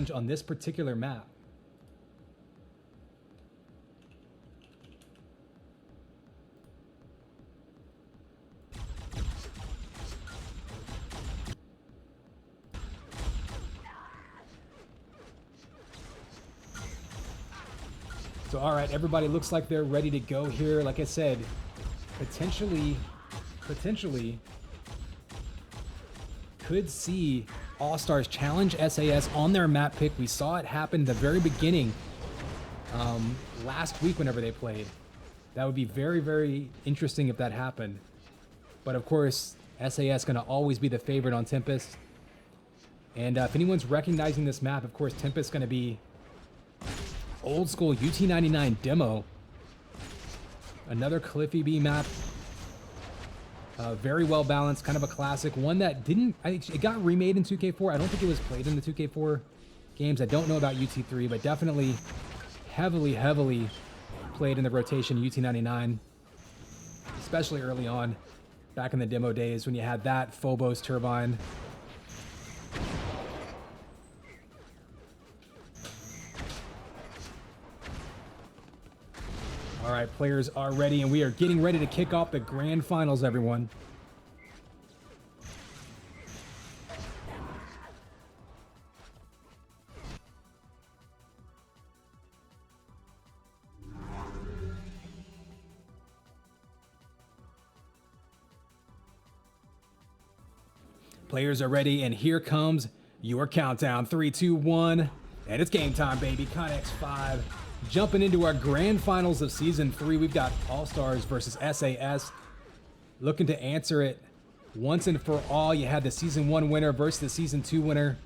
challenge on this particular map. So, all right, everybody looks like they're ready to go here. Like I said, potentially could see Allstars challenge SAS on their map pick. We saw it happen the very beginning last week whenever they played. That would be very, very interesting if that happened. But of course, SAS going to always be the favorite on Tempest. And if anyone's recognizing this map, of course, Tempest going to be old school UT99 demo. Another Cliffy B map. Very well balanced, kind of a classic. One that didn't, it got remade in 2K4. I don't think it was played in the 2K4 games. I don't know about UT3, but definitely heavily played in the rotation UT99. Especially early on, back in the demo days when you had that Phobos turbine. All right, players are ready, and we are getting ready to kick off the grand finals, everyone. Players are ready, and here comes your countdown. 3, 2, 1, and it's game time, baby. Connex 5. Jumping into our grand finals of Season 3, we've got Allstars versus SAS. Looking to answer it once and for all. You had the Season 1 winner versus the Season 2 winner.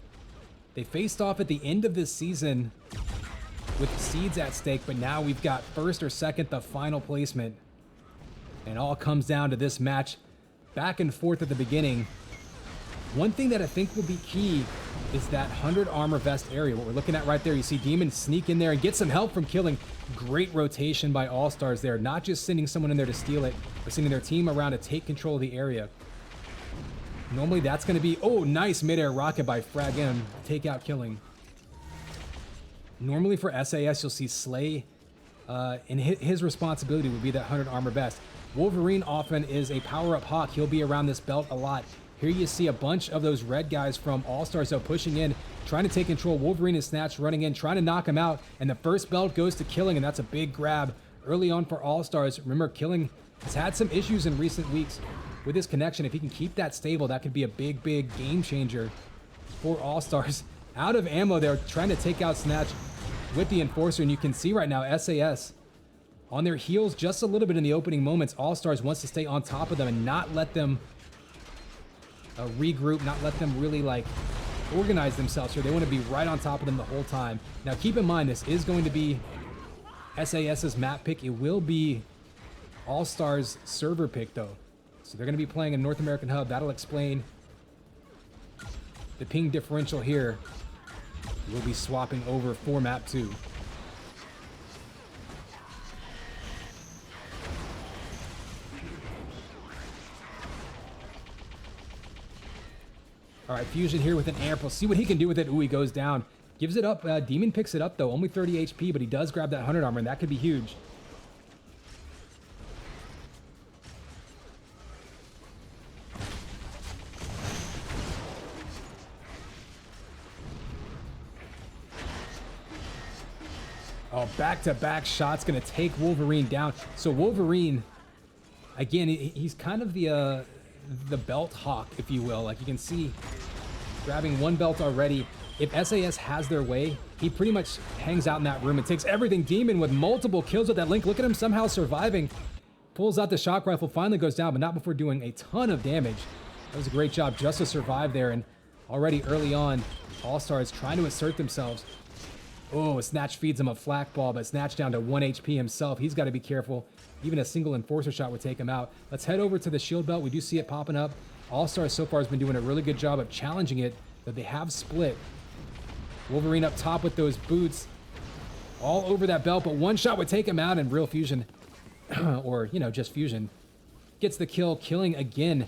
They faced off at the end of this season with seeds at stake, but now we've got first or second, the final placement. And all comes down to this match back and forth at the beginning. One thing that I think will be key is that 100 armor vest area. What we're looking at right there, you see Demon sneak in there and get some help from killing. Great rotation by Allstars there. Not just sending someone in there to steal it, but sending their team around to take control of the area. Normally that's going to be, oh, nice midair rocket by Frag M. Take out killing. Normally for SAS, you'll see Slay, and his responsibility would be that 100 armor vest. Wolverine often is a power-up Hawk. He'll be around this belt a lot. Here you see a bunch of those red guys from Allstars though pushing in, trying to take control. Wolverine and Snatch running in, trying to knock him out, and the first belt goes to killing, and that's a big grab early on for Allstars. Remember, killing has had some issues in recent weeks with his connection. If he can keep that stable, that could be a big game changer for Allstars. Out of ammo, they're trying to take out Snatch with the Enforcer, and you can see right now SAS on their heels just a little bit in the opening moments. Allstars wants to stay on top of them and not let them regroup, not let them really like organize themselves here. They want to be right on top of them the whole time. Now keep in mind, this is going to be SAS's map pick. It will be Allstars server pick though. So they're going to be playing in North American Hub. That'll explain the ping differential here. We'll be swapping over for map 2. All right, Fusion here with an amp. We'll see what he can do with it. Ooh, he goes down. Gives it up. Demon picks it up, though. Only 30 HP, but he does grab that 100 armor, and that could be huge. Oh, back-to-back shots going to take Wolverine down. So Wolverine, again, he's kind of the belt hawk, if you will. Like you can see, grabbing one belt already. If SAS has their way, he pretty much hangs out in that room and takes everything. Demon with multiple kills with that link. Look at him somehow surviving. Pulls out the shock rifle, finally goes down, but not before doing a ton of damage. That was a great job just to survive there. And already early on, Allstars trying to assert themselves. Oh, Snatch feeds him a flak ball, but Snatch down to 1 HP himself. He's got to be careful. Even a single Enforcer shot would take him out. Let's head over to the shield belt. We do see it popping up. Allstars so far has been doing a really good job of challenging it, but they have split. Wolverine up top with those boots all over that belt, but one shot would take him out, and Real Fusion, or, you know, just Fusion, gets the kill, killing again.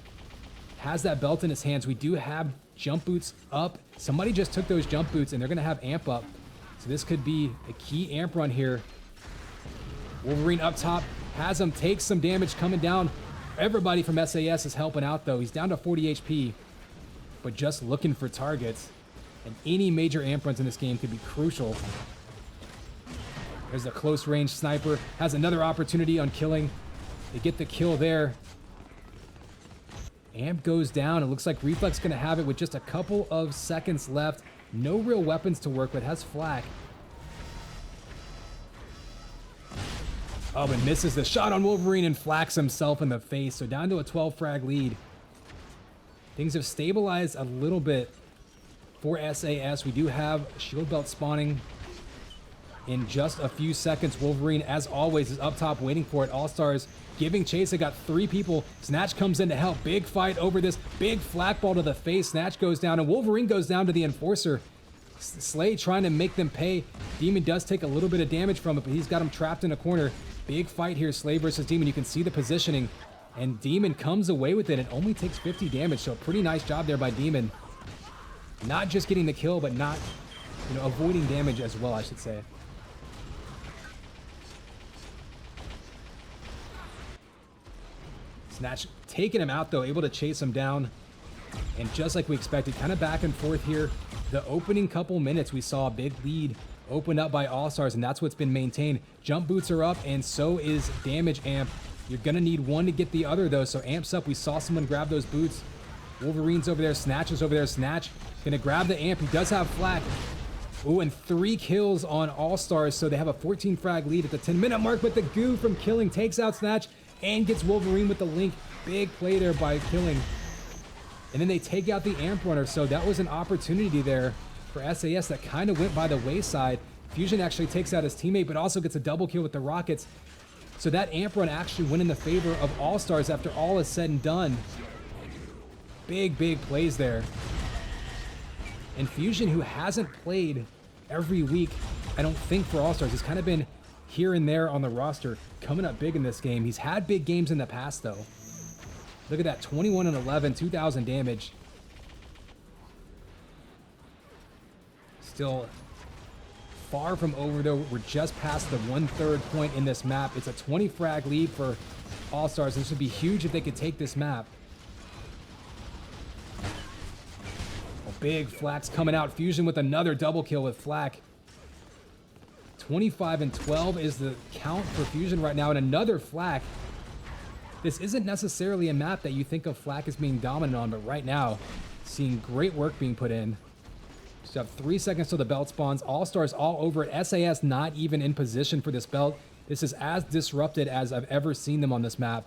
Has that belt in his hands. We do have Jump boots up. Somebody just took those jump boots, and they're going to have amp up. So this could be a key amp run here. Wolverine up top has him, takes some damage coming down. Everybody from SAS is helping out, though. He's down to 40 HP, but just looking for targets. And any major amp runs in this game could be crucial. There's a close range sniper. Has another opportunity on killing. They get the kill there. Amp goes down. It looks like Reflex going to have it with just a couple of seconds left. No real weapons to work with. Has flak. Oh, and misses the shot on Wolverine and flaks himself in the face. So down to a 12 frag lead. Things have stabilized a little bit for SAS. We do have shield belt spawning in just a few seconds. Wolverine, as always, is up top waiting for it. Allstars giving chase. They got 3 people. Snatch comes in to help. Big fight over this. Big flak ball to the face. Snatch goes down, and Wolverine goes down to the Enforcer. Slay trying to make them pay. Demon does take a little bit of damage from it, but he's got him trapped in a corner. Big fight here, Slay versus Demon. You can see the positioning, and Demon comes away with it. It only takes 50 damage, so a pretty nice job there by Demon. Not just getting the kill, but not, avoiding damage as well, I should say. Snatch taking him out, though, able to chase him down. And just like we expected, kind of back and forth here. The opening couple minutes, we saw a big lead opened up by Allstars, and that's what's been maintained. Jump boots are up, and so is damage amp. You're going to need one to get the other, though, so amps up. We saw someone grab those boots. Wolverine's over there. Snatch is over there. Snatch going to grab the amp. He does have flak. Ooh, and 3 kills on Allstars, so they have a 14 frag lead at the 10-minute mark, but the goo from Killing takes out Snatch and gets Wolverine with the link. Big play there by Killing. And then they take out the amp runner, so that was an opportunity there for SAS that kind of went by the wayside. Fusion actually takes out his teammate, but also gets a double kill with the rockets. So that amp run actually went in the favor of Allstars after all is said and done. Big, big plays there. And Fusion, who hasn't played every week, I don't think, for Allstars, has kind of been here and there on the roster, coming up big in this game. He's had big games in the past, though. Look at that, 21 and 11, 2,000 damage. Still far from over, though. We're just past the 1/3 point in this map. It's a 20 frag lead for Allstars. This would be huge if they could take this map. Big flaks coming out. Fusion with another double kill with flak. 25 and 12 is the count for Fusion right now, and another flak. This isn't necessarily a map that you think of flak as being dominant on, but right now, seeing great work being put in. Just have 3 seconds till the belt spawns. Allstars all over it. SAS not even in position for this belt. This is as disrupted as I've ever seen them on this map.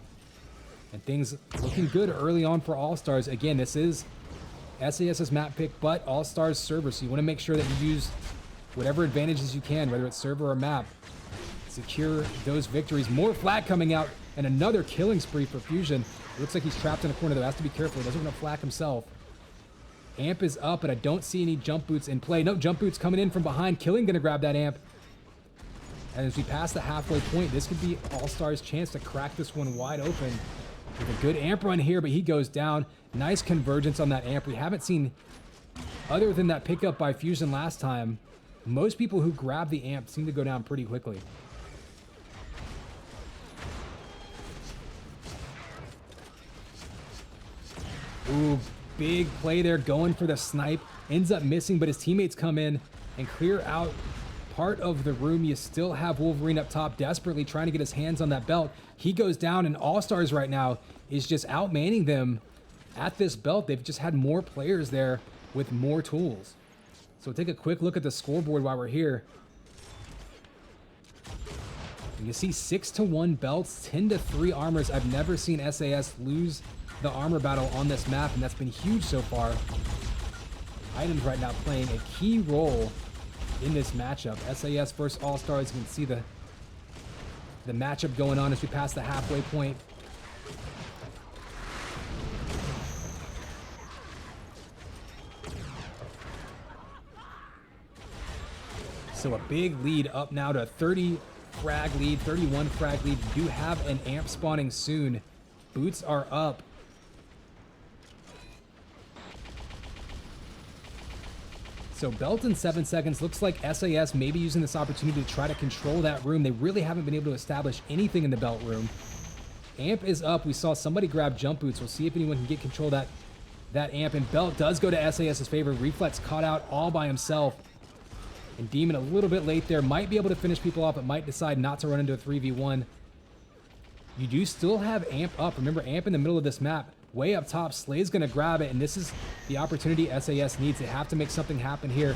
And things looking good early on for Allstars. Again, this is SAS's map pick, but Allstars server, so you want to make sure that you use whatever advantages you can, whether it's server or map. Secure those victories. More flak coming out, and another killing spree for Fusion. It looks like he's trapped in a corner, though. Has to be careful. He doesn't want to flak himself. Amp is up, and I don't see any jump boots in play. No, jump boots coming in from behind. Killing going to grab that amp. And as we pass the halfway point, this could be Allstars' chance to crack this one wide open. With a good amp run here, but he goes down. Nice convergence on that amp. We haven't seen, other than that pickup by Fusion last time, most people who grab the amp seem to go down pretty quickly. Ooh, big play there, going for the snipe. Ends up missing, but his teammates come in and clear out part of the room. You still have Wolverine up top, desperately trying to get his hands on that belt. He goes down, and Allstars right now is just outmanning them at this belt. They've just had more players there with more tools. So take a quick look at the scoreboard while we're here. You can see 6-1 belts, 10-3 armors. I've never seen SAS lose the armor battle on this map, and that's been huge so far. Items right now playing a key role in this matchup. SAS versus Allstars. You can see the matchup going on as we pass the halfway point. So a big lead up now to a 30 frag lead, 31 frag lead. You do have an amp spawning soon. Boots are up. So belt in 7 seconds. Looks like SAS may be using this opportunity to try to control that room. They really haven't been able to establish anything in the belt room. Amp is up. We saw somebody grab jump boots. We'll see if anyone can get control of that amp. And belt does go to SAS's favor. Reflex caught out all by himself. And Demon a little bit late there. Might be able to finish people off, but might decide not to run into a 3v1. You do still have amp up. Remember, amp in the middle of this map. Way up top. Slay's going to grab it, and this is the opportunity SAS needs. They have to make something happen here.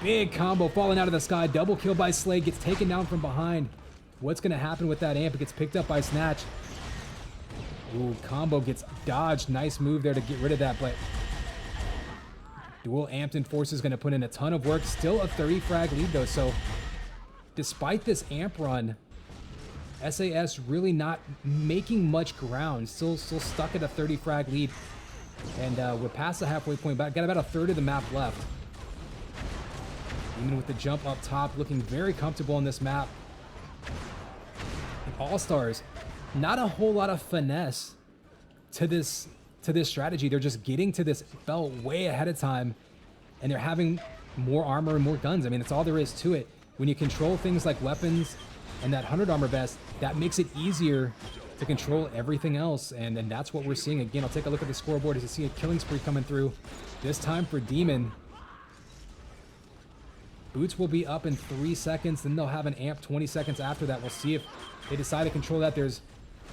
Big combo falling out of the sky. Double kill by Slay. Gets taken down from behind. What's going to happen with that amp? It gets picked up by Snatch. Ooh, combo gets dodged. Nice move there to get rid of that, but dual amped Enforcer is going to put in a ton of work. Still a 30 frag lead, though, so despite this amp run, SAS really not making much ground. Still stuck at a 30 frag lead, and we're past the halfway point, but got about a third of the map left. Even with the jump up top, looking very comfortable on this map. Allstars, not a whole lot of finesse to this strategy. They're just getting to this belt way ahead of time, and they're having more armor and more guns. I mean, that's all there is to it. When you control things like weapons and that 100 armor vest, that makes it easier to control everything else, and that's what we're seeing. Again, I'll take a look at the scoreboard as you see a killing spree coming through. This time for Demon. Boots will be up in 3 seconds, then they'll have an amp 20 seconds after that. We'll see if they decide to control that. There's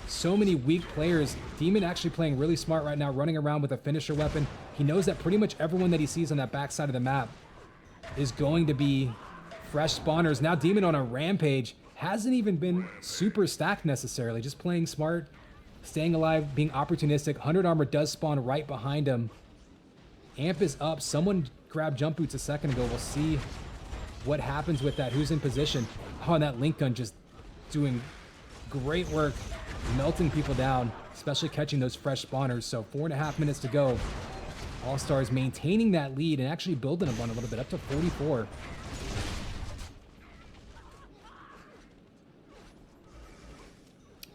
so many weak players. Demon actually playing really smart right now, running around with a finisher weapon. He knows that pretty much everyone that he sees on that backside of the map is going to be fresh spawners. Now Demon on a rampage. Hasn't even been super stacked necessarily. Just playing smart, staying alive, being opportunistic. 100 armor does spawn right behind him. Amp is up. Someone grabbed jump boots a second ago. We'll see what happens with that. Who's in position? Oh, and that link gun just doing great work, melting people down, especially catching those fresh spawners. So 4.5 minutes to go. Allstars maintaining that lead and actually building upon a little bit, up to 44.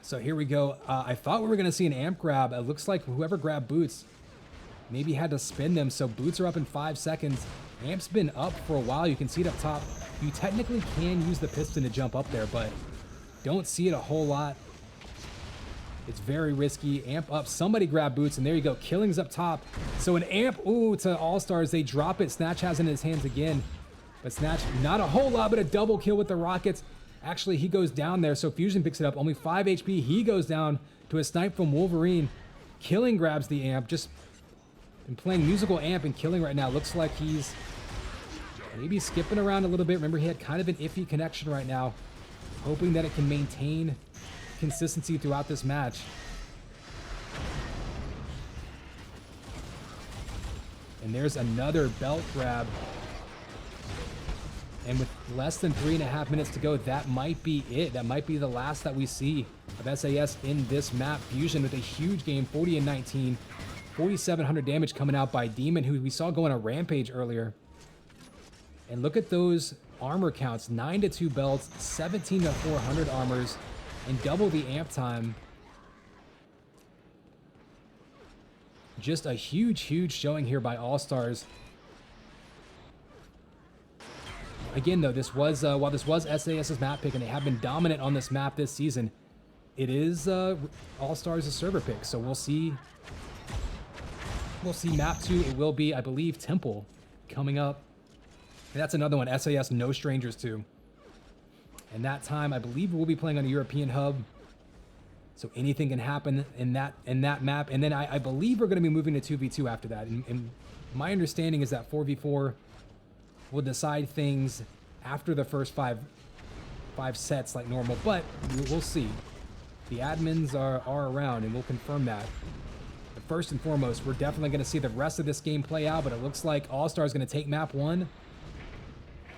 So here we go. I thought we were going to see an amp grab. It looks like whoever grabbed boots maybe had to spin them. So boots are up in 5 seconds. Amp's been up for a while. You can see it up top. You technically can use the piston to jump up there, but don't see it a whole lot. It's very risky. Amp up. Somebody grab boots, and there you go. Killing's up top. So an amp, ooh, to Allstars. They drop it. Snatch has it in his hands again. But Snatch, not a whole lot, but a double kill with the rockets. Actually, he goes down there, so Fusion picks it up. Only 5 HP. He goes down to a snipe from Wolverine. Killing grabs the amp. Just been playing musical amp and Killing right now. Looks like he's maybe skipping around a little bit. Remember, he had kind of an iffy connection right now. Hoping that it can maintain consistency throughout this match. And there's another belt grab. And with less than 3.5 minutes to go, that might be it. That might be the last that we see of SAS in this map. Fusion with a huge game, 40 and 19. 4,700 damage coming out by Demon, who we saw go on a rampage earlier. And look at those armor counts. 9 to 2 belts, 17 to 400 armors, and double the amp time. Just a huge, huge showing here by Allstars. Again, though, this was while this was SAS's map pick, and they have been dominant on this map this season, it is Allstars' server pick. So we'll see. We'll see map 2. It will be, I believe, Temple coming up. And that's another one SAS no strangers to. And that time, I believe we'll be playing on a European hub. So anything can happen in that map. And then I believe we're going to be moving to 2v2 after that. And my understanding is that 4v4 will decide things after the first five sets like normal, but we'll see. The admins are around, and we'll confirm that. But first and foremost, we're definitely going to see the rest of this game play out, but it looks like Allstar is going to take map 1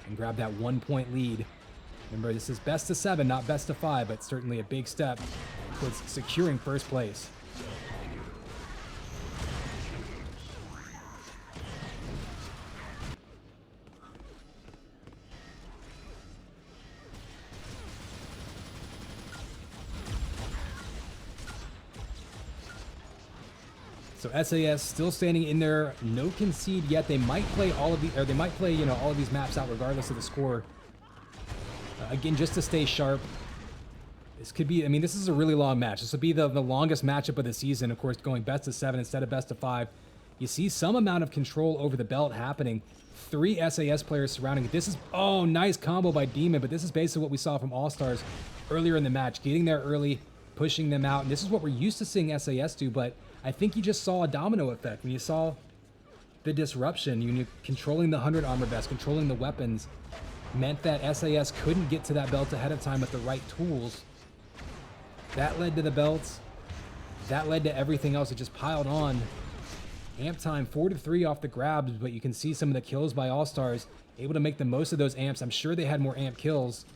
and grab that 1-point lead. Remember, this is best of 7, not best of 5, but certainly a big step towards securing first place. So SAS still standing in there, no concede yet. They might play all of the, or they might play, you know, all of these maps out regardless of the score. Again, just to stay sharp. This could be, I mean, this is a really long match. This will be the longest matchup of the season, of course, going best of 7 instead of best of 5. You see some amount of control over the belt happening. 3 SAS players surrounding it. This is, oh, nice combo by Demon, but this is basically what we saw from Allstars earlier in the match. Getting there early, pushing them out, and this is what we're used to seeing SAS do, but I think you just saw a domino effect when you saw the disruption. You controlling the 100 armor vest, controlling the weapons, meant that SAS couldn't get to that belt ahead of time with the right tools. That led to the belts. That led to everything else. It just piled on. Amp time 4-3 off the grabs, but you can see some of the kills by Allstars, able to make the most of those amps. I'm sure they had more amp kills.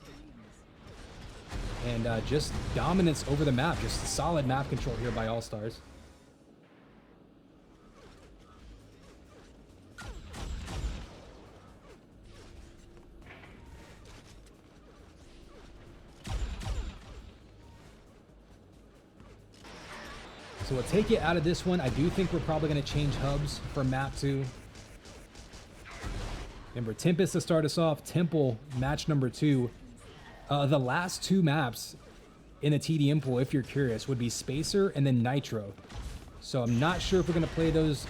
And just dominance over the map. Just solid map control here by Allstars. So we'll take it out of this one. I do think we're probably going to change hubs for map 2. Remember, Tempest to start us off. Temple, match number 2. The last 2 maps in the TDM pool, if you're curious, would be Spacer and then Nitro. So I'm not sure if we're going to play those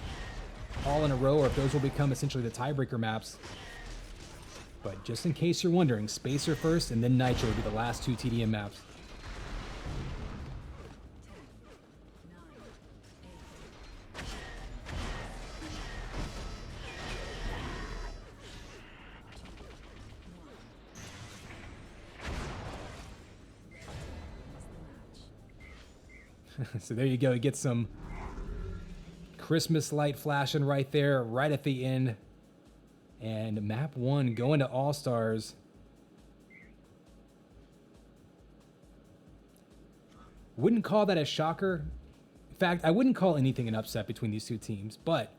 all in a row or if those will become essentially the tiebreaker maps. But just in case you're wondering, Spacer first and then Nitro would be the last 2 TDM maps. So there you go. You get some Christmas light flashing right there, right at the end. And map 1 going to Allstars. Wouldn't call that a shocker. In fact, I wouldn't call anything an upset between these 2 teams. But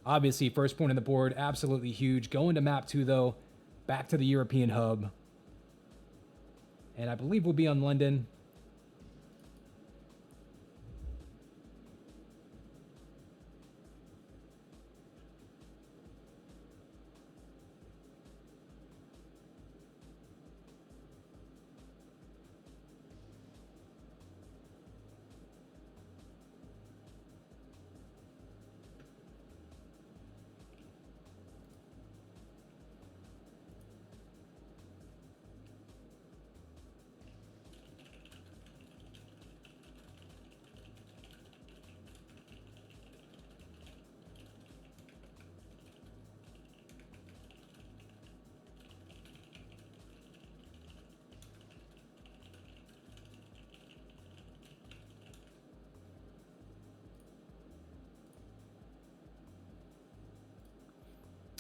obviously, first point on the board, absolutely huge. Going to map 2, though, back to the European hub. And I believe we'll be on London.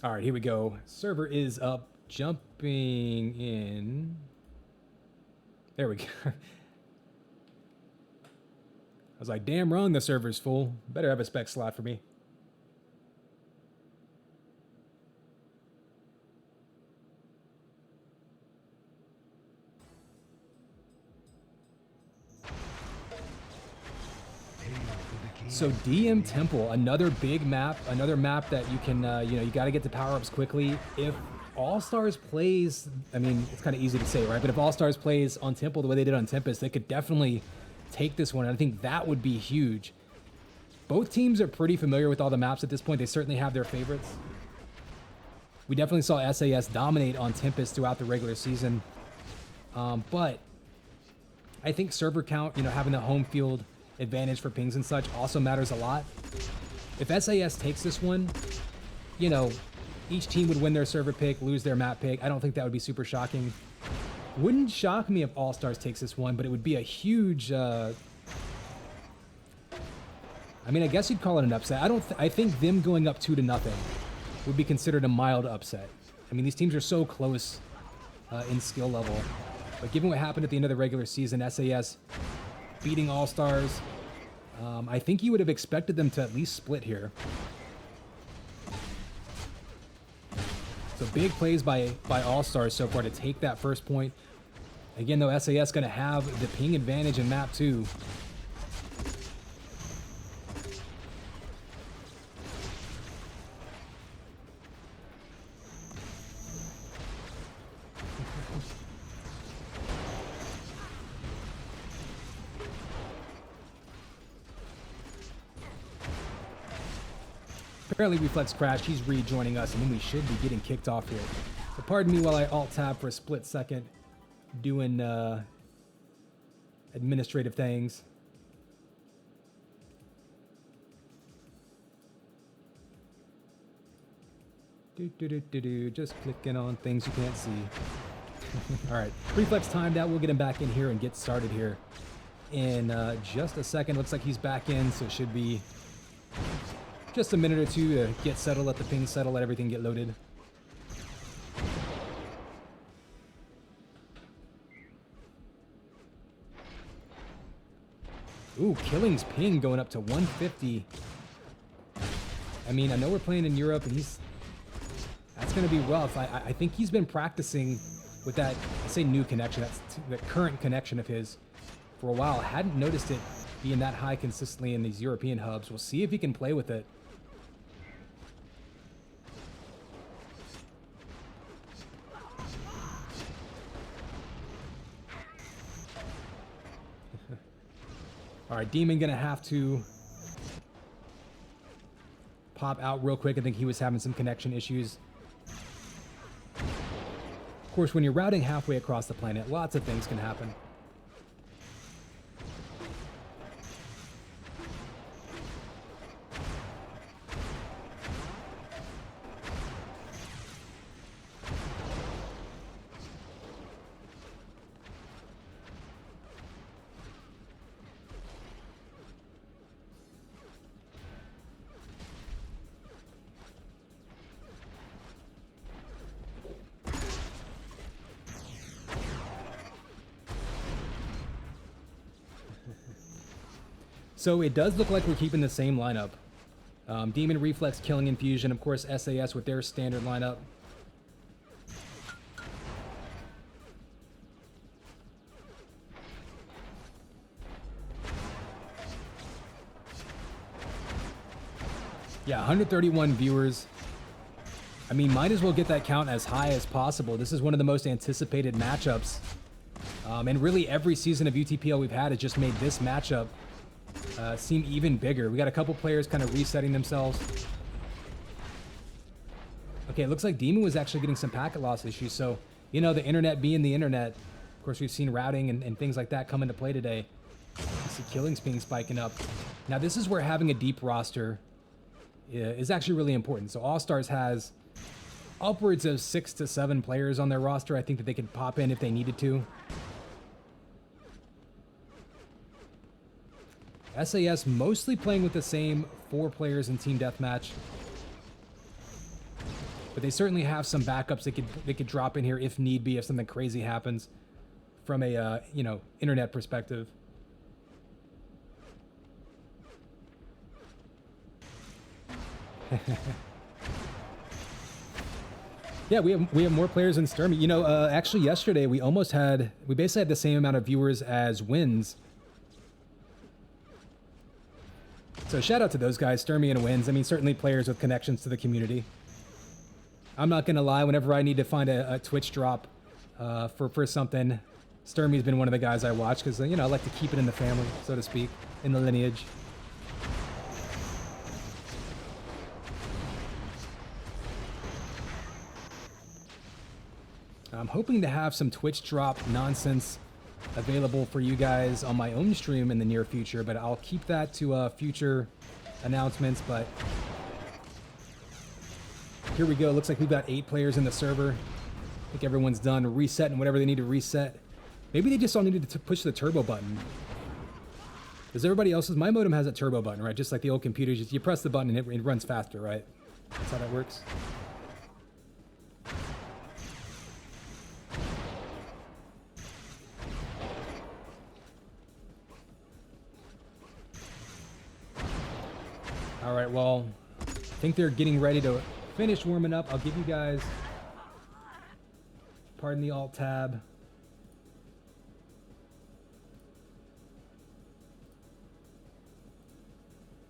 All right, here we go. Server is up, jumping in. There we go. I was like, damn wrong, the server's full. Better have a spec slot for me. So DM Temple, another big map, another map that you can, you know, you got to get the power-ups quickly. If Allstars plays, I mean, it's kind of easy to say, right? But if Allstars plays on Temple the way they did on Tempest, they could definitely take this one. And I think that would be huge. Both teams are pretty familiar with all the maps at this point. They certainly have their favorites. We definitely saw SAS dominate on Tempest throughout the regular season. But I think server count, you know, having the home field advantage for pings and such also matters a lot. If SAS takes this one, you know, each team would win their server pick, lose their map pick. I don't think that would be super shocking. Wouldn't shock me if Allstars takes this one, but it would be a huge, I mean, I guess you'd call it an upset. I think them going up 2-0 would be considered a mild upset. I mean, these teams are so close in skill level. But given what happened at the end of the regular season, SAS beating Allstars, I think you would have expected them to at least split here. So big plays by Allstars so far to take that first point. Again, though, SAS going to have the ping advantage in map 2. Apparently Reflex crashed. He's rejoining us, and then we should be getting kicked off here. So pardon me while I alt-tab for a split second, doing administrative things. Just clicking on things you can't see. All right, Reflex timed out. We'll get him back in here and get started here in just a second. Looks like he's back in, so it should be just a minute or two to get settled, let the ping settle, let everything get loaded. Ooh, Killing's ping going up to 150. I mean, I know we're playing in Europe, and that's going to be rough. I think he's been practicing with that, I say new connection, that's the current connection of his for a while. Hadn't noticed it being that high consistently in these European hubs. We'll see if he can play with it. All right, Demon gonna have to pop out real quick. I think he was having some connection issues. Of course, when you're routing halfway across the planet, lots of things can happen. So it does look like we're keeping the same lineup. Demon, Reflex, Killing, Infusion, of course SAS with their standard lineup. Yeah, 131 viewers. I mean, might as well get that count as high as possible. This is one of the most anticipated matchups. And really every season of UTPL we've had has just made this matchup seem even bigger. We got a couple players kind of resetting themselves. Okay, it looks like Demon was actually getting some packet loss issues. So, you know, the internet being the internet. Of course, we've seen routing and things like that come into play today. You see Killing's ping spiking up. Now, this is where having a deep roster is actually really important. So Allstars has upwards of 6 to 7 players on their roster. I think that they could pop in if they needed to. SAS mostly playing with the same 4 players in Team Deathmatch. But they certainly have some backups they could drop in here if need be, if something crazy happens from a, you know, internet perspective. Yeah, we have more players than Sturmy. You know, actually yesterday we basically had the same amount of viewers as wins. So shout out to those guys, Sturmy and Wins. I mean, certainly players with connections to the community. I'm not gonna lie, whenever I need to find a Twitch drop for something, Sturmy's been one of the guys I watch because, you know, I like to keep it in the family, so to speak, in the lineage. I'm hoping to have some Twitch drop nonsense available for you guys on my own stream in the near future, but I'll keep that to future announcements. But here we go. Looks like we've got 8 players in the server. I think everyone's done resetting whatever they need to reset. Maybe they just all needed to push the turbo button. Does everybody else's? My modem has a turbo button, right? Just like the old computers. Just you press the button and it runs faster, right? That's how that works. All right, well, I think they're getting ready to finish warming up. I'll give you guys, pardon the alt tab.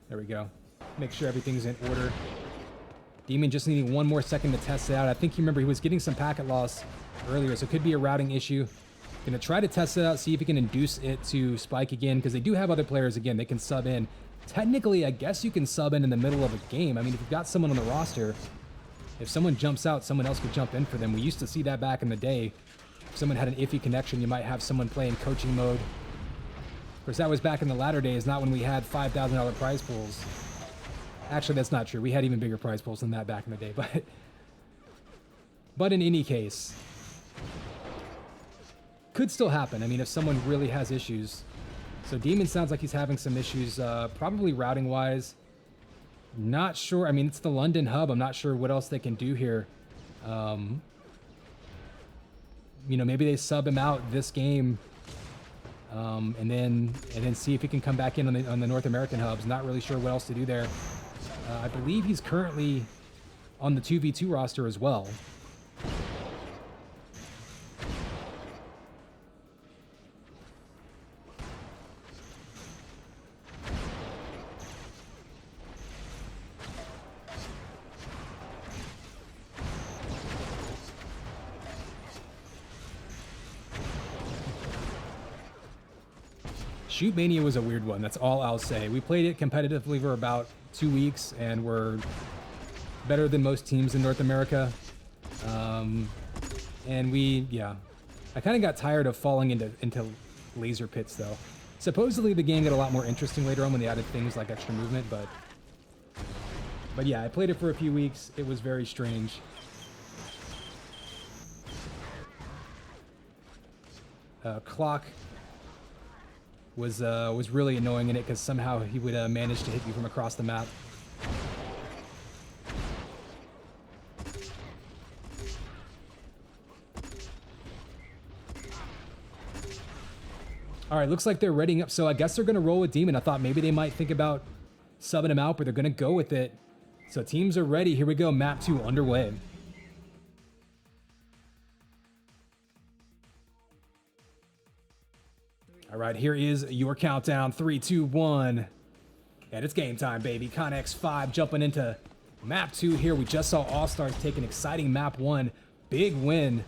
There we go. Make sure everything's in order. Demon just needing 1 more second to test it out. I think you remember he was getting some packet loss earlier, so it could be a routing issue. Gonna try to test it out, see if he can induce it to spike again, because they do have other players again. They can sub in. technically, I guess you can sub in the middle of a game. I mean, if you've got someone on the roster, if someone jumps out, someone else could jump in for them. We used to see that back in the day. If someone had an iffy connection, you might have someone play in coaching mode. Of course, that was back in the latter days, not when we had $5,000 prize pools. Actually, that's not true. We had even bigger prize pools than that back in the day. But in any case, could still happen. I mean, if someone really has issues. So Demon sounds like he's having some issues, probably routing-wise. Not sure. I mean, it's the London hub. I'm not sure what else they can do here. You know, maybe they sub him out this game, and then see if he can come back in on the North American hubs. Not really sure what else to do there. I believe he's currently on the 2v2 roster as well. Shoot Mania was a weird one. That's all I'll say. We played it competitively for about 2 weeks, and we're better than most teams in North America. And I kind of got tired of falling into laser pits, though. Supposedly the game got a lot more interesting later on when they added things like extra movement, but yeah, I played it for a few weeks. It was very strange. Clock was really annoying in it because somehow he would manage to hit you from across the map. All right, looks like they're readying up. So I guess they're going to roll with Demon. I thought maybe they might think about subbing him out, but they're going to go with it. So teams are ready. Here we go. Map 2 underway. All right, here is your countdown. 3, 2, 1. And it's game time, baby. Connex 5 jumping into map 2 here. We just saw Allstars take an exciting map 1. Big win.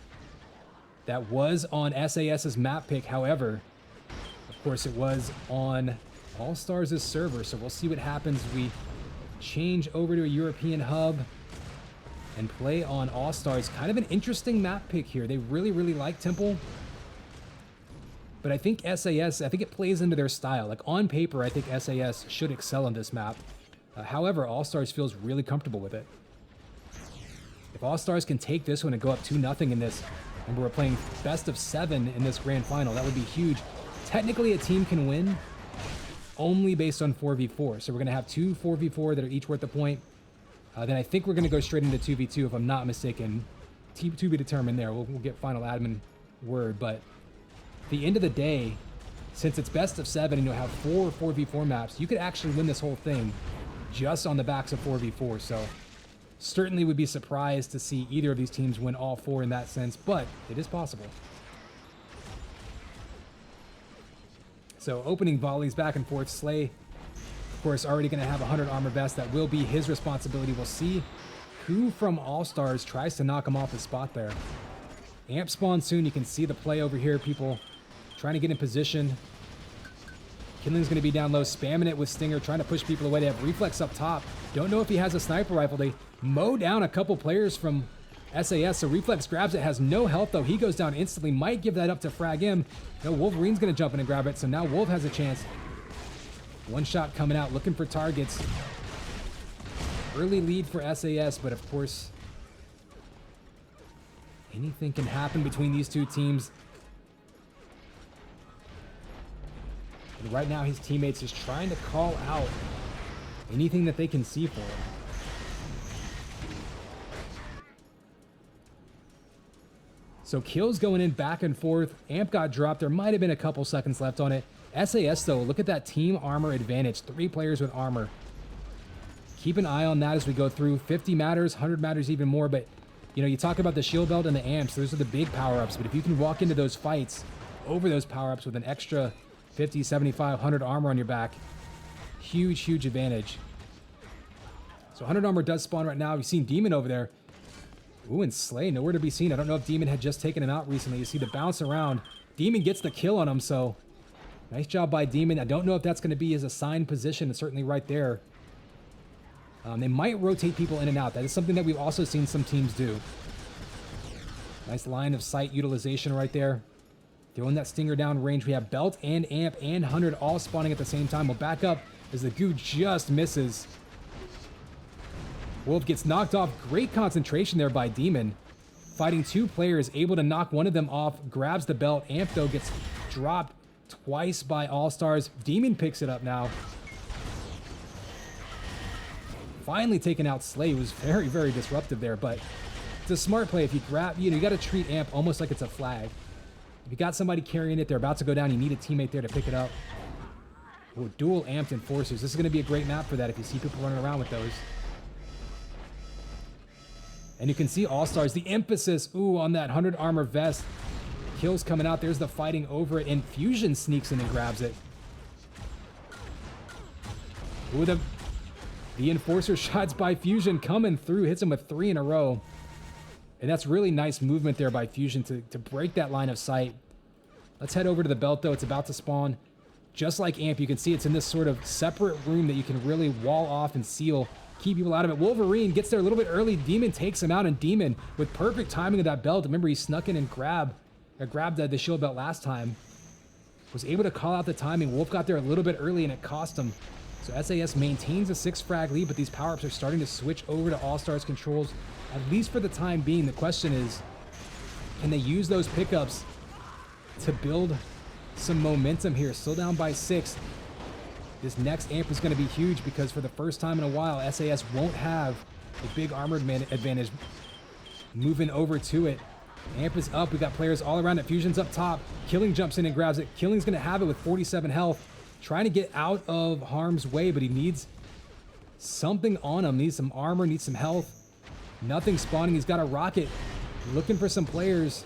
That was on SAS's map pick. However, of course, it was on Allstars' server. So we'll see what happens. We change over to a European hub and play on Allstars. Kind of an interesting map pick here. They really, really like Temple. But I think SAS, I think it plays into their style. Like on paper, I think SAS should excel on this map. However, Allstars feels really comfortable with it. If Allstars can take this one and go up 2-0 in this, and we're playing best of 7 in this grand final, that would be huge. Technically, a team can win only based on 4v4. So we're going to have 2 4v4 that are each worth a point. Then I think we're going to go straight into 2v2 if I'm not mistaken. To be determined there. We'll get final admin word, but at the end of the day, since it's best of 7 and you'll have 4 4v4 maps, you could actually win this whole thing just on the backs of 4v4. So certainly would be surprised to see either of these teams win all 4 in that sense, but it is possible. So opening volleys back and forth. Slay, of course, already going to have 100 armor vest. That will be his responsibility. We'll see who from Allstars tries to knock him off his spot there. Amp spawn soon. You can see the play over here. People trying to get in position. Kindling's going to be down low, spamming it with Stinger, trying to push people away. They have Reflex up top. Don't know if he has a sniper rifle. They mow down a couple players from SAS, so Reflex grabs it. Has no health, though. He goes down instantly. Might give that up to Frag M. No, Wolverine's going to jump in and grab it, so now Wolf has a chance. One shot coming out, looking for targets. Early lead for SAS, but of course, anything can happen between these two teams. And right now, his teammates is trying to call out anything that they can see for him. So kills going in back and forth. Amp got dropped. There might have been a couple seconds left on it. SAS, though, look at that team armor advantage. 3 players with armor. Keep an eye on that as we go through. 50 matters, 100 matters even more, but you know, you talk about the shield belt and the amps. Those are the big power-ups, but if you can walk into those fights over those power-ups with an extra 50, 75, 100 armor on your back, huge, huge advantage. So 100 armor does spawn right now. You've seen Demon over there. Ooh, and Slay, nowhere to be seen. I don't know if Demon had just taken him out recently. You see the bounce around. Demon gets the kill on him, so Nice job by Demon. I don't know if that's going to be his assigned position. It's certainly right there. They might rotate people in and out. That is something that we've also seen some teams do. Nice line of sight utilization right there. Throwing that stinger down range. We have Belt and Amp and 100 all spawning at the same time. We'll back up as the goo just misses. Wolf gets knocked off. Great concentration there by Demon. Fighting two players, able to knock one of them off. Grabs the belt. Amp, though, gets dropped twice by Allstars. Demon picks it up now. Finally taking out Slay. Was very, very disruptive there, but it's a smart play. If you grab, you got to treat Amp almost like it's a flag. If you got somebody carrying it, they're about to go down, you need a teammate there to pick it up. Ooh, dual Amped Enforcers. This is going to be a great map for that if you see people running around with those. And you can see Allstars, the emphasis, on that 100 armor vest. Kills coming out. There's the fighting over it, and Fusion sneaks in and grabs it. Ooh, the Enforcer shots by Fusion coming through. Hits him with 3 in a row. And that's really nice movement there by Fusion to break that line of sight. Let's head over to the belt, though. It's about to spawn. Just like Amp, you can see it's in this sort of separate room that you can really wall off and seal. Keep people out of it. Wolverine gets there a little bit early. Demon takes him out, and Demon, with perfect timing of that belt, remember he snuck in and grabbed the shield belt last time, was able to call out the timing. Wolf got there a little bit early, and it cost him. So SAS maintains a 6 frag lead, but these power-ups are starting to switch over to Allstars controls, at least for the time being. The question is, can they use those pickups to build some momentum here? Still down by 6. This next amp is going to be huge because for the first time in a while, SAS won't have a big armored advantage. Moving over to it. Amp is up. We got players all around it. Fusion's up top. Killing jumps in and grabs it. Killing's going to have it with 47 health. Trying to get out of harm's way, but he needs something on him. Needs some armor, needs some health. Nothing spawning. He's got a rocket. Looking for some players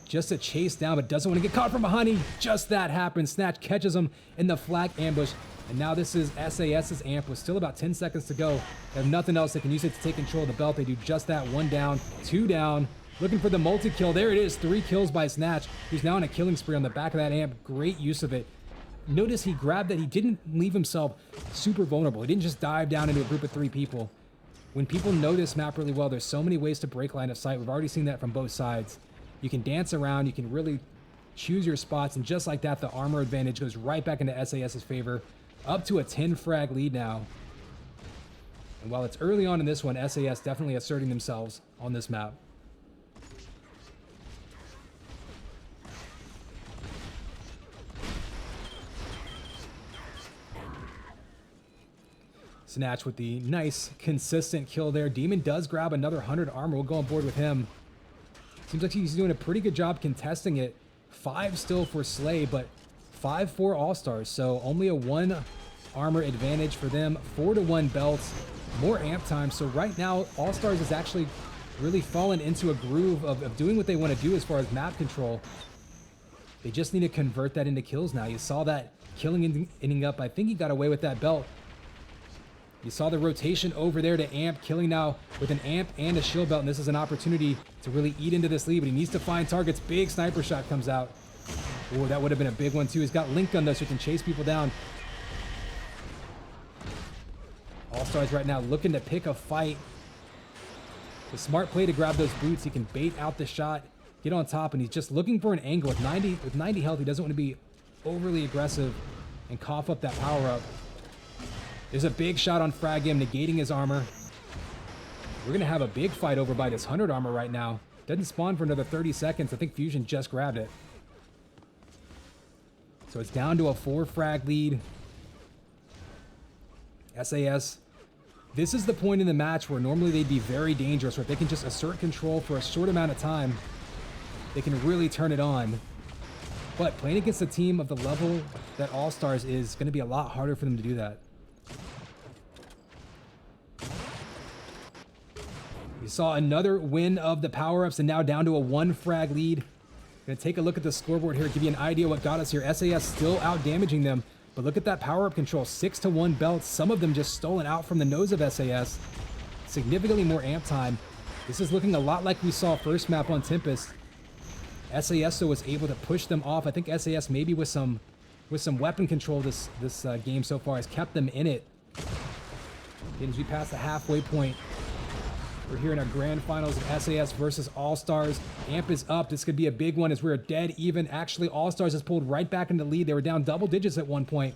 just to chase down, but doesn't want to get caught from behind. Just that happens. Snatch catches him in the flag ambush. And now this is SAS's amp with still about 10 seconds to go. They have nothing else. They can use it to take control of the belt. They do just that. 1 down, 2 down. Looking for the multi-kill. There it is. 3 kills by Snatch, who's now on a killing spree on the back of that amp. Great use of it. Notice he grabbed that. He didn't leave himself super vulnerable. He didn't just dive down into a group of 3 people. When people know this map really well, there's so many ways to break line of sight. We've already seen that from both sides. You can dance around. You can really choose your spots. And just like that, the armor advantage goes right back into SAS's favor. Up to a 10 frag lead now. And while it's early on in this one, SAS definitely asserting themselves on this map. Snatch with the nice, consistent kill there. Demon does grab another 100 armor. We'll go on board with him. Seems like he's doing a pretty good job contesting it. 5 still for Slay, but 5 for Allstars. So only a 1 armor advantage for them. 4-1 belts. More amp time. So right now, Allstars is actually really fallen into a groove of doing what they want to do as far as map control. They just need to convert that into kills now. You saw that killing ending up. I think he got away with that belt. You saw the rotation over there to Amp, killing now with an Amp and a shield belt, and this is an opportunity to really eat into this lead, but he needs to find targets. Big sniper shot comes out. Oh, that would have been a big one too. He's got Link gun though, so he can chase people down. Allstars right now looking to pick a fight. The smart play to grab those boots. He can bait out the shot, get on top, and he's just looking for an angle. With 90 health, he doesn't want to be overly aggressive and cough up that power up. There's a big shot on Frag him, negating his armor. We're going to have a big fight over by this 100 armor right now. Doesn't spawn for another 30 seconds. I think Fusion just grabbed it. So it's down to a 4 frag lead. SAS. This is the point in the match where normally they'd be very dangerous, where if they can just assert control for a short amount of time, they can really turn it on. But playing against a team of the level that Allstars is going to be a lot harder for them to do that. You saw another win of the power-ups and now down to a 1 frag lead. Gonna take a look at the scoreboard here, give you an idea what got us here. SAS still out damaging them, but look at that power-up control. 6-1 belts, some of them just stolen out from the nose of SAS. Significantly more amp time. This is looking a lot like we saw first map on Tempest. SAS though was able to push them off. I think SAS maybe with some with some weapon control this game so far has kept them in it. And as we pass the halfway point, we're here in our grand finals of SAS versus Allstars. Amp is up. This could be a big one as we're dead even. Actually, Allstars has pulled right back into the lead. They were down double digits at one point.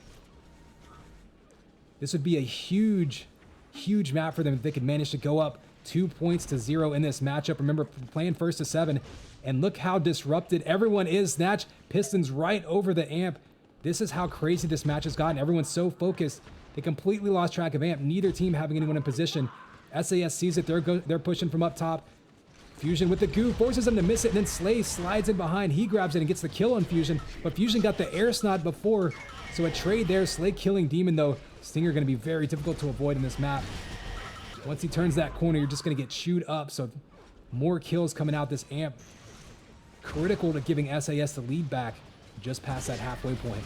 This would be a huge, huge map for them if they could manage to go up 2 points to 0 in this matchup. Remember, playing first to 7. And look how disrupted everyone is. Snatch, Pistons right over the Amp. This is how crazy this match has gotten. Everyone's so focused. They completely lost track of Amp. Neither team having anyone in position. SAS sees it. They're pushing from up top. Fusion with the goo forces them to miss it. And then Slay slides in behind. He grabs it and gets the kill on Fusion. But Fusion got the air snod before. So a trade there. Slay killing Demon though. Stinger going to be very difficult to avoid in this map. Once he turns that corner, you're just going to get chewed up. So more kills coming out this Amp. Critical to giving SAS the lead back just past that halfway point.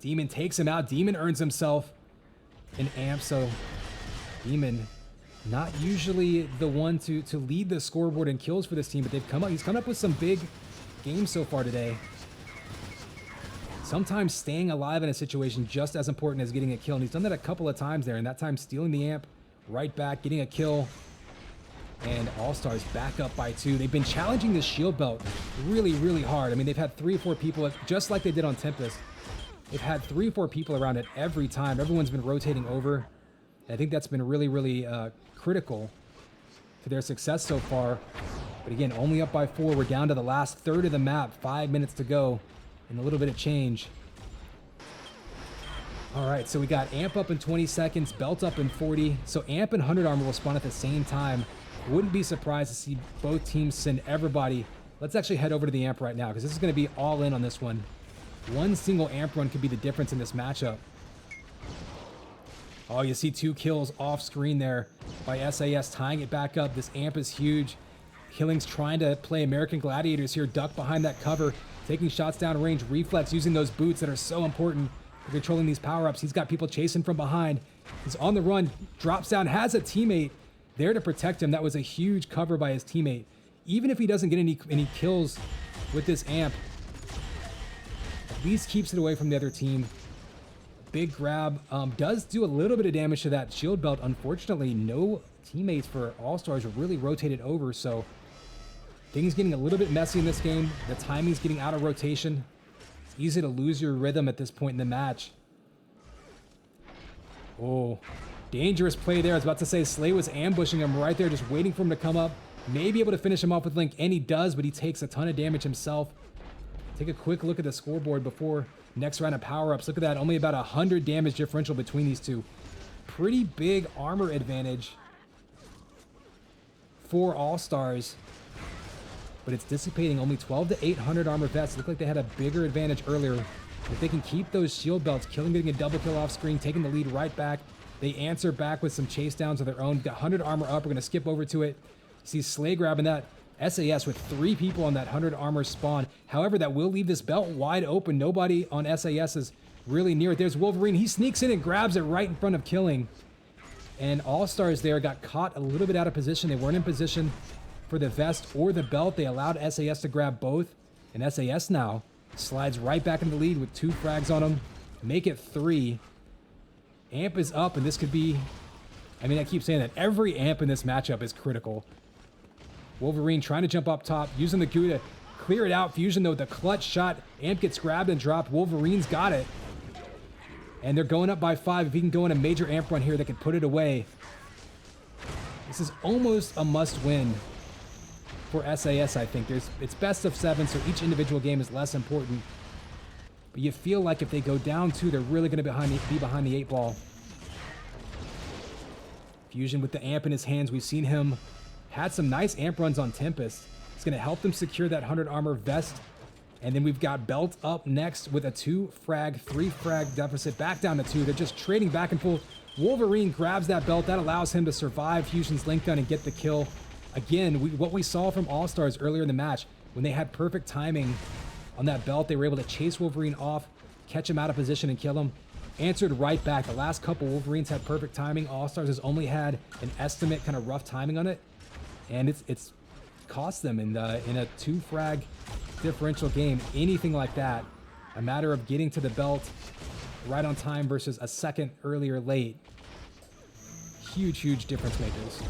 Demon takes him out. Demon earns himself an Amp. So Demon not usually the one to lead the scoreboard in kills for this team, but he's come up with some big games so far today. Sometimes staying alive in a situation just as important as getting a kill. And he's done that a couple of times there, and that time stealing the Amp right back, getting a kill. And Allstars back up by 2. They've been challenging this shield belt really, really hard. I mean, they've had 3 or 4 people, just like they did on Tempest. They've had 3 or 4 people around it every time. Everyone's been rotating over. I think that's been really, really critical to their success so far. But again, only up by 4. We're down to the last third of the map. 5 minutes to go and a little bit of change. All right, so we got Amp up in 20 seconds, Belt up in 40. So Amp and 100 Armor will spawn at the same time. Wouldn't be surprised to see both teams send everybody. Let's actually head over to the Amp right now because this is going to be all in on this one. One single Amp run could be the difference in this matchup. Oh, you see 2 kills off screen there by SAS, tying it back up. This Amp is huge. Killing's trying to play American Gladiators here, duck behind that cover, taking shots down range, reflex, using those boots that are so important for controlling these power-ups. He's got people chasing from behind. He's on the run, drops down, has a teammate there to protect him. That was a huge cover by his teammate. Even if he doesn't get any kills with this Amp, at least keeps it away from the other team. Big grab. Does do a little bit of damage to that shield belt. Unfortunately, no teammates for Allstars are really rotated over, so things getting a little bit messy in this game. The timing's getting out of rotation. It's easy to lose your rhythm at this point in the match. Oh, dangerous play there. I was about to say Slay was ambushing him right there, just waiting for him to come up. May be able to finish him off with Link, and he does, but he takes a ton of damage himself. Take a quick look at the scoreboard before next round of power-ups. Look at that, only about 100 damage differential between these two. Pretty big armor advantage for Allstars, but it's dissipating only 12 to 800 armor vests. Look like they had a bigger advantage earlier. If they can keep those shield belts, Killing getting a double kill off screen, taking the lead right back. They answer back with some chase downs of their own. Got 100 armor up. We're going to skip over to it. See Slay grabbing that. SAS with 3 people on that 100 armor spawn. However, that will leave this belt wide open. Nobody on SAS is really near it. There's Wolverine. He sneaks in and grabs it right in front of Killing. And Allstars there got caught a little bit out of position. They weren't in position for the vest or the belt. They allowed SAS to grab both. And SAS now slides right back into the lead with 2 frags on him. Make it 3. Amp is up, and this could be... I mean, I keep saying that. Every Amp in this matchup is critical. Wolverine trying to jump up top, using the goo to clear it out. Fusion, though, with the clutch shot. Amp gets grabbed and dropped. Wolverine's got it. And they're going up by 5. If he can go in a major Amp run here, they could put it away. This is almost a must-win for SAS, I think. It's best of 7, so each individual game is less important. But you feel like if they go down 2, they're really going to be behind the 8 ball. Fusion with the Amp in his hands. We've seen him had some nice Amp runs on Tempest. It's going to help them secure that 100 armor vest. And then we've got Belt up next with a 2 frag, 3 frag deficit, back down to 2. They're just trading back and forth. Wolverine grabs that belt. That allows him to survive Fusion's Link Gun and get the kill. Again, what we saw from Allstars earlier in the match, when they had perfect timing on that belt, they were able to chase Wolverine off, catch him out of position, and kill him. Answered right back. The last couple Wolverines had perfect timing. Allstars has only had an estimate, kind of rough timing on it. And it's cost them in a 2 frag differential game, anything like that, a matter of getting to the belt right on time versus a second early or late. Huge, huge difference makers.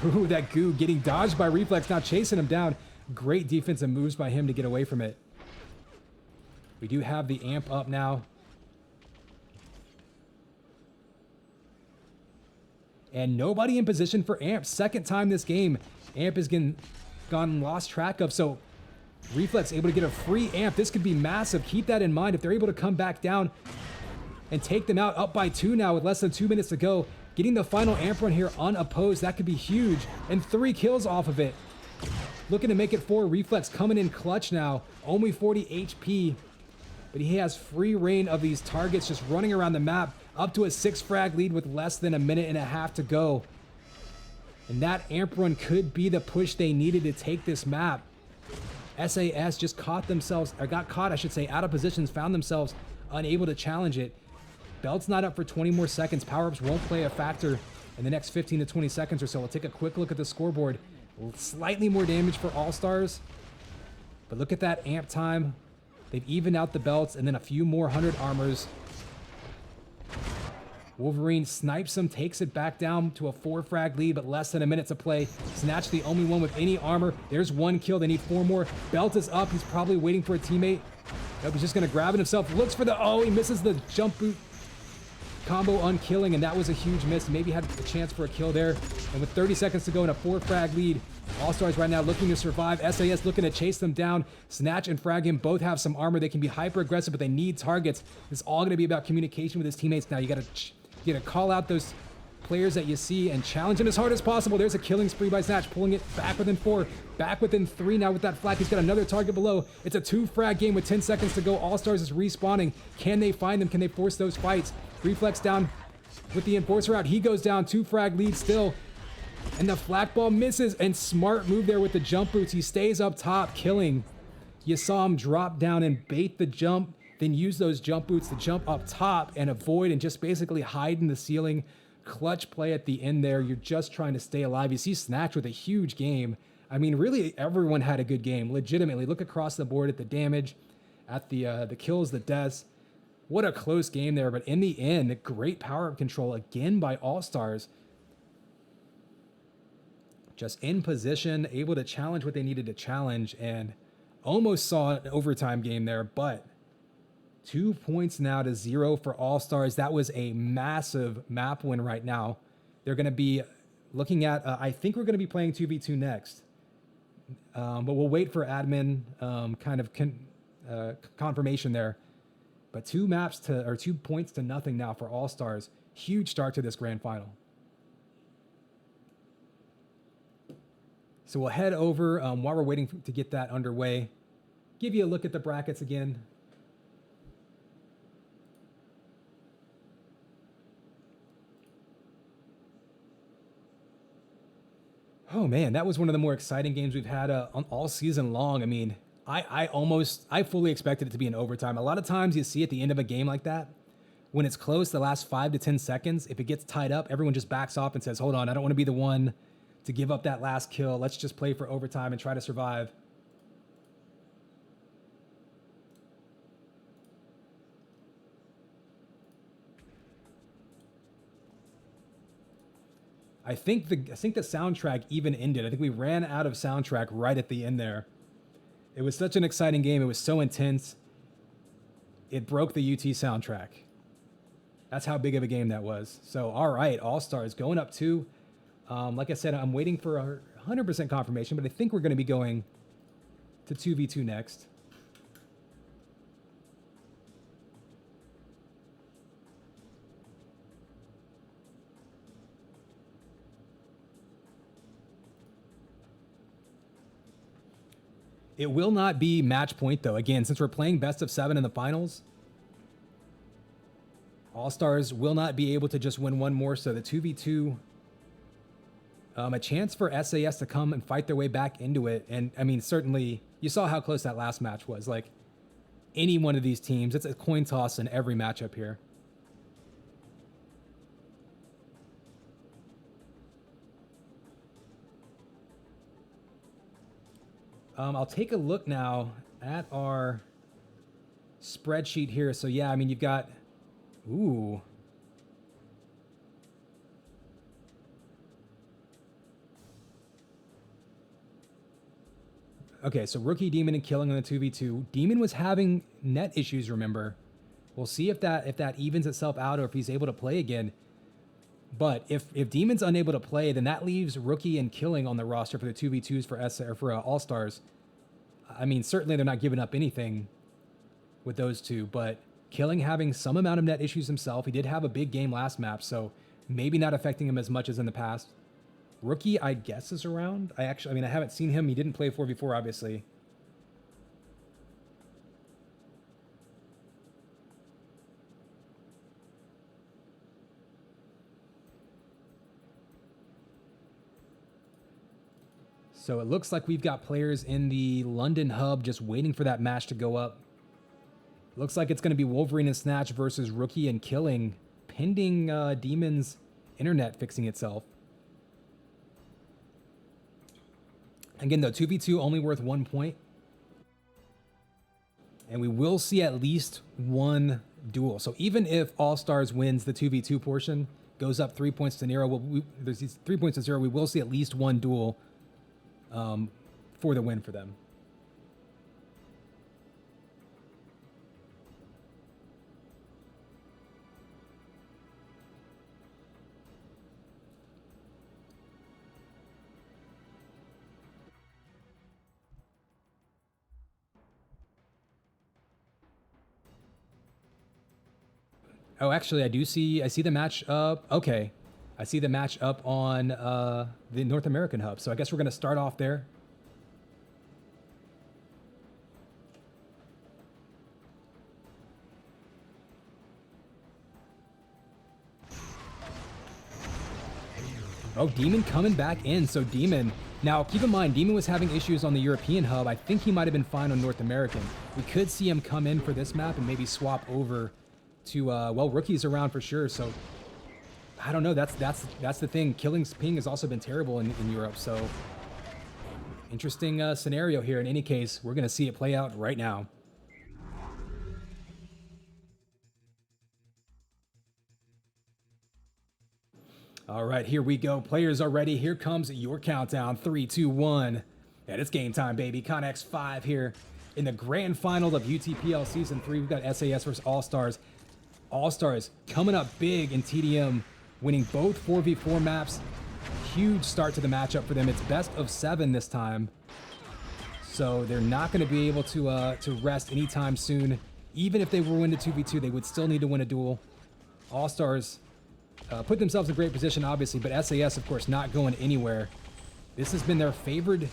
Ooh, that goo getting dodged by Reflex, now chasing him down. Great defensive moves by him to get away from it. We do have the amp up now. And nobody in position for amp. Second time this game, amp has gone lost track of. So Reflex able to get a free amp. This could be massive. Keep that in mind. If they're able to come back down and take them out, up by 2 now with less than 2 minutes to go. Getting the final amp run here unopposed, that could be huge. And 3 kills off of it. Looking to make it 4. Reflex coming in clutch now. Only 40 HP. But he has free reign of these targets just running around the map. Up to a 6 frag lead with less than a minute and a half to go. And that amp run could be the push they needed to take this map. SAS just got caught, I should say, out of positions, found themselves unable to challenge it. Belt's not up for 20 more seconds. Power-ups won't play a factor in the next 15 to 20 seconds or so. We'll take a quick look at the scoreboard. Slightly more damage for Allstars. But look at that amp time. They've evened out the belts and then a few more 100 armors. Wolverine snipes him, takes it back down to a 4 frag lead, but less than a minute to play. Snatch the only one with any armor. There's 1 kill. They need 4 more. Belt is up. He's probably waiting for a teammate. Nope, he's just going to grab it himself. Looks for the... Oh, he misses the jump boot combo unkilling, and that was a huge miss. Maybe had a chance for a kill there. And with 30 seconds to go in a 4 frag lead, Allstars right now looking to survive. SAS looking to chase them down. Snatch and Frag him both have some armor. They can be hyper aggressive, but they need targets. It's all going to be about communication with his teammates now. You got to call out those players that you see and challenge them as hard as possible. There's a killing spree by Snatch, pulling it back within 4, back within 3 now with that flag. He's got another target below. It's a 2 frag game with 10 seconds to go. Allstars is respawning. Can they find them? Can they force those fights? Reflex down with the Enforcer out. He goes down, 2 frag lead still. And the flak ball misses, and smart move there with the jump boots. He stays up top, killing. You saw him drop down and bait the jump, then use those jump boots to jump up top and avoid and just basically hide in the ceiling. Clutch play at the end there. You're just trying to stay alive. You see Snatch with a huge game. I mean, really everyone had a good game, legitimately. Look across the board at the damage, at the kills, the deaths. What a close game there, but in the end, great power-up control again by Allstars. Just in position, able to challenge what they needed to challenge, and almost saw an overtime game there, but 2 points now to 0 for Allstars. That was a massive map win right now. They're going to be looking at, I think we're going to be playing 2v2 next, but we'll wait for admin confirmation there. But 2 points to nothing now for Allstars. Huge start to this grand final. So we'll head over while we're waiting to get that underway. Give you a look at the brackets again. Oh man, that was one of the more exciting games we've had all season long. I mean, I fully expected it to be an overtime. A lot of times you see at the end of a game like that, when it's close, the last 5 to 10 seconds, if it gets tied up, everyone just backs off and says, hold on, I don't want to be the one to give up that last kill. Let's just play for overtime and try to survive. I think the soundtrack even ended. I think we ran out of soundtrack right at the end there. It was such an exciting game. It was so intense. It broke the UT soundtrack. That's how big of a game that was. So, all right, Allstars going up 2. Like I said, I'm waiting for 100% confirmation, but I think we're going to be going to 2v2 next. It will not be match point, though. Again, since we're playing best of 7 in the finals, Allstars will not be able to just win one more. So the 2v2, a chance for SAS to come and fight their way back into it. And I mean, certainly you saw how close that last match was. Like, any one of these teams. It's a coin toss in every matchup here. I'll take a look now at our spreadsheet here. So yeah, I mean, you've got, ooh. Okay, so Rookie, Demon, and Killing on the 2v2. Demon was having net issues, remember. We'll see if that evens itself out or if he's able to play again. But if Demon's unable to play, then that leaves Rookie and Killing on the roster for the 2v2s for All-Stars. I mean, certainly they're not giving up anything with those two, but Killing having some amount of net issues himself. He did have a big game last map, so maybe not affecting him as much as in the past. Rookie, I guess, is around. I haven't seen him. He didn't play 4v4, obviously. So it looks like we've got players in the London hub just waiting for that match to go up. Looks like it's going to be Wolverine and Snatch versus Rookie and Killing, pending Demon's internet fixing itself. Again, though, 2v2 only worth 1 point. And we will see at least one duel. So even if All-Stars wins the 2v2 portion, goes up 3 points to 0, there's these 3 points to 0, we will see at least one duel for the win for them. Oh, actually, I see the match up. Okay. I see the match up on the North American hub. So I guess we're going to start off there. Oh, Demon coming back in. So Demon, now keep in mind, Demon was having issues on the European hub. I think he might have been fine on North American. We could see him come in for this map and maybe swap over to, well, Rookie's around for sure. So I don't know. That's the thing. Killing's ping has also been terrible in Europe. So interesting scenario here. In any case, we're going to see it play out right now. All right, here we go. Players are ready. Here comes your countdown. 3, 2, 1. And it's game time, baby. Connex 5 here in the grand final of UTPL Season 3. We've got SAS versus All-Stars. All-Stars coming up big in TDM, winning both 4v4 maps. Huge start to the matchup for them. It's best of 7 this time. So they're not going to be able to rest anytime soon. Even if they were win the 2v2, they would still need to win a duel. All-Stars put themselves in great position, obviously, but SAS, of course, not going anywhere. This has been their favored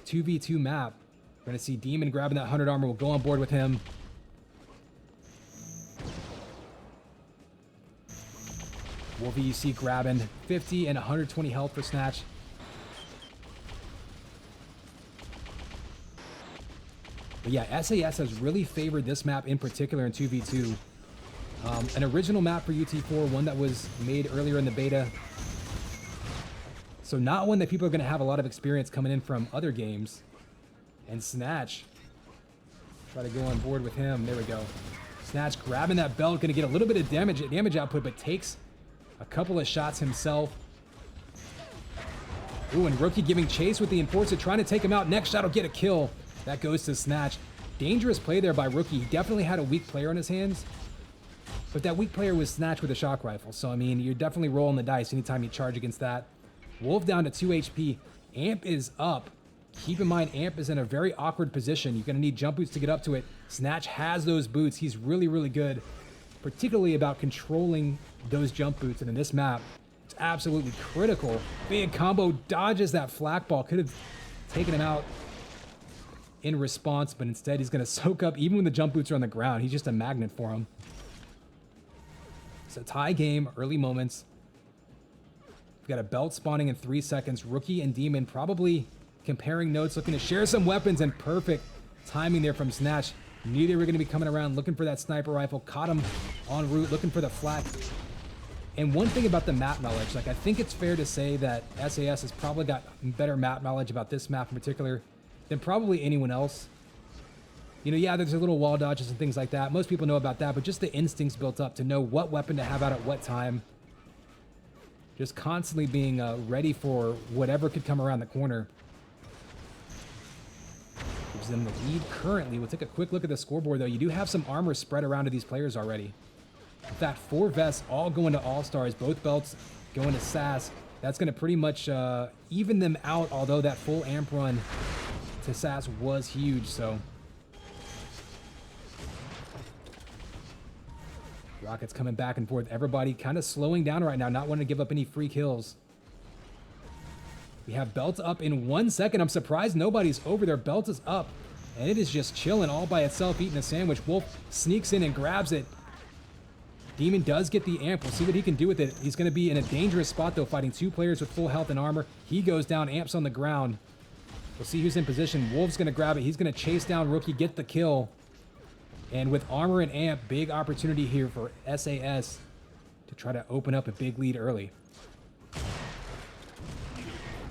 2v2 map. We're going to see Demon grabbing that 100 armor. We'll go on board with him. Wolvie, you see, grabbing 50 and 120 health for Snatch. But yeah, SAS has really favored this map in particular in 2v2. An original map for UT4, one that was made earlier in the beta. So not one that people are going to have a lot of experience coming in from other games. And Snatch, try to go on board with him. There we go. Snatch grabbing that belt, going to get a little bit of damage output, but takes a couple of shots himself. Ooh, and Rookie giving chase with the Enforcer, trying to take him out. Next shot will get a kill. That goes to Snatch. Dangerous play there by Rookie. He definitely had a weak player on his hands. But that weak player was Snatch with a shock rifle. So, I mean, you're definitely rolling the dice anytime you charge against that. Wolf down to 2 HP. Amp is up. Keep in mind, Amp is in a very awkward position. You're going to need jump boots to get up to it. Snatch has those boots. He's really, really good, particularly about controlling those jump boots. And in this map, it's absolutely critical. Big combo, dodges that flak ball. Could have taken him out in response, but instead he's going to soak up even when the jump boots are on the ground. He's just a magnet for him. It's a tie game, early moments. We've got a belt spawning in 3 seconds. Rookie and Demon probably comparing notes, looking to share some weapons, and perfect timing there from Snatch. Knew they were going to be coming around looking for that sniper rifle. Caught him en route, looking for the flak. And one thing about the map knowledge, like I think it's fair to say that SAS has probably got better map knowledge about this map in particular than probably anyone else. You know, yeah, there's a little wall dodges and things like that. Most people know about that, but just the instincts built up to know what weapon to have out at what time. Just constantly being ready for whatever could come around the corner. Who's in the lead currently. We'll take a quick look at the scoreboard, though. You do have some armor spread around to these players already. In fact, 4 vests all going to Allstars. Both belts going to SAS. That's going to pretty much even them out, although that full amp run to SAS was huge, so... Rockets coming back and forth. Everybody kind of slowing down right now, not wanting to give up any free kills. We have belts up in 1 second. I'm surprised nobody's over there. Belt is up, and it is just chilling all by itself, eating a sandwich. Wolf sneaks in and grabs it. Demon does get the amp. We'll see what he can do with it. He's going to be in a dangerous spot, though, fighting 2 players with full health and armor. He goes down. Amp's on the ground. We'll see who's in position. Wolf's going to grab it. He's going to chase down Rookie, get the kill. And with armor and amp, big opportunity here for SAS to try to open up a big lead early.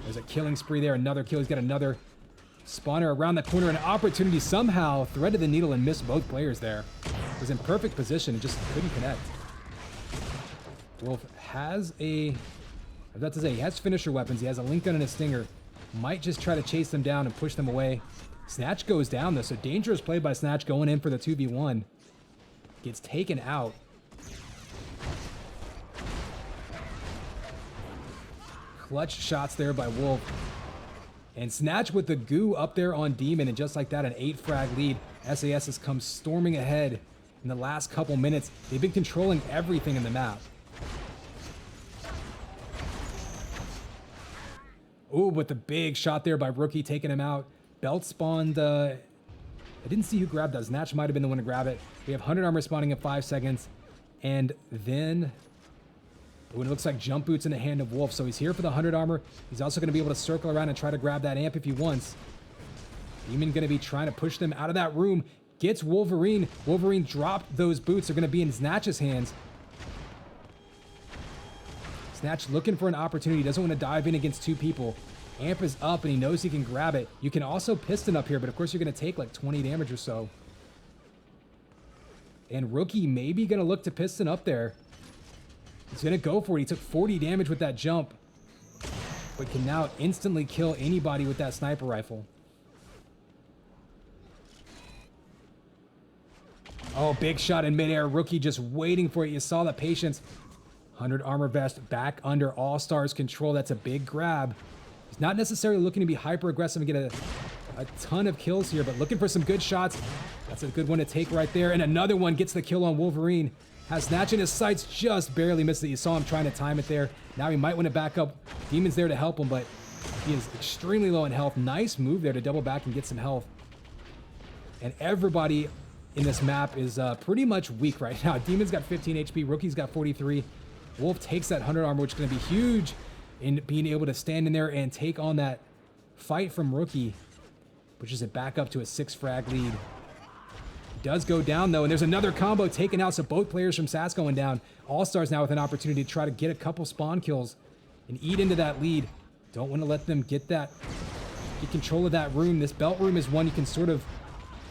There's a killing spree there. Another kill. He's got another spawner around the corner. An opportunity somehow threaded the needle and missed both players there. Was in perfect position and just couldn't connect. Wolf has a... I was about to say, he has finisher weapons. He has a link gun and a stinger. Might just try to chase them down and push them away. Snatch goes down, though, so dangerous play by Snatch going in for the 2v1. Gets taken out. Clutch shots there by Wolf. And Snatch with the goo up there on Demon, and just like that, an 8-frag lead. SAS has come storming ahead in the last couple minutes. They've been controlling everything in the map. Ooh, but the big shot there by Rookie, taking him out. Belt spawned, I didn't see who grabbed that. Snatch might have been the one to grab it. We have 100 armor spawning in 5 seconds. And then, ooh, it looks like jump boots in the hand of Wolf. So he's here for the 100 armor. He's also going to be able to circle around and try to grab that amp if he wants. Demon going to be trying to push them out of that room. Gets Wolverine. Wolverine dropped those boots. They're going to be in Snatch's hands. Snatch looking for an opportunity. Doesn't want to dive in against 2 people. Amp is up, and he knows he can grab it. You can also piston up here, but of course you're going to take like 20 damage or so. And Rookie maybe going to look to piston up there. He's going to go for it. He took 40 damage with that jump, but can now instantly kill anybody with that sniper rifle. Oh, big shot in midair. Rookie just waiting for it. You saw the patience. 100 armor vest back under Allstars control. That's a big grab. He's not necessarily looking to be hyper aggressive and get a ton of kills here, but looking for some good shots. That's a good one to take right there. And another one gets the kill on Wolverine. Has Snatch in his sights, just barely missed it. You saw him trying to time it there. Now he might want to back up. Demon's there to help him, but he is extremely low in health. Nice move there to double back and get some health. And everybody in this map is pretty much weak right now. Demon's got 15 HP. Rookie's got 43. Wolf takes that 100 armor, which is going to be huge in being able to stand in there and take on that fight from Rookie, pushes it back up to a 6-frag lead. Does go down, though, and there's another combo taken out, so both players from SAS going down. Allstars now with an opportunity to try to get a couple spawn kills and eat into that lead. Don't want to let them get control of that room. This belt room is one you can sort of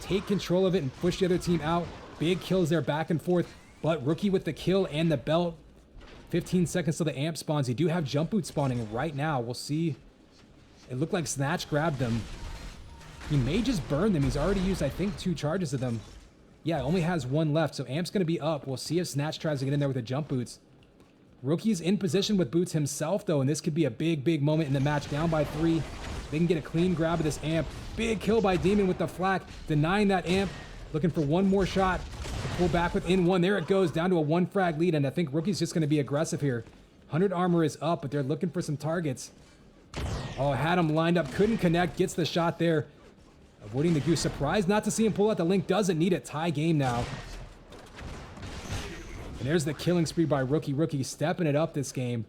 take control of it and push the other team out. Big kills there back and forth, but Rookie with the kill and the belt. 15 seconds till the amp spawns. You do have jump boots spawning right now. We'll see. It looked like Snatch grabbed them. He may just burn them. He's already used, I think, 2 charges of them. Yeah, only has 1 left, so amp's going to be up. We'll see if Snatch tries to get in there with the jump boots. Rookie's in position with boots himself, though, and this could be a big, big moment in the match. Down by 3. They can get a clean grab of this amp. Big kill by Demon with the flak, denying that amp. Looking for one more shot. Pull back within 1. There it goes, down to a 1-frag lead, and I think Rookie's just going to be aggressive here. 100 armor is up, but they're looking for some targets. Oh, had him lined up, couldn't connect, gets the shot there. Avoiding the goose. Surprised not to see him pull out the link. Doesn't need it. Tie game now. And there's the killing spree by Rookie. Rookie stepping it up this game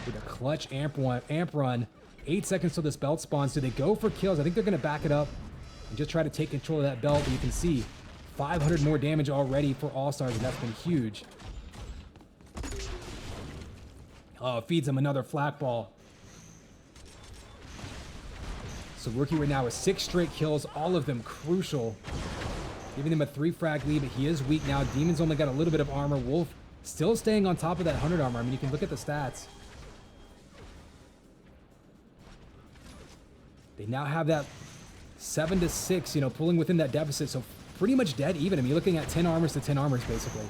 with a clutch amp run. 8 seconds till this belt spawns. Do they go for kills? I think they're going to back it up. and just try to take control of that belt. But you can see 500 more damage already for Allstars, and that's been huge. Oh, feeds him another flak ball. So Rookie right now with 6 straight kills, all of them crucial. Giving them a 3 frag lead, but he is weak now. Demon's only got a little bit of armor. Wolf still staying on top of that 100 armor. I mean, you can look at the stats. They now have that 7 to 6, you know, pulling within that deficit. So pretty much dead even. I mean, you're looking at 10 armors to 10 armors, basically.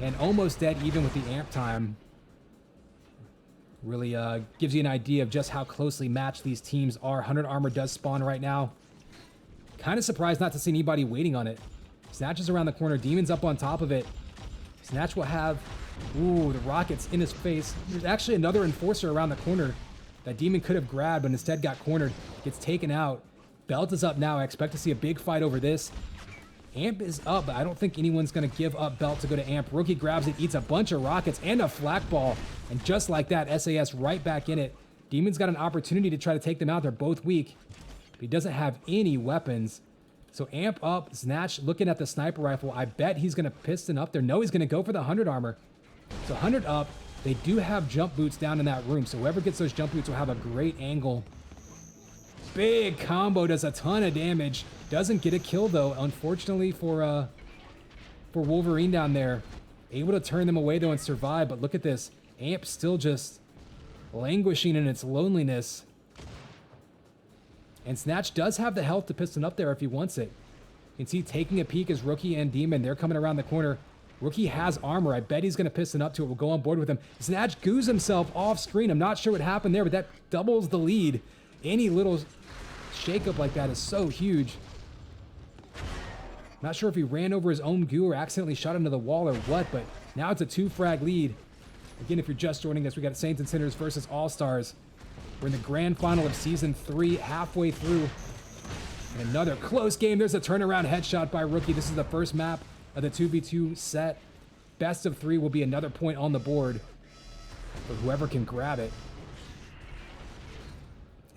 And almost dead even with the amp time. Really gives you an idea of just how closely matched these teams are. 100 armor does spawn right now. Kind of surprised not to see anybody waiting on it. Snatch is around the corner. Demon's up on top of it. Snatch will have... Ooh, the rockets in his face. There's actually another enforcer around the corner that Demon could have grabbed, but instead got cornered. Gets taken out. Belt is up now. I expect to see a big fight over this. Amp is up, but I don't think anyone's going to give up Belt to go to Amp. Rookie grabs it, eats a bunch of rockets and a flak ball. And just like that, SAS right back in it. Demon's got an opportunity to try to take them out. They're both weak, but he doesn't have any weapons. So Amp up, Snatch looking at the sniper rifle. I bet he's going to piston up there. No, he's going to go for the 100 armor. So 100 up. They do have jump boots down in that room. So whoever gets those jump boots will have a great angle. Big combo, does a ton of damage. Doesn't get a kill though, unfortunately for Wolverine down there. Able to turn them away though and survive, but look at this. Amp still just languishing in its loneliness. And Snatch does have the health to piston up there if he wants it. You can see taking a peek as Rookie and Demon. They're coming around the corner. Rookie has armor. I bet he's going to piston up to it. We'll go on board with him. Snatch goos himself off screen. I'm not sure what happened there, but that doubles the lead. Any little shakeup like that is so huge. Not sure if he ran over his own goo or accidentally shot into the wall or what, but now it's a 2 frag lead. Again, if you're just joining us, we got Saints and Sinners versus Allstars. We're in the grand final of Season 3, halfway through. And another close game. There's a turnaround headshot by Rookie. This is the first map of the 2v2 set. Best of 3 will be another point on the board for whoever can grab it.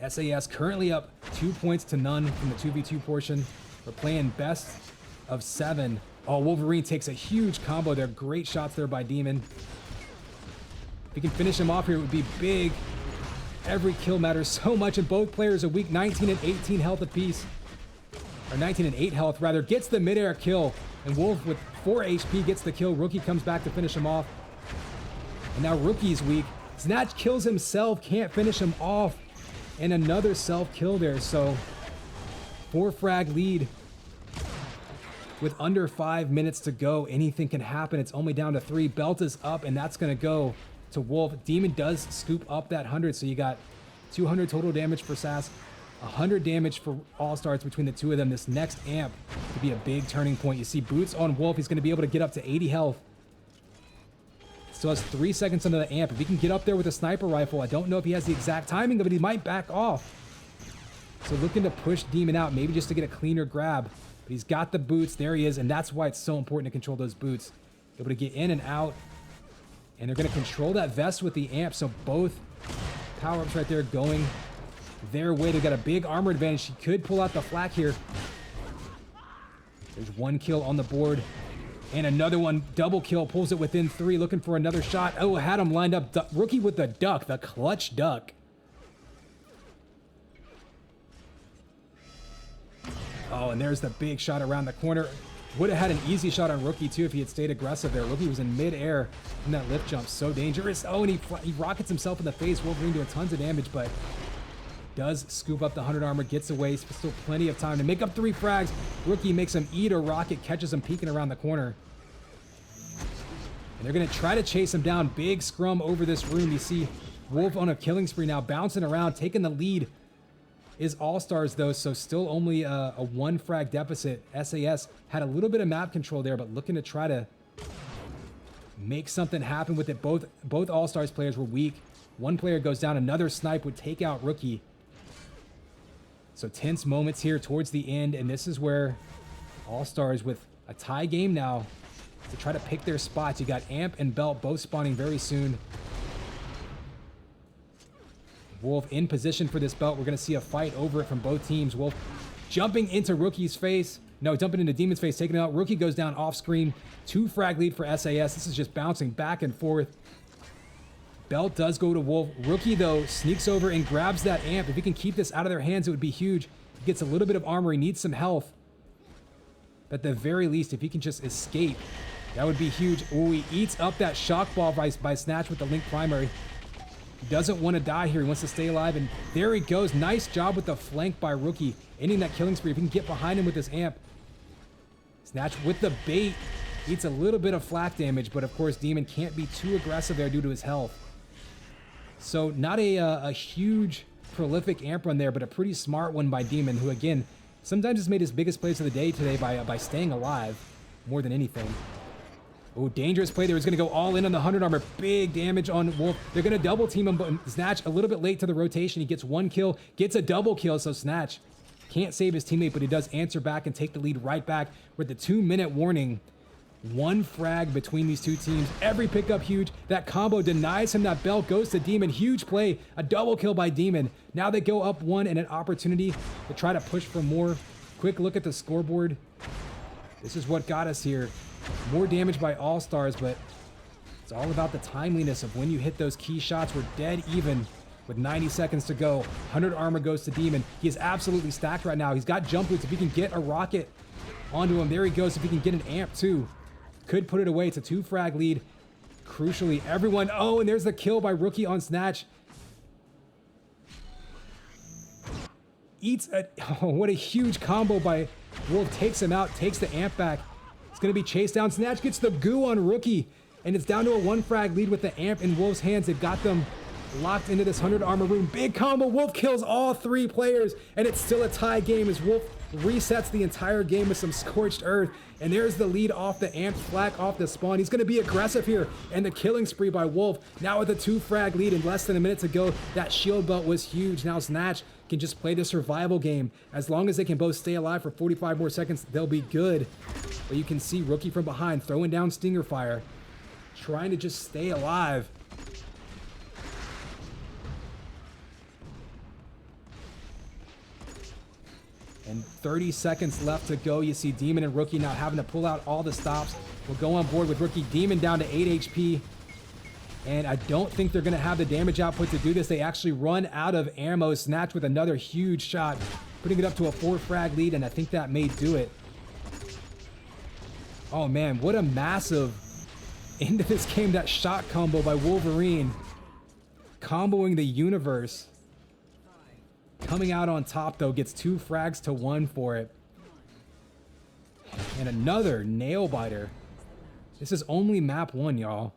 SAS currently up 2 points to none from the 2v2 portion. We're playing best of 7. Oh, Wolverine takes a huge combo there. Great shots there by Demon. If we can finish him off here, it would be big. Every kill matters so much, and both players are weak. 19 and 18 health apiece. Or 19 and 8 health, rather. Gets the midair kill. And Wolf with 4 HP gets the kill. Rookie comes back to finish him off. And now Rookie's weak. Snatch kills himself. Can't finish him off. And another self-kill there. So 4 frag lead. With under 5 minutes to go, anything can happen. It's only down to 3. Belt is up, and that's going to go to Wolf. Demon does scoop up that 100, so you got 200 total damage for SAS, 100 damage for Allstars between the two of them. This next amp could be a big turning point. You see boots on Wolf. He's going to be able to get up to 80 health. Still has 3 seconds under the amp. If he can get up there with a sniper rifle, I don't know if he has the exact timing, but he might back off. So looking to push Demon out, maybe just to get a cleaner grab. But he's got the boots. There he is, and that's why it's so important to control those boots. Able to get in and out. And they're going to control that vest with the amp, so both power-ups right there going their way. They've got a big armor advantage. He could pull out the flak here. There's 1 kill on the board. And another one, double kill, pulls it within 3, looking for another shot. Oh, had him lined up. Rookie with the duck, the clutch duck. Oh, and there's the big shot around the corner. Would have had an easy shot on Rookie, too, if he had stayed aggressive there. Rookie was in midair in that lift jump. So dangerous. Oh, and he rockets himself in the face. Wolverine doing tons of damage, but does scoop up the 100 armor, gets away. Still plenty of time to make up 3 frags. Rookie makes him eat a rocket, catches him peeking around the corner. And they're going to try to chase him down. Big scrum over this room. You see Wolf on a killing spree now, bouncing around, taking the lead. Is Allstars though, so still only a 1 frag deficit. SAS had a little bit of map control there, but looking to try to make something happen with it. Both Allstars players were weak. 1 player goes down, another snipe would take out Rookie. So tense moments here towards the end, and this is where Allstars with a tie game now to try to pick their spots. You got Amp and Belt both spawning very soon. Wolf in position for this belt. We're going to see a fight over it from both teams. Wolf jumping into Rookie's face. No, jumping into Demon's face, taking it out. Rookie goes down off screen. 2 frag lead for SAS. This is just bouncing back and forth. Belt does go to Wolf. Rookie, though, sneaks over and grabs that amp. If he can keep this out of their hands, it would be huge. He gets a little bit of armor. He needs some health. But at the very least, if he can just escape, that would be huge. Oh, he eats up that shock ball by Snatch with the Link primary. He doesn't want to die here. He wants to stay alive. And there he goes. Nice job with the flank by Rookie. Ending that killing spree. If he can get behind him with his amp. Snatch with the bait. Eats a little bit of flak damage. But of course, Demon can't be too aggressive there due to his health. So not a huge prolific amp run there, but a pretty smart one by Demon, who again, sometimes has made his biggest plays of the day today by staying alive more than anything. Oh, dangerous play there. He's going to go all in on the 100 armor. Big damage on Wolf. They're going to double team him, but Snatch a little bit late to the rotation. He gets 1 kill, gets a double kill, so Snatch can't save his teammate, but he does answer back and take the lead right back with the 2-minute warning. 1 frag between these two teams. Every pickup huge. That combo denies him that belt. Goes to Demon. Huge play. A double kill by Demon. Now they go up 1 and an opportunity to try to push for more. Quick look at the scoreboard. This is what got us here. More damage by Allstars, but it's all about the timeliness of when you hit those key shots. We're dead even with 90 seconds to go. 100 armor goes to Demon. He is absolutely stacked right now. He's got jump boots. If he can get a rocket onto him, there he goes. If he can get an amp too, could put it away. It's a 2 frag lead. Crucially, everyone. Oh, and there's the kill by Rookie on Snatch. Eats a, oh, what a huge combo by Wolf. Takes him out, takes the amp back. It's going to be chased down. Snatch gets the goo on Rookie, and it's down to a 1 frag lead with the amp in Wolf's hands. They've got them locked into this 100 armor room. Big combo. Wolf kills all 3 players, and it's still a tie game as Wolf resets the entire game with some scorched earth. And there's the lead off the amp, flak off the spawn. He's going to be aggressive here, and the killing spree by Wolf. Now with a 2 frag lead in less than a minute to go. That shield belt was huge. Now Snatch can just play the survival game. As long as they can both stay alive for 45 more seconds, they'll be good. But you can see Rookie from behind throwing down Stinger Fire, trying to just stay alive. And 30 seconds left to go. You see Demon and Rookie now having to pull out all the stops. We'll go on board with Rookie. Demon down to 8 HP. And I don't think they're going to have the damage output to do this. They actually run out of ammo. Snatch with another huge shot, putting it up to a 4 frag lead, and I think that may do it. Oh man, what a massive end to this game. That shot combo by Wolverine. Comboing the universe. Coming out on top, though, gets 2 frags to 1 for it. And another nail biter. This is only map 1, y'all.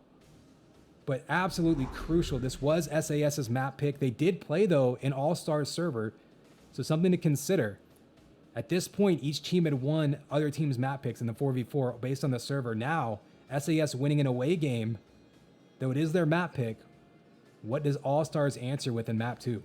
But absolutely crucial. This was SAS's map pick. They did play, though, in All-Stars server. So something to consider. At this point, each team had won other teams' map picks in the 4v4 based on the server. Now, SAS winning an away game, though it is their map pick, what does All-Stars answer with in map 2?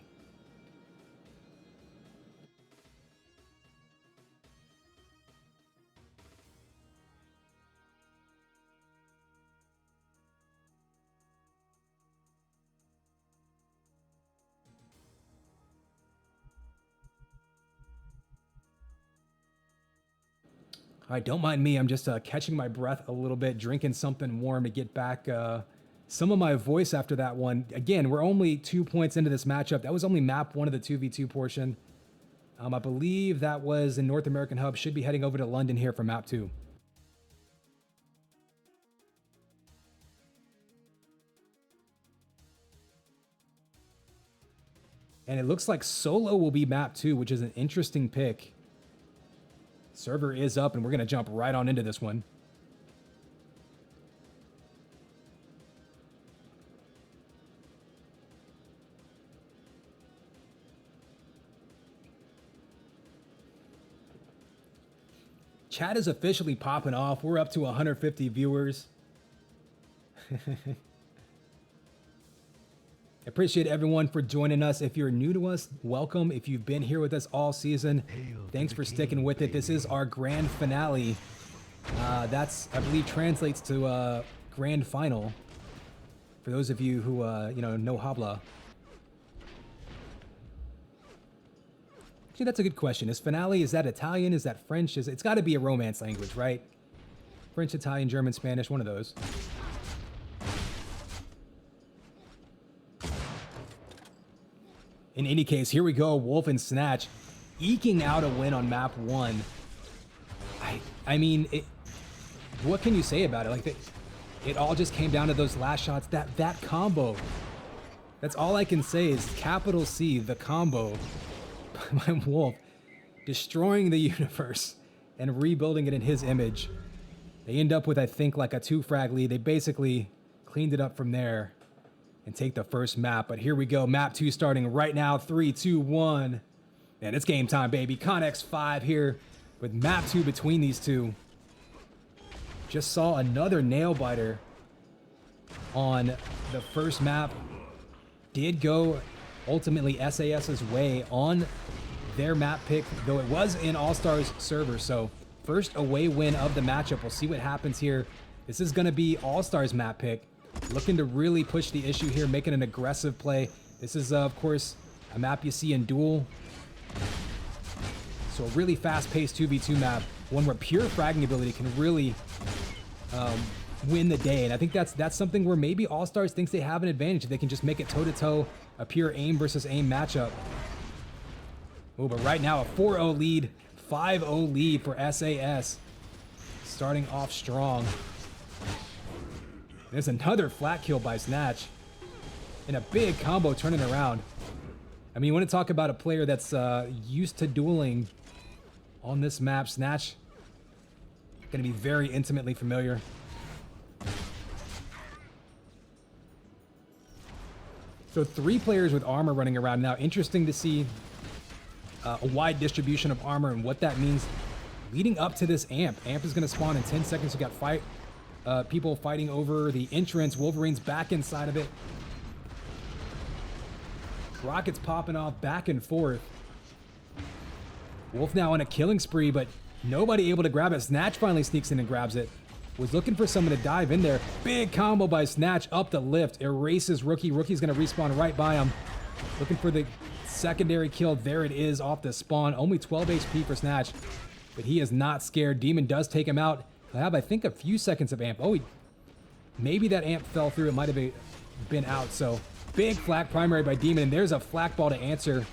All right, don't mind me. I'm just catching my breath a little bit, drinking something warm to get back some of my voice after that one. Again, we're only 2 points into this matchup. That was only map 1 of the 2v2 portion. I believe that was in North American Hub. Should be heading over to London here for map 2. And it looks like solo will be map 2, which is an interesting pick. Server is up, and we're going to jump right on into this one. Chat is officially popping off. We're up to 150 viewers. Appreciate everyone for joining us. If you're new to us, welcome. If you've been here with us all season, thanks for sticking with it. This is our grand finale. That's, I believe, translates to grand final. For those of you who, know Habla. Actually, that's a good question. Is finale, is that Italian? Is that French? It's got to be a Romance language, right? French, Italian, German, Spanish, one of those. In any case, here we go. Wolf and Snatch eking out a win on map 1. I mean, what can you say about it? Like, it all just came down to those last shots. That combo. That's all I can say is capital C, the combo by Wolf, destroying the universe and rebuilding it in his image. They end up with, I think, like a 2-frag lead. They basically cleaned it up from there and take the first map. But here we go. Map 2 starting right now. 3, 2, 1. And it's game time, baby. Connex 5 here with map 2 between these two. Just saw another nail biter on the first map. Did go ultimately SAS's way on their map pick, though it was in Allstars server. So first away win of the matchup. We'll see what happens here. This is going to be Allstars map pick. Looking to really push the issue here, making an aggressive play. This is, of course, a map you see in Duel. So a really fast-paced 2v2 map, one where pure fragging ability can really win the day. And I think that's something where maybe Allstars thinks they have an advantage if they can just make it toe-to-toe, a pure aim versus aim matchup. Oh, but right now a 4-0 lead, 5-0 lead for SAS. Starting off strong. There's another flat kill by Snatch. And a big combo turning around. I mean, you want to talk about a player that's used to dueling on this map. Snatch going to be very intimately familiar. So 3 players with armor running around now. Interesting to see a wide distribution of armor and what that means leading up to this amp. Amp is going to spawn in 10 seconds. You got people fighting over the entrance. Wolverine's back inside of it. Rockets popping off back and forth. Wolf now on a killing spree, but nobody able to grab it. Snatch finally sneaks in and grabs it. Was looking for someone to dive in there. Big combo by Snatch up the lift. Erases Rookie. Rookie's going to respawn right by him. Looking for the secondary kill. There it is off the spawn. Only 12 HP for Snatch, but he is not scared. Demon does take him out. He'll have, I think, a few seconds of amp. Oh, maybe that amp fell through. It might have been out, so... Big flak primary by Demon, and there's a flak ball to answer.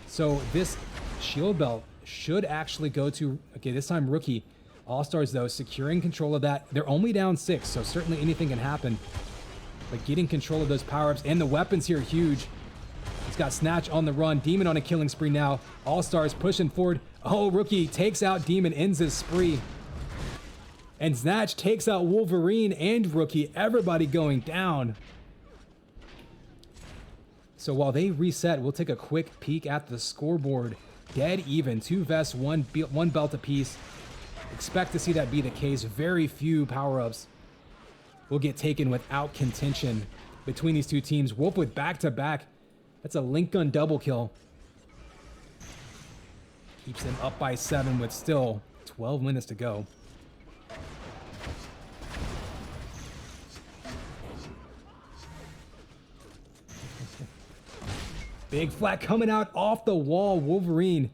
So this shield belt should actually go to, okay, this time Rookie. Allstars, though, securing control of that. They're only down 6, so certainly anything can happen. But getting control of those power-ups, and the weapons here huge. He's got Snatch on the run. Demon on a killing spree now. Allstars pushing forward. Oh, Rookie takes out Demon, ends his spree. And Snatch takes out Wolverine and Rookie. Everybody going down. So while they reset, we'll take a quick peek at the scoreboard. Dead even, 2 vests, one belt apiece. Expect to see that be the case. Very few power-ups will get taken without contention between these two teams. Wolf with back-to-back. That's a link gun double kill. Keeps them up by 7 with still 12 minutes to go. Big flat coming out off the wall. Wolverine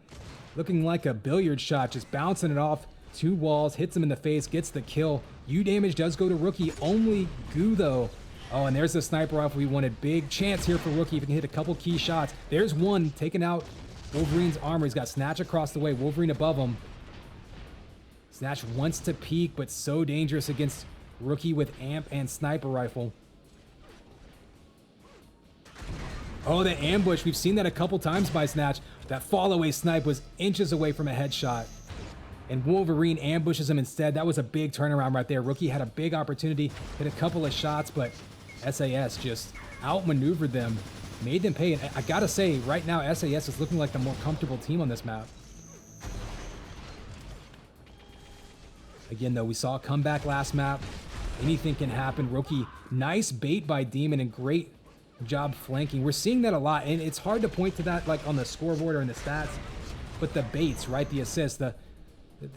looking like a billiard shot, just bouncing it off 2 walls, hits him in the face, gets the kill. U damage does go to Rookie, only goo though. Oh, and there's the sniper rifle we wanted. Big chance here for Rookie if he can hit a couple key shots. There's one taking out Wolverine's armor. He's got Snatch across the way, Wolverine above him. Snatch wants to peek, but so dangerous against Rookie with amp and sniper rifle. Oh, the ambush. We've seen that a couple times by Snatch. That fall away snipe was inches away from a headshot. And Wolverine ambushes him instead. That was a big turnaround right there. Rookie had a big opportunity, hit a couple of shots, but SAS just outmaneuvered them, made them pay. And I gotta say, right now, SAS is looking like the more comfortable team on this map. Again, though, we saw a comeback last map. Anything can happen. Rookie, nice bait by Demon and great job flanking. We're seeing that a lot, and it's hard to point to that like on the scoreboard or in the stats, but the baits, right? The assists, the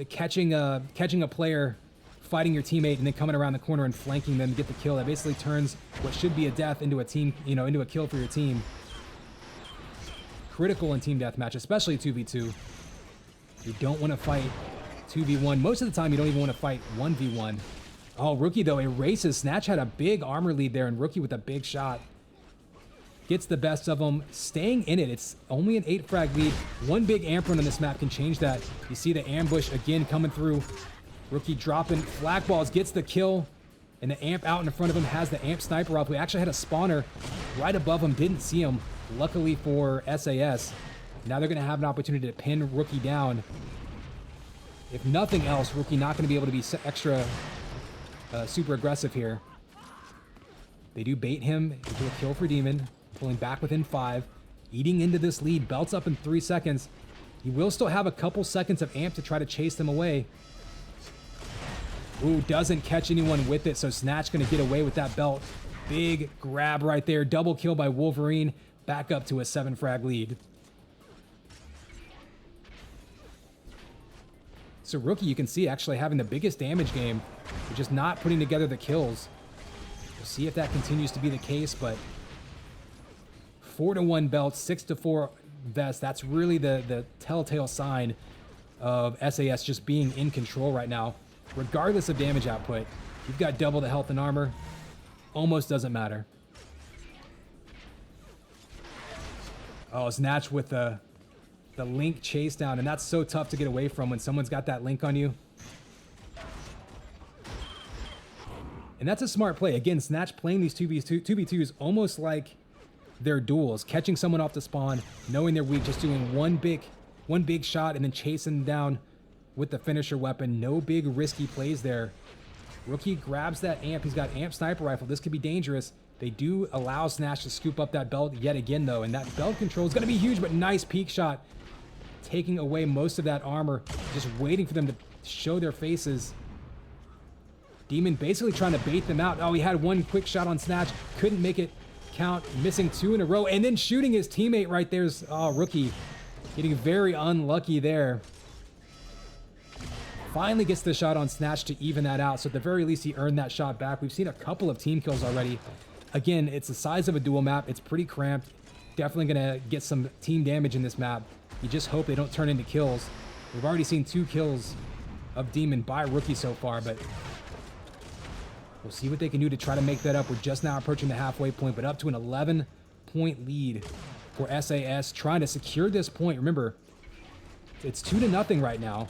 catching a player, fighting your teammate, and then coming around the corner and flanking them to get the kill. That basically turns what should be a death into a team, into a kill for your team. critical in team deathmatch, especially 2v2. You don't want to fight 2v1. Most of the time, you don't even want to fight 1v1. Oh, Rookie, though, erases. Snatch had a big armor lead there, and Rookie with a big shot gets the best of them, staying in it. It's only an 8-frag lead. One big amp run on this map can change that. You see the ambush again coming through. Rookie dropping flag balls, gets the kill, and the amp out in front of him has the amp sniper rifle. He actually had a spawner right above him, didn't see him. Luckily for SAS, now they're going to have an opportunity to pin Rookie down. If nothing else, Rookie not going to be able to be extra super aggressive here. They do bait him into a kill for Demon, pulling back within 5, eating into this lead, belts up in 3 seconds. He will still have a couple seconds of amp to try to chase them away. Ooh, doesn't catch anyone with it, so Snatch gonna get away with that belt. Big grab right there, double kill by Wolverine, back up to a 7-frag lead. So Rookie, you can see, actually having the biggest damage game, but just not putting together the kills. We'll see if that continues to be the case, but 4-1 belts, 6-4 vests, that's really the telltale sign of SAS just being in control right now. Regardless of damage output, you've got double the health and armor, almost doesn't matter. Oh, Snatch with the link chase down, and that's so tough to get away from when someone's got that link on you. And that's a smart play. Again, Snatch playing these 2v2s almost like they're duels, catching someone off the spawn, knowing they're weak, just doing one big shot and then chasing them down with the finisher weapon. No big risky plays there. Rookie grabs that amp. He's got amp sniper rifle. This could be dangerous. They do allow Snatch to scoop up that belt yet again, though, and that belt control is going to be huge, but nice peek shot, taking away most of that armor, just waiting for them to show their faces. Demon basically trying to bait them out. Oh, he had one quick shot on Snatch, couldn't make it count, missing 2 in a row, and then shooting his teammate right there's, oh, Rookie getting very unlucky there. Finally gets the shot on Snatch to even that out, so at the very least he earned that shot back. We've seen a couple of team kills already. Again, it's the size of a duel map. It's pretty cramped. Definitely gonna get some team damage in this map. You just hope they don't turn into kills. We've already seen 2 kills of Demon by Rookie so far, but we'll see what they can do to try to make that up. We're just now approaching the halfway point, but up to an 11-point lead for SAS, trying to secure this point. Remember, it's 2-0 right now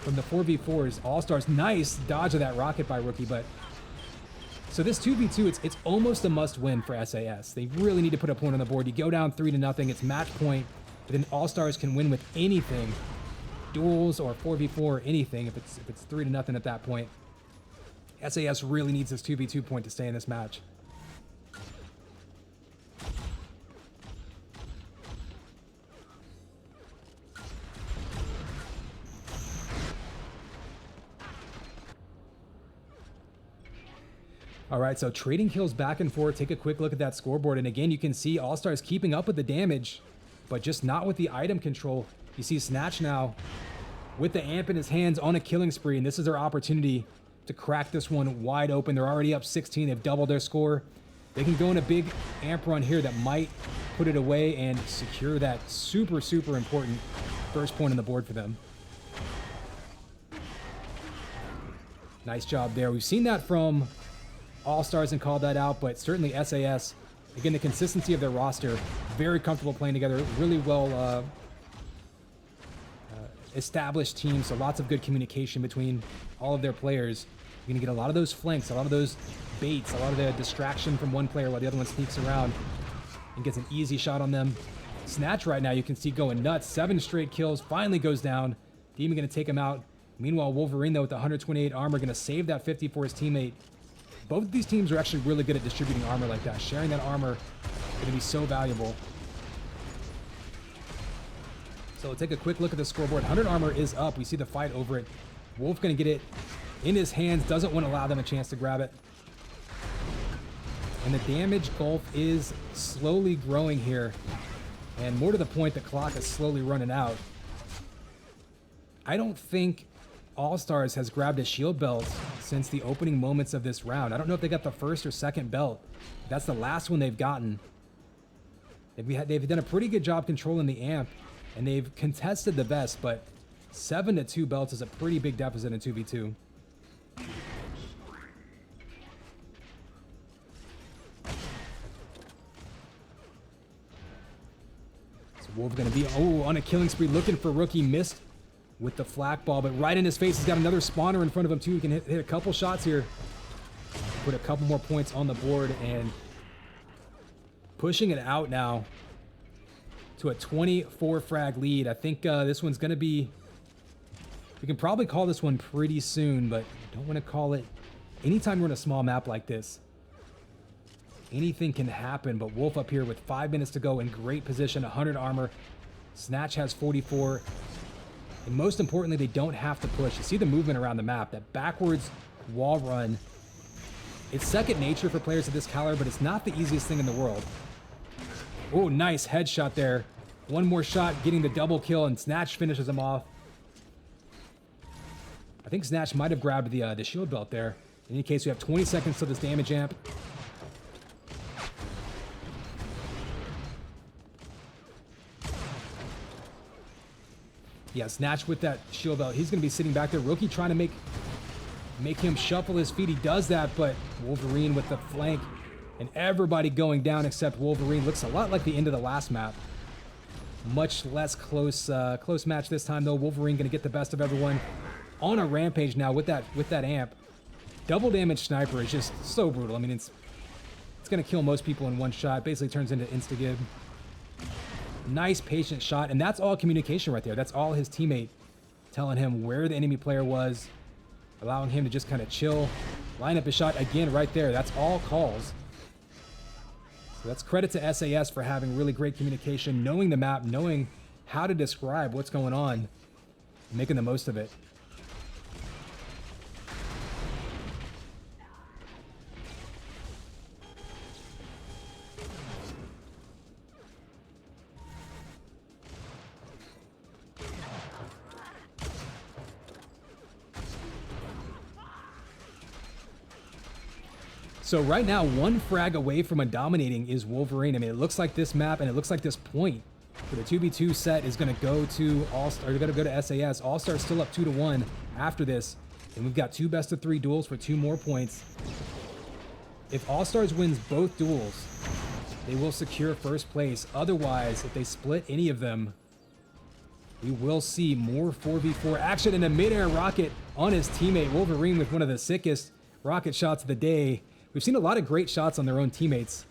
from the 4v4s. Allstars, nice dodge of that rocket by Rookie, but so this 2v2, it's almost a must-win for SAS. They really need to put a point on the board. You go down 3-0, it's match point, but then Allstars can win with anything, duels or 4v4 or anything if it's 3-0 at that point. SAS really needs this 2v2 point to stay in this match. All right, so trading kills back and forth. Take a quick look at that scoreboard. And again, you can see Allstars keeping up with the damage, but just not with the item control. You see Snatch now with the amp in his hands on a killing spree, and this is their opportunity to crack this one wide open. They're already up 16. They've doubled their score. They can go in a big amp run here that might put it away and secure that super, super important first point on the board for them. Nice job there. We've seen that from Allstars and called that out, but certainly SAS, again, the consistency of their roster, very comfortable playing together, really well established team, so lots of good communication between all of their players. You're gonna get a lot of those flanks, a lot of those baits, a lot of the distraction from one player while the other one sneaks around and gets an easy shot on them. Snatch right now, you can see going nuts, 7 straight kills, finally goes down. Demon gonna take him out. Meanwhile, Wolverine, though, with the 128 armor, gonna save that 50 for his teammate. Both of these teams are actually really good at distributing armor like that. Sharing that armor is going to be so valuable. So we'll take a quick look at the scoreboard. 100 armor is up. We see the fight over it. Wolf going to get it in his hands. Doesn't want to allow them a chance to grab it. And the damage gulf is slowly growing here. And more to the point, the clock is slowly running out. I don't think Allstars has grabbed a shield belt since the opening moments of this round. I don't know if they got the first or second belt. That's the last one they've gotten. They've done a pretty good job controlling the amp, and they've contested the best, but 7-2 belts is a pretty big deficit in 2v2. So Wolf going to be, on a killing spree, looking for Rookie. Missed with the flak ball, but right in his face. He's got another spawner in front of him, too. He can hit a couple shots here. Put a couple more points on the board, and pushing it out now to a 24 frag lead. I think this one's going to be... We can probably call this one pretty soon, but don't want to call it. Anytime you're in a small map like this, anything can happen. But Wolf up here with 5 minutes to go in great position, 100 armor. Snatch has 44. And most importantly, they don't have to push. You see the movement around the map, that backwards wall run. It's second nature for players of this caliber, but it's not the easiest thing in the world. Oh, nice headshot there. One more shot, getting the double kill, and Snatch finishes him off. I think Snatch might have grabbed the shield belt there. In any case, we have 20 seconds till this damage amp. Yeah, Snatch with that shield belt. He's going to be sitting back there. Rookie trying to make him shuffle his feet. He does that, but Wolverine with the flank. And everybody going down except Wolverine. Looks a lot like the end of the last map. Much less close match this time, though. Wolverine going to get the best of everyone. On a rampage now with that amp. Double damage sniper is just so brutal. I mean, it's going to kill most people in one shot. Basically turns into insta-gib. Nice patient shot, and that's all communication right there. That's all his teammate telling him where the enemy player was, allowing him to just kind of chill, line up his shot again right there. That's all calls. So that's credit to SAS for having really great communication, knowing the map, knowing how to describe what's going on, making the most of it. So right now, one frag away from a dominating is Wolverine. I mean, it looks like this map and it looks like this point for the 2v2 set is going to go to Allstars. They're going to go to SAS. Allstars still up 2-1 after this. And we've got 2 best-of-3 duels for 2 more points. If Allstars wins both duels, they will secure first place. Otherwise, if they split any of them, we will see more 4v4 action in a mid-air rocket on his teammate. Wolverine with one of the sickest rocket shots of the day. We've seen a lot of great shots on their own teammates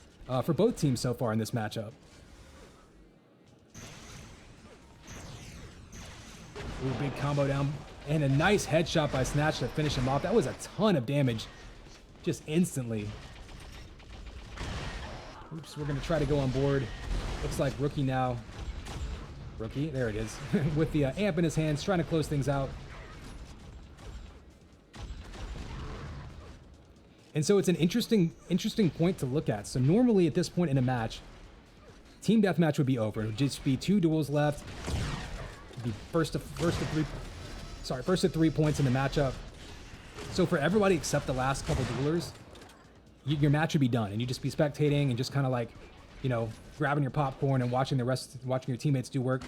for both teams so far in this matchup. Ooh, big combo down. And a nice headshot by Snatch to finish him off. That was a ton of damage just instantly. Oops, we're going to try to go on board. Looks like Rookie now. Rookie, there it is. With the amp in his hands, trying to close things out. And so it's an interesting point to look at. So normally at this point in a match, team deathmatch would be over. It would just be 2 duels left. It'd be first to 3 points in the matchup. So for everybody except the last couple duelers, your match would be done, and you'd just be spectating and just kind of like, you know, grabbing your popcorn and watching your teammates do work.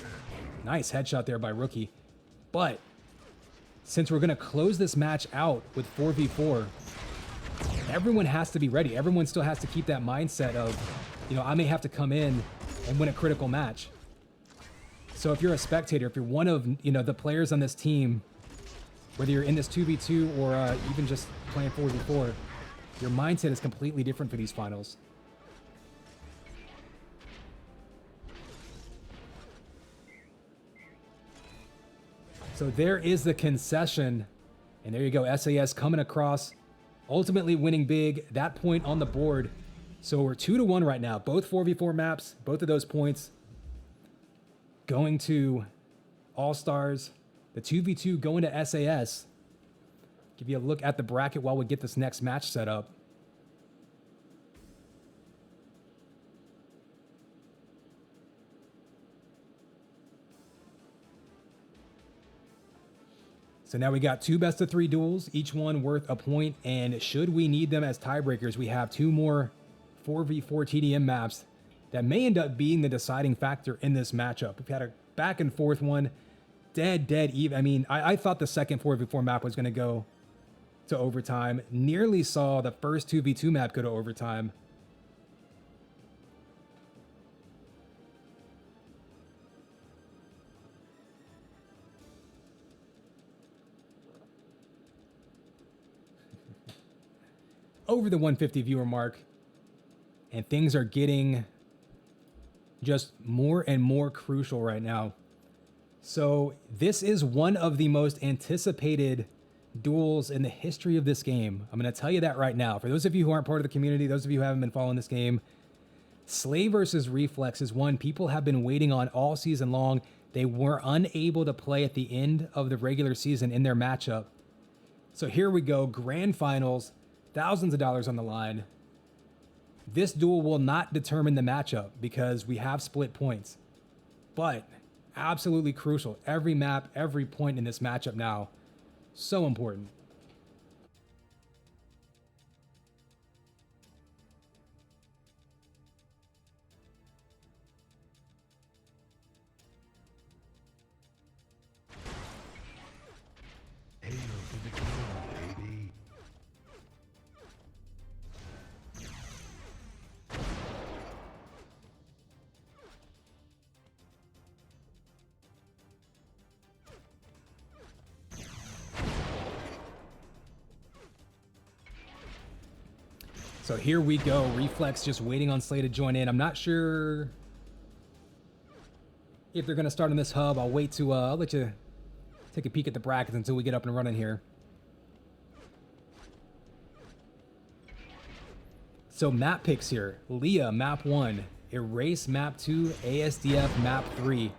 Nice headshot there by Rookie. But since we're gonna close this match out with 4v4. Everyone has to be ready. Everyone still has to keep that mindset of, you know, I may have to come in and win a critical match. So if you're a spectator, if you're one of, you know, the players on this team, whether you're in this 2v2 or even just playing 4v4, your mindset is completely different for these finals. So there is the concession. And there you go, SAS coming across, ultimately winning big, that point on the board. So we're 2-1 right now. Both 4v4 maps, both of those points going to Allstars. The 2v2 going to SAS. Give you a look at the bracket while we get this next match set up. So now we got 2 best-of-3 duels, each one worth a point, and should we need them as tiebreakers, we have 2 more 4v4 TDM maps that may end up being the deciding factor in this matchup. We've had a back and forth one, dead even. I mean, I thought the second 4v4 map was going to go to overtime. Nearly saw the first 2v2 map go to overtime. Over the 150 viewer mark, and things are getting just more and more crucial right now. So this is one of the most anticipated duels in the history of this game. I'm going to tell you that right now. For those of you who aren't part of the community, those of you who haven't been following this game, Slay versus Reflex is one people have been waiting on all season long. They were unable to play at the end of the regular season in their matchup. So here we go, grand finals, thousands of dollars on the line. This duel will not determine the matchup because we have split points, but absolutely crucial. Every map, every point in this matchup now, so important. So here we go. Reflex just waiting on Slay to join in. I'm not sure if they're going to start on this hub. I'll wait to, I'll let you take a peek at the brackets until we get up and running here. So map picks here. Leah, map 1. Erase, map 2. ASDF, map 3.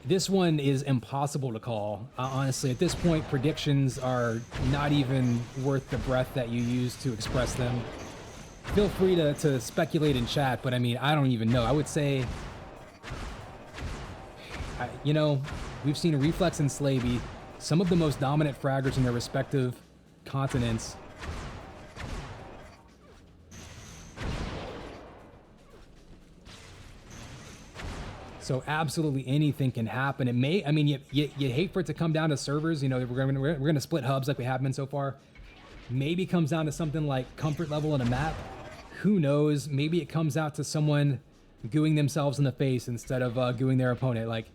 This one is impossible to call. Honestly, at this point, predictions are not even worth the breath that you use to express them. Feel free to speculate in chat, but I mean, I don't even know. I would say, you know, we've seen Reflex and Slay be some of the most dominant fraggers in their respective continents. So absolutely anything can happen. It may, I mean, you hate for it to come down to servers. You know, we're gonna split hubs like we have been so far. Maybe it comes down to something like comfort level in a map. Who knows? Maybe it comes out to someone gooing themselves in the face instead of gooing their opponent. Like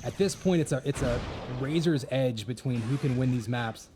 at this point, it's a razor's edge between who can win these maps.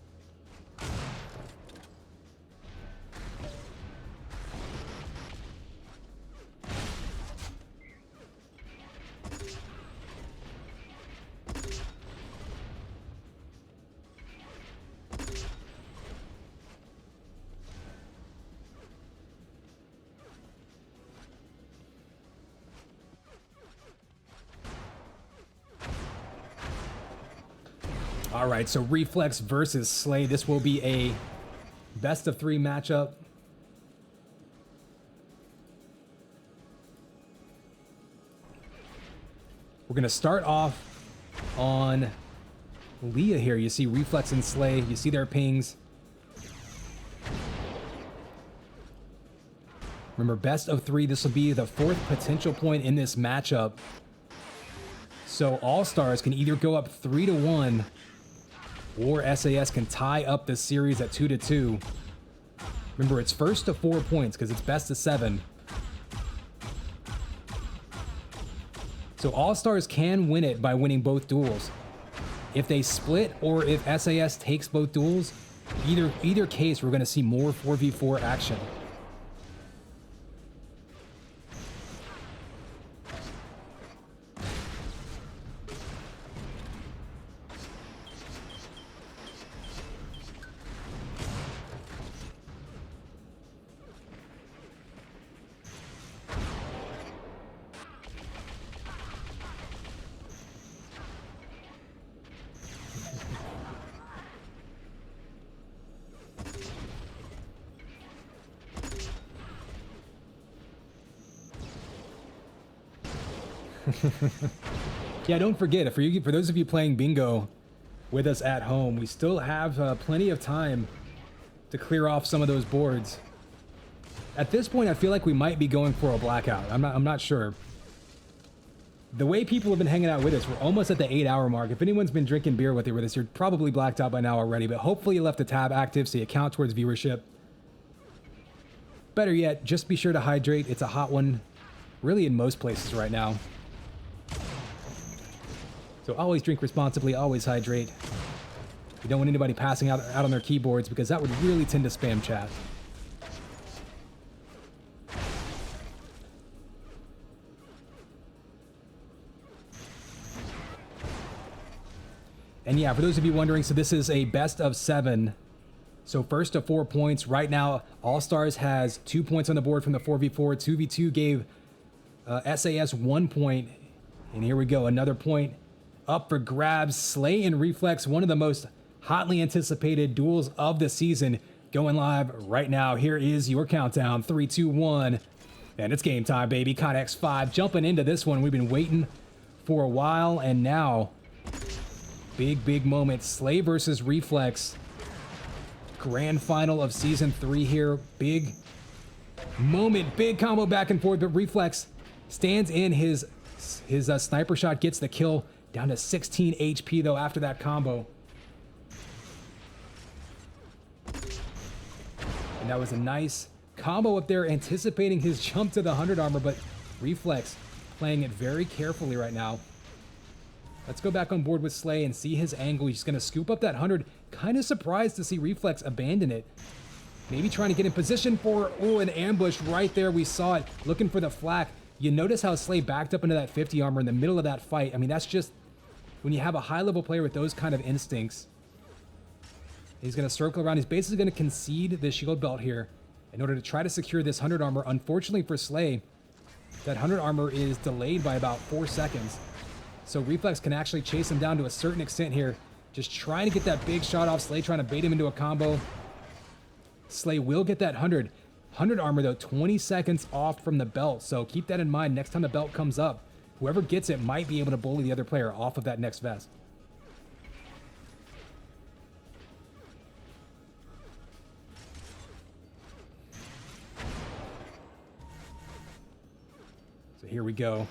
All right, so Reflex versus Slay. This will be a best of 3 matchup. We're gonna start off on Leah here. You see Reflex and Slay. You see their pings. Remember, best of 3. This will be the 4th potential point in this matchup. So Allstars can either go up 3-1, or SAS can tie up the series at 2-2. Remember, it's first to 4 points because it's best of 7. So Allstars can win it by winning both duels. If they split or if SAS takes both duels, either case, we're going to see more 4v4 action. Yeah, don't forget, for those of you playing bingo with us at home, we still have plenty of time to clear off some of those boards. At this point, I feel like we might be going for a blackout. I'm not sure. The way people have been hanging out with us, we're almost at the 8-hour mark. If anyone's been drinking beer with us, you're probably blacked out by now already, but hopefully you left the tab active so you count towards viewership. Better yet, just be sure to hydrate. It's a hot one, really in most places right now. So always drink responsibly, always hydrate. You don't want anybody passing out on their keyboards because that would really tend to spam chat. And yeah, for those of you wondering, so this is a best of 7. So first to 4 points. Right now, Allstars has 2 points on the board from the 4v4. 2v2 gave SAS 1 point. And here we go, another point up for grabs. Slay and Reflex, one of the most hotly anticipated duels of the season, going live right now. Here is your countdown, 3, 2, 1. And it's game time, baby. Connex 5 jumping into this one. We've been waiting for a while, and now big moment. Slay versus Reflex. Grand final of season 3 here. Big moment, big combo back and forth, but Reflex stands in his sniper shot, gets the kill, down to 16 HP though after that combo. And that was a nice combo up there, anticipating his jump to the 100 armor, but Reflex playing it very carefully right now. Let's go back on board with Slay and see his angle. He's going to scoop up that 100. Kind of surprised to see Reflex abandon it. Maybe trying to get in position for, an ambush right there. We saw it, looking for the flak. You notice how Slay backed up into that 50 armor in the middle of that fight. I mean, that's just, when you have a high-level player with those kind of instincts. He's going to circle around. He's basically going to concede the shield belt here in order to try to secure this 100 armor. Unfortunately for Slay, that 100 armor is delayed by about 4 seconds. So Reflex can actually chase him down to a certain extent here. Just trying to get that big shot off. Slay trying to bait him into a combo. Slay will get that 100. 100 armor though, 20 seconds off from the belt. So keep that in mind. Next time the belt comes up, whoever gets it might be able to bully the other player off of that next vest. So here we go.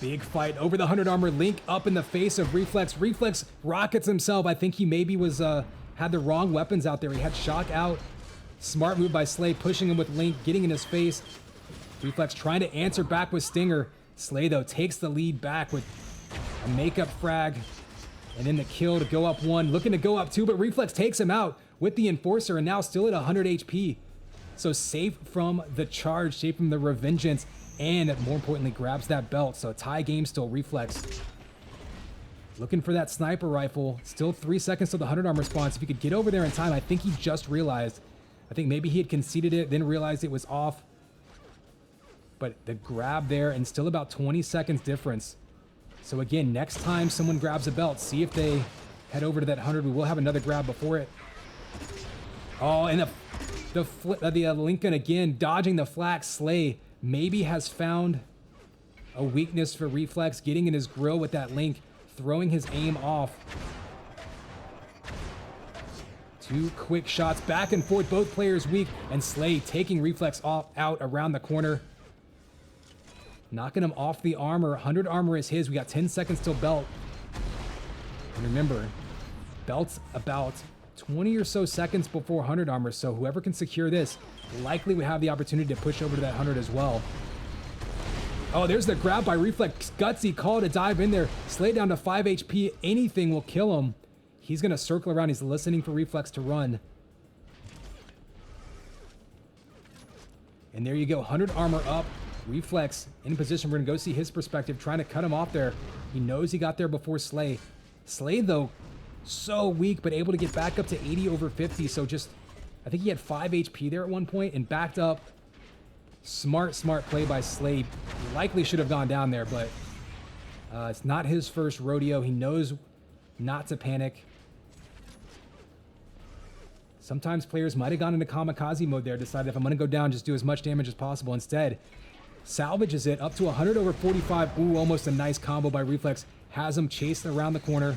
Big fight over the 100 armor. Link up in the face of Reflex. Reflex rockets himself. I think he maybe was had the wrong weapons out there. He had shock out. Smart move by Slay, pushing him with Link, getting in his face. Reflex trying to answer back with Stinger. Slay though takes the lead back with a makeup frag, and then the kill to go up 1. Looking to go up 2, but Reflex takes him out with the Enforcer, and now still at 100 HP. So safe from the charge, safe from the revengeance, and more importantly, grabs that belt. So tie game still, Reflex. Looking for that sniper rifle. Still 3 seconds till the 100 armor response. If he could get over there in time, I think he just realized. I think maybe he had conceded it, then realized it was off. But the grab there, and still about 20 seconds difference. So again, next time someone grabs a belt, see if they head over to that 100. We will have another grab before it. Oh, and the Lincoln again, dodging the flak. Slay maybe has found a weakness for Reflex, getting in his grill with that Link, throwing his aim off. 2 quick shots back and forth, both players weak, and Slay taking Reflex out around the corner. Knocking him off the armor. 100 armor is his. We got 10 seconds till belt. And remember, belt's about 20 or so seconds before 100 armor, so whoever can secure this likely would have the opportunity to push over to that 100 as well. Oh, there's the grab by Reflex. Gutsy call to dive in there. Slay down to 5 HP. Anything will kill him. He's going to circle around. He's listening for Reflex to run. And there you go. 100 armor up. Reflex in position. We're going to go see his perspective, trying to cut him off there. He knows he got there before Slay. Slay, though, so weak, but able to get back up to 80 over 50. So just, I think he had 5 HP there at one point and backed up. Smart play by Slay. Likely should have gone down there, but it's not his first rodeo. He knows not to panic. Sometimes players might have gone into kamikaze mode there, decided if I'm going to go down, just do as much damage as possible. Instead, salvages it up to 100 over 45. Ooh, almost a nice combo by Reflex. Has him chased around the corner.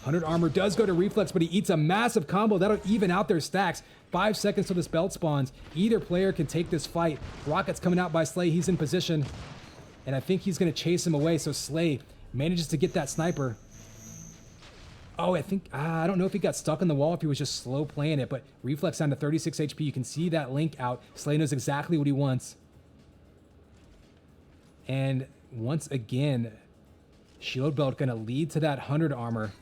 100 armor does go to Reflex, but he eats a massive combo. That'll even out their stacks. 5 seconds till this belt spawns. Either player can take this fight. Rocket's coming out by Slay. He's in position. And I think he's going to chase him away. So Slay manages to get that sniper. Oh, I don't know if he got stuck on the wall, if he was just slow playing it, but Reflex down to 36 HP. You can see that link out. Slay knows exactly what he wants. And once again, Shield Belt going to lead to that 100 armor.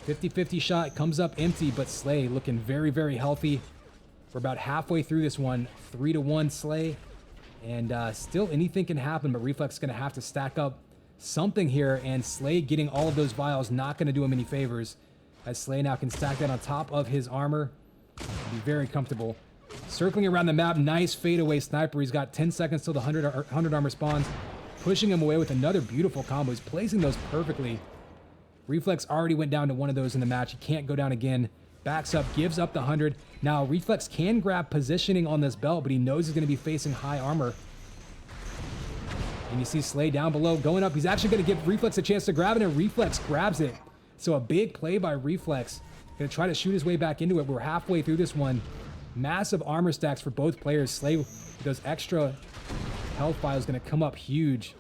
50-50 shot comes up empty, but Slay looking very, very healthy. We're about halfway through this one. 3-1 Slay. And still anything can happen, but Reflex is going to have to stack up something here. And Slay getting all of those vials not going to do him any favors, as Slay now can stack that on top of his armor. Be very comfortable. Circling around the map, nice fadeaway sniper. He's got 10 seconds till the 100 armor spawns. Pushing him away with another beautiful combo. He's placing those perfectly. Reflex already went down to one of those in the match. He can't go down again. Backs up, gives up the 100. Now, Reflex can grab positioning on this belt, but he knows he's going to be facing high armor. And you see Slay down below going up. He's actually going to give Reflex a chance to grab it, and Reflex grabs it. So a big play by Reflex. Going to try to shoot his way back into it. We're halfway through this one. Massive armor stacks for both players. Slay with those extra health vials going to come up huge.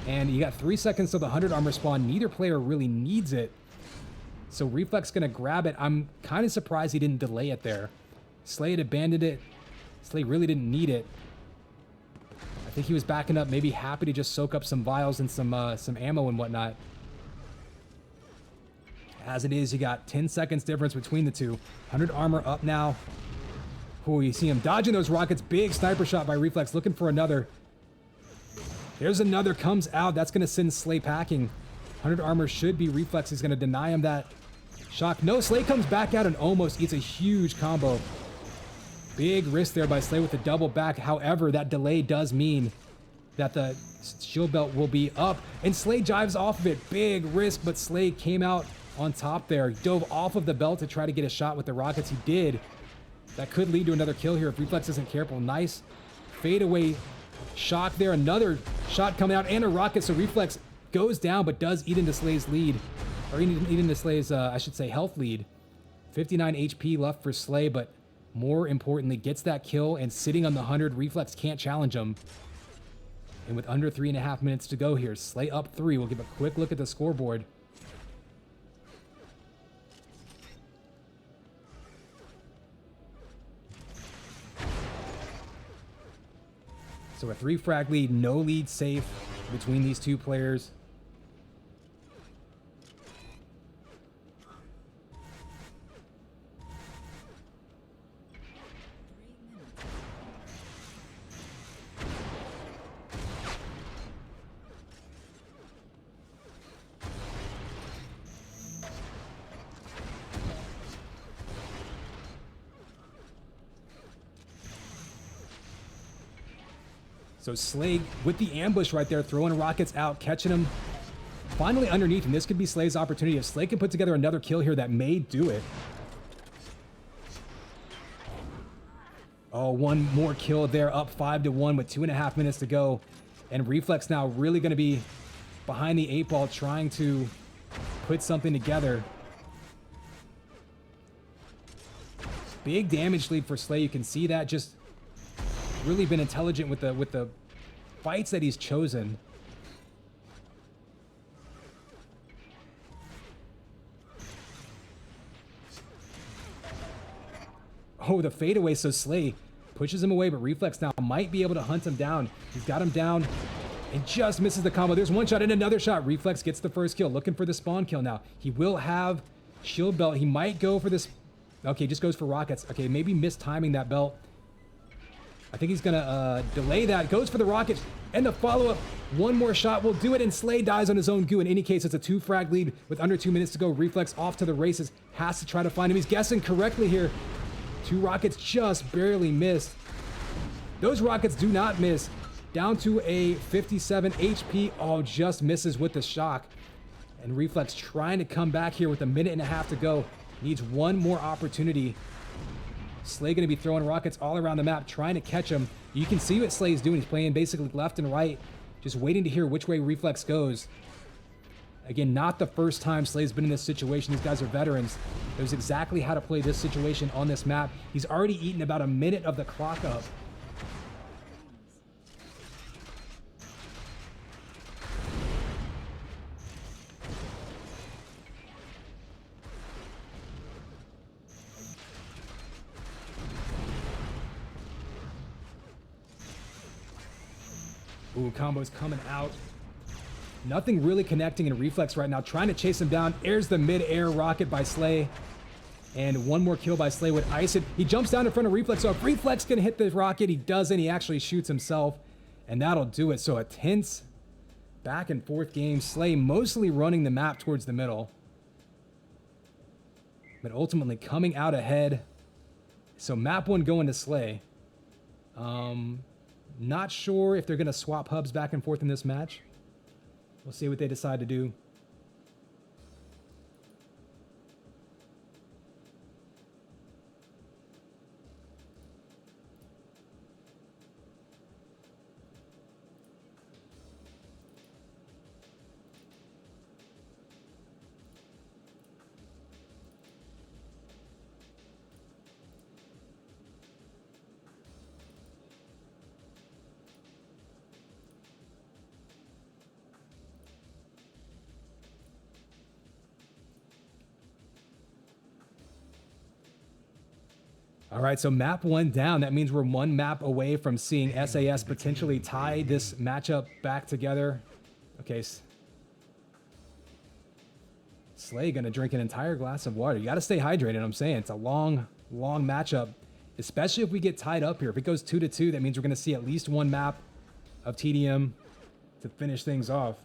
And you got 3 seconds till the 100 armor spawn. Neither player really needs it. So Reflex going to grab it. I'm kind of surprised he didn't delay it there. Slay had abandoned it. Slay really didn't need it. I think he was backing up, maybe happy to just soak up some vials and some ammo and whatnot. As it is, you got 10 seconds difference between the two. 100 armor up now. Oh, you see him dodging those rockets. Big sniper shot by Reflex, looking for another. There's another, comes out. That's going to send Slay packing. 100 armor should be Reflex. He's going to deny him that shock. No, Slay comes back out and almost eats a huge combo. Big risk there by Slay with the double back. However, that delay does mean that the shield belt will be up. And Slay jives off of it. Big risk, but Slay came out on top there. Dove off of the belt to try to get a shot with the rockets. He did. That could lead to another kill here if Reflex isn't careful. Nice fadeaway shock there. Another shot coming out and a rocket. So Reflex goes down, but does eat into Slay's lead. Or eat into Slay's, I should say, health lead. 59 HP left for Slay, but more importantly, gets that kill and sitting on the 100. Reflex can't challenge him. And with under 3.5 minutes to go here, Slay up 3. We'll give a quick look at the scoreboard. So a 3 frag lead, no lead safe between these two players. So Slay with the ambush right there, throwing rockets out, catching him finally underneath, and this could be Slay's opportunity. If Slay can put together another kill here, that may do it. Oh, one more kill there, up 5-1 with 2.5 minutes to go. And Reflex now really going to be behind the 8 ball, trying to put something together. Big damage lead for Slay. You can see that. Just really been intelligent with the fights that he's chosen. Oh, the fadeaway. So Slay pushes him away, but Reflex now might be able to hunt him down. He's got him down and just misses the combo. There's one shot and another shot. Reflex gets the first kill, looking for the spawn kill now. He will have shield belt. He might go for this. Okay, just goes for rockets. Okay, maybe mistiming that belt. I think he's going to delay that. Goes for the rocket. And the follow-up. One more shot will do it. And Slay dies on his own goo. In any case, it's a 2 frag lead with under 2 minutes to go. Reflex off to the races. Has to try to find him. He's guessing correctly here. 2 rockets just barely missed. Those rockets do not miss. Down to a 57 HP. Oh, just misses with the shock. And Reflex trying to come back here with a 1.5 minutes to go. Needs one more opportunity. Slay going to be throwing rockets all around the map, trying to catch him. You can see what Slay's doing. He's playing basically left and right, just waiting to hear which way Reflex goes. Again, not the first time Slay's been in this situation. These guys are veterans. Knows exactly how to play this situation on this map. He's already eaten about a minute of the clock up. Ooh, combos coming out. Nothing really connecting in Reflex right now. Trying to chase him down. Airs the mid-air rocket by Slay. And one more kill by Slay would ice it. He jumps down in front of Reflex. So if Reflex can hit the rocket, he doesn't. He actually shoots himself. And that'll do it. So a tense back and forth game. Slay mostly running the map towards the middle. But ultimately coming out ahead. So map 1 going to Slay. Not sure if they're going to swap hubs back and forth in this match. We'll see what they decide to do. All right, so map 1 down. That means we're 1 map away from seeing SAS potentially tie this matchup back together. Okay. Slay gonna drink an entire glass of water. You gotta stay hydrated, I'm saying. It's a long, long matchup, especially if we get tied up here. If it goes 2-2, that means we're gonna see at least 1 map of TDM to finish things off.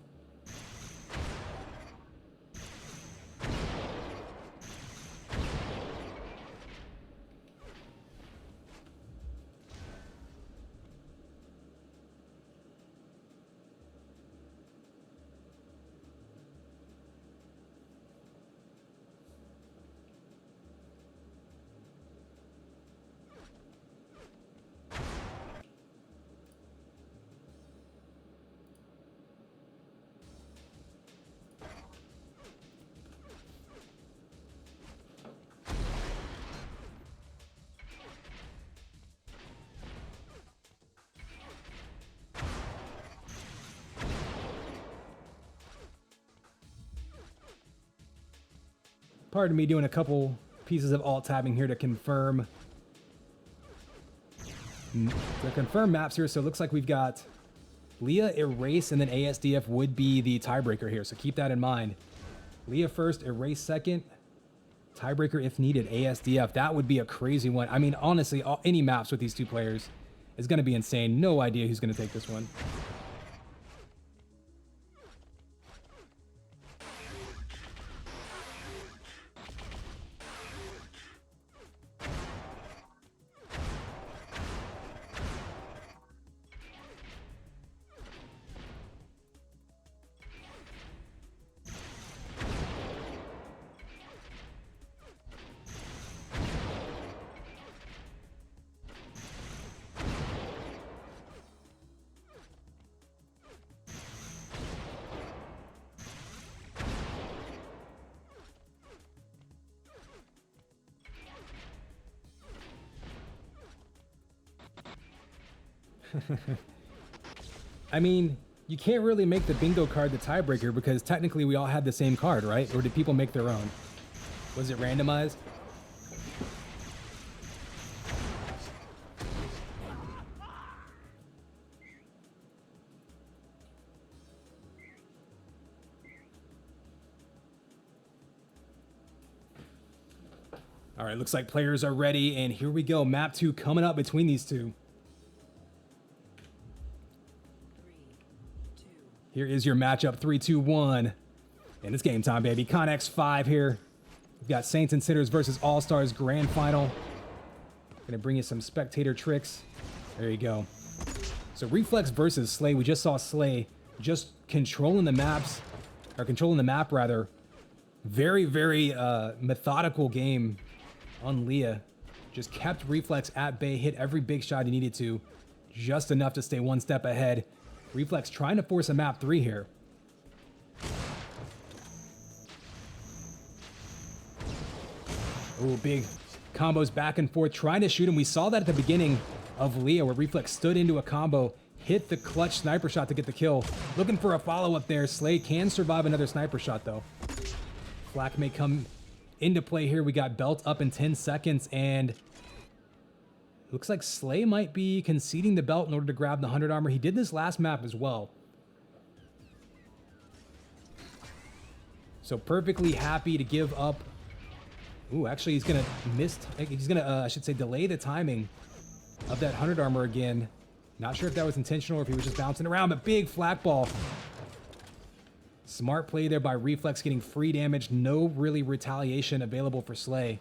Pardon me doing a couple pieces of alt-tabbing here to confirm maps here. So it looks like we've got Leah, Erase, and then ASDF would be the tiebreaker here. So keep that in mind. Leah first, Erase second. Tiebreaker if needed, ASDF. That would be a crazy one. I mean, honestly, any maps with these 2 players is going to be insane. No idea who's going to take this one. I mean, you can't really make the bingo card the tiebreaker because technically we all had the same card, right? Or did people make their own? Was it randomized? All right, looks like players are ready, and here we go. Map 2 coming up between these 2. Here is your matchup, 3, 2, 1. And it's game time, baby. Connex 5 here. We've got Saints and Sinners versus All-Stars Grand Final. Gonna bring you some spectator tricks. There you go. So Reflex versus Slay. We just saw Slay just controlling the maps, or controlling the map rather. Very, very methodical game on Leah. Just kept Reflex at bay, hit every big shot he needed to. Just enough to stay 1 step ahead. Reflex trying to force a map 3 here. Oh, big combos back and forth, trying to shoot him. We saw that at the beginning of Leo, where Reflex stood into a combo, hit the clutch sniper shot to get the kill. Looking for a follow-up there. Slay can survive another sniper shot, though. Flak may come into play here. We got belt up in 10 seconds, and looks like Slay might be conceding the belt in order to grab the 100 armor. He did this last map as well. So perfectly happy to give up. Ooh, actually, he's gonna I should say, delay the timing of that 100 armor again. Not sure if that was intentional or if he was just bouncing around, but big flak ball. Smart play there by Reflex, getting free damage. No really retaliation available for Slay.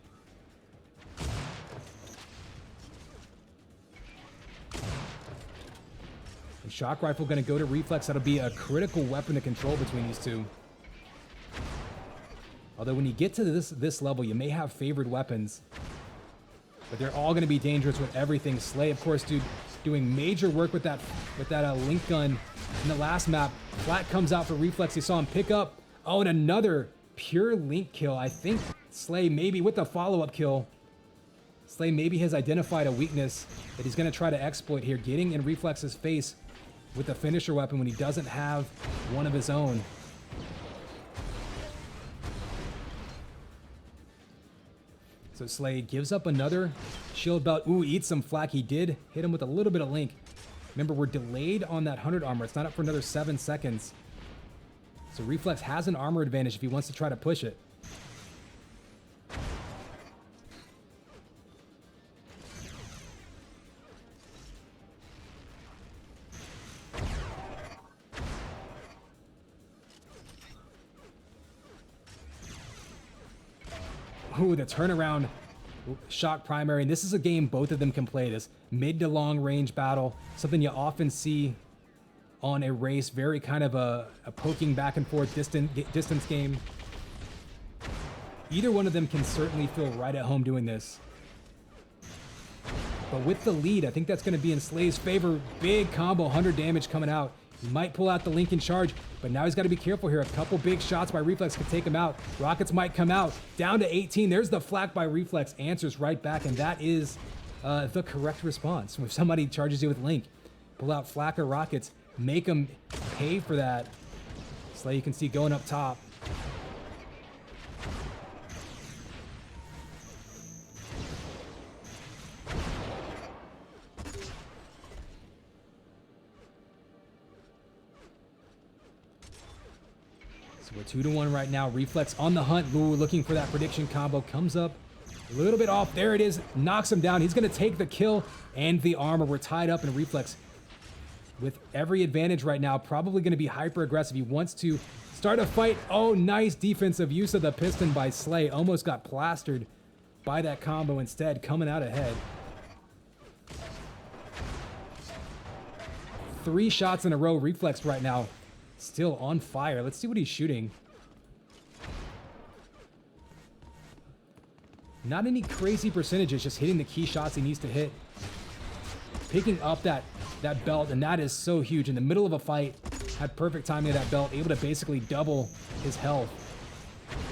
And shock rifle gonna go to Reflex. That'll be a critical weapon to control between these two. Although when you get to this level, you may have favored weapons, but they're all going to be dangerous with everything. Slay, of course, doing major work with that link gun in the last map. Flat comes out for Reflex. You saw him pick up. Oh, and another pure link kill. I think Slay maybe with the follow-up kill. Slay maybe has identified a weakness that he's going to try to exploit here, getting in Reflex's face with a finisher weapon when he doesn't have one of his own. So Slay gives up another shield belt. Ooh, eats some flak. He did hit him with a little bit of link. Remember, we're delayed on that 100 armor. It's not up for another 7 seconds. So Reflex has an armor advantage if he wants to try to push it. Ooh, the turnaround shock primary. And this is a game both of them can play, this mid to long range battle. Something you often see on a race. Very kind of a poking back and forth distance game. Either one of them can certainly feel right at home doing this. But with the lead, I think that's going to be in Slay's favor. Big combo, 100 damage coming out. He might pull out the Lincoln charge, but now he's got to be careful here. A couple big shots by Reflex could take him out. Rockets might come out. Down to 18. There's the flak by Reflex. Answers right back, and that is the correct response. If somebody charges you with Link, pull out flak or rockets. Make them pay for that. Slay, you can see going up top. So we're 2-1 right now. Reflex on the hunt. Ooh, looking for that prediction combo. Comes up a little bit off. There it is. Knocks him down. He's going to take the kill and the armor. We're tied up, and Reflex, with every advantage right now, probably going to be hyper aggressive. He wants to start a fight. Oh, nice defensive use of the piston by Slay. Almost got plastered by that combo instead, coming out ahead. 3 shots in a row. Reflex right now still on fire. Let's see what he's shooting. Not any crazy percentages, just hitting the key shots he needs to hit. Picking up that belt, and that is so huge. In the middle of a fight, had perfect timing of that belt, able to basically double his health.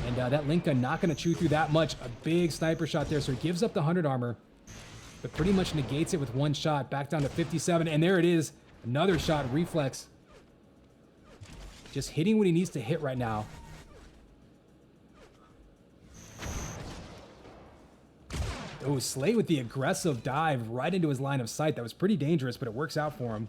And that link gun not going to chew through that much. A big sniper shot there, so he gives up the 100 armor, but pretty much negates it with 1 shot. Back down to 57, and there it is. Another shot. Reflex just hitting what he needs to hit right now. Oh, Slay with the aggressive dive right into his line of sight. That was pretty dangerous, but it works out for him.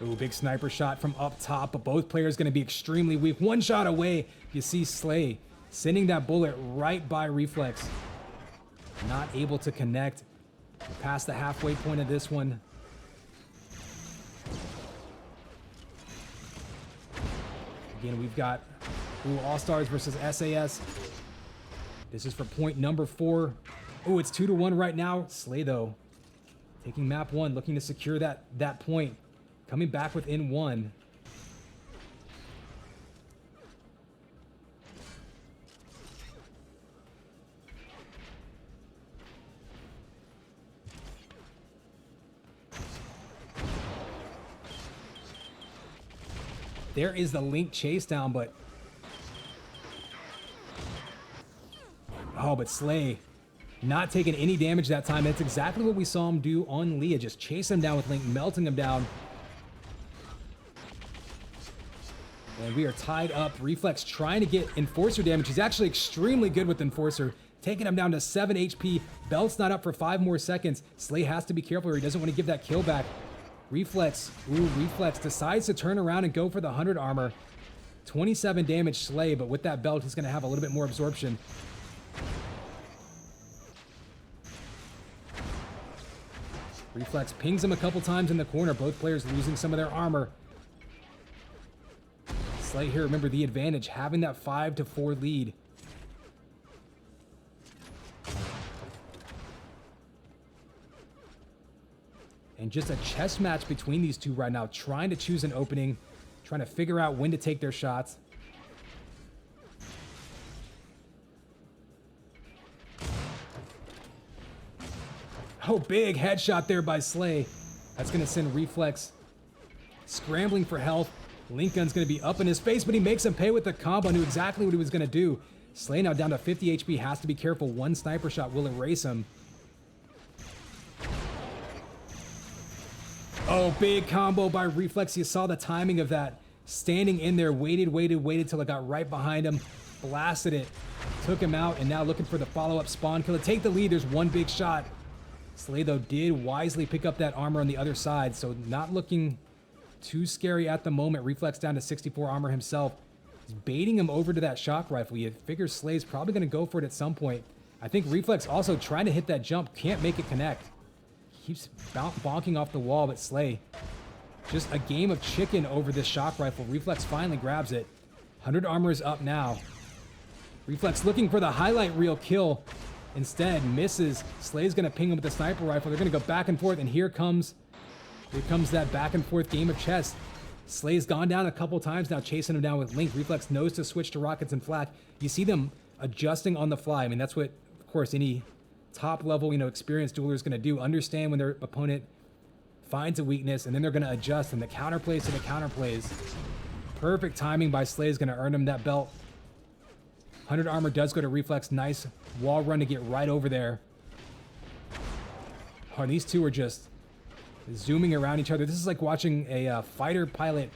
Ooh, big sniper shot from up top, but both players going to be extremely weak. 1 shot away. You see Slay sending that bullet right by Reflex. Not able to connect. Past the halfway point of this one. Again, we've got Allstars versus SAS. This is for point number 4. Oh, it's 2-1 right now. Slay, though, taking map 1, looking to secure that point. Coming back within 1. There is the Link chase down, but... Oh, but Slay not taking any damage that time. That's exactly what we saw him do on Leah. Just chase him down with Link, melting him down. And we are tied up. Reflex trying to get Enforcer damage. He's actually extremely good with Enforcer. Taking him down to 7 HP. Belt's not up for 5 more seconds. Slay has to be careful or he doesn't want to give that kill back. Reflex, Reflex decides to turn around and go for the 100 armor. 27 damage Slay, but with that belt, he's going to have a little bit more absorption. Reflex pings him a couple times in the corner. Both players losing some of their armor. Slay here, remember the advantage, having that 5-4 lead. And just a chess match between these two right now, trying to choose an opening, trying to figure out when to take their shots. Oh, big headshot there by Slay. That's going to send Reflex scrambling for health. Link Gun's going to be up in his face, but he makes him pay with the combo. Knew exactly what he was going to do. Slay now down to 50 HP, has to be careful. One sniper shot will erase him. Oh, big combo by Reflex. You saw the timing of that. Standing in there, waited till it got right behind him. Blasted it, took him out, and now looking for the follow-up spawn kill to take the lead. There's one big shot. Slay, though, did wisely pick up that armor on the other side, so not looking too scary at the moment. Reflex down to 64 armor himself. He's baiting him over to that shock rifle. You figure Slay's probably going to go for it at some point. I think Reflex also trying to hit that jump. Can't make it connect. Keeps bonking off the wall, but Slay, just a game of chicken over this shock rifle. Reflex finally grabs it. 100 armor is up now. Reflex looking for the highlight reel kill. Instead, misses. Slay's going to ping him with the sniper rifle. They're going to go back and forth, and here comes that back and forth game of chess. Slay's gone down a couple times now, chasing him down with Link. Reflex knows to switch to rockets and flak. You see them adjusting on the fly. I mean, that's what, of course, any top level, experienced dueler is going to do. Understand when their opponent finds a weakness, and then they're going to adjust, and the counterplays to the counterplays. Perfect timing by Slay is going to earn him that belt. 100 armor does go to Reflex. Nice wall run to get right over there. Oh, these two are just zooming around each other. This is like watching a fighter pilot,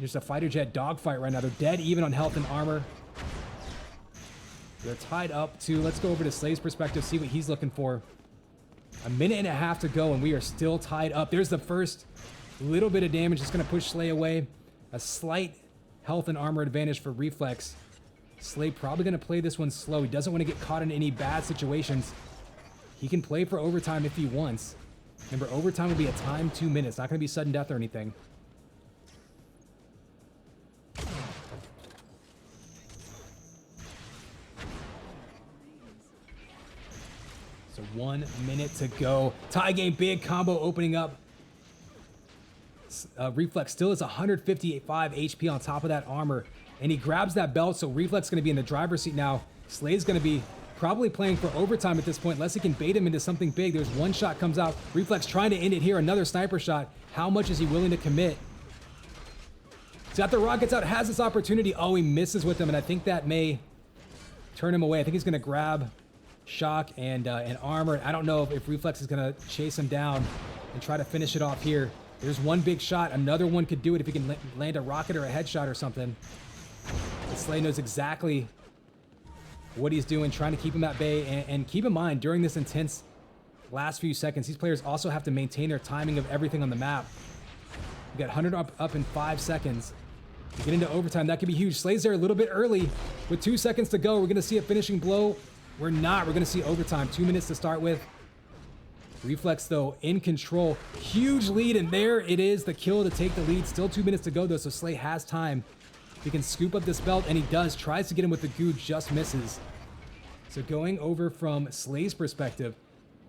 just a fighter jet dogfight right now. They're dead even on health and armor. They're tied up to, let's go over to Slay's perspective, see what he's looking for. A minute and a half to go, and we are still tied up. There's the first little bit of damage that's going to push Slay away. A slight health and armor advantage for Reflex. Slay probably going to play this one slow. He doesn't want to get caught in any bad situations. He can play for overtime if he wants. Remember, overtime will be a time 2 minutes. Not going to be sudden death or anything. So 1 minute to go. Tie game, big combo opening up. Reflex still has 155 HP on top of that armor. And he grabs that belt, so Reflex is going to be in the driver's seat now. Slay's going to be probably playing for overtime at this point, unless he can bait him into something big. There's one shot comes out. Reflex trying to end it here. Another sniper shot. How much is he willing to commit? He's got the rockets out, has this opportunity. Oh, he misses with them, and I think that may turn him away. I think he's going to grab shock and armor. I don't know if Reflex is going to chase him down and try to finish it off here. There's one big shot. Another one could do it if he can land a rocket or a headshot or something. But Slay knows exactly what he's doing, trying to keep him at bay. And keep in mind, during this intense last few seconds, these players also have to maintain their timing of everything on the map. We got 100 up in 5 seconds. We get into overtime. That could be huge. Slay's there a little bit early. With 2 seconds to go, we're going to see a finishing blow. We're not. We're going to see overtime. 2 minutes to start with. Reflex, though, in control. Huge lead, and there it is. The kill to take the lead. Still 2 minutes to go, though, so Slay has time. He can scoop up this belt, and he does. Tries to get him with the goo, just misses. So going over from Slay's perspective,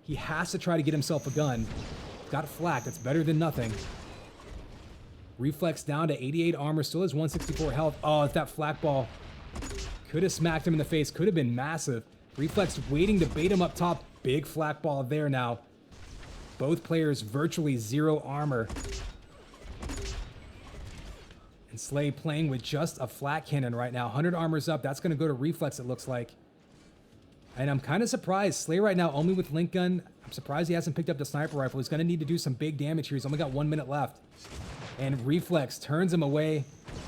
he has to try to get himself a gun. Got flak. That's better than nothing. Reflex down to 88 armor. Still has 164 health. Oh, it's that flak ball. Could have smacked him in the face. Could have been massive. Reflex waiting to bait him up top. Big flak ball there now. Both players virtually 0 armor. And Slay playing with just a flat cannon right now. 100 armor's up. That's going to go to Reflex, it looks like. And I'm kind of surprised. Slay right now only with Link Gun. I'm surprised he hasn't picked up the sniper rifle. He's going to need to do some big damage here. He's only got 1 minute left. And Reflex turns him away.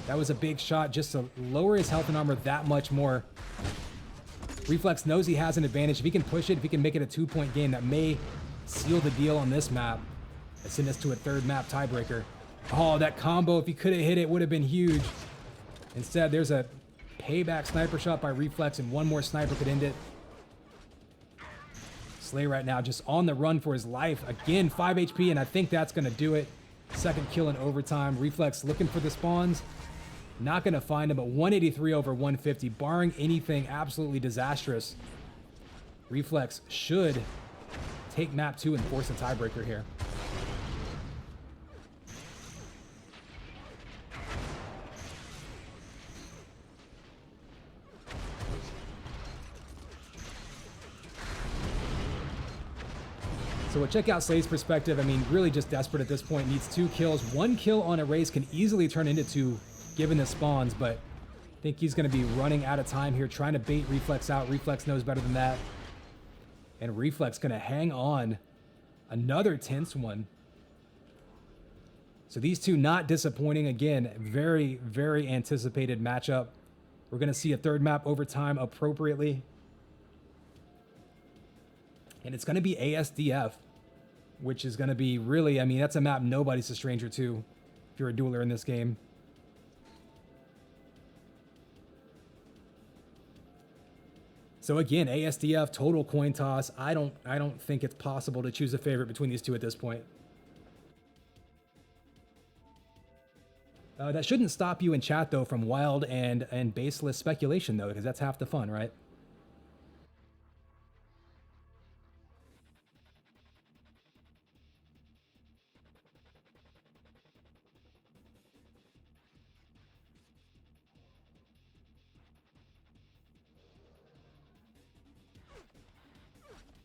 That was a big shot just to lower his health and armor that much more. Reflex knows he has an advantage. If he can push it, if he can make it a 2-point game, that may seal the deal on this map. That send us to a third map tiebreaker. Oh, that combo, if he could have hit it, would have been huge. Instead, there's a payback sniper shot by Reflex, and one more sniper could end it. Slay right now just on the run for his life. Again, 5 HP, and I think that's going to do it. Second kill in overtime. Reflex looking for the spawns. Not going to find him, but 183 over 150, barring anything absolutely disastrous. Reflex should take map 2 and force a tiebreaker here. So we'll check out Slay's perspective. I mean, really just desperate at this point. Needs 2 kills. 1 kill on a race can easily turn into 2 given the spawns, but I think he's going to be running out of time here, trying to bait Reflex out. Reflex knows better than that. And Reflex going to hang on. Another tense one. So these two not disappointing. Again, very, very anticipated matchup. We're going to see a third map overtime appropriately. And it's going to be ASDF, which is going to be really, I mean, that's a map nobody's a stranger to if you're a dueler in this game. So again, ASDF, total coin toss. I don't think it's possible to choose a favorite between these two at this point. That shouldn't stop you in chat, though, from wild and baseless speculation, though, because that's half the fun, right?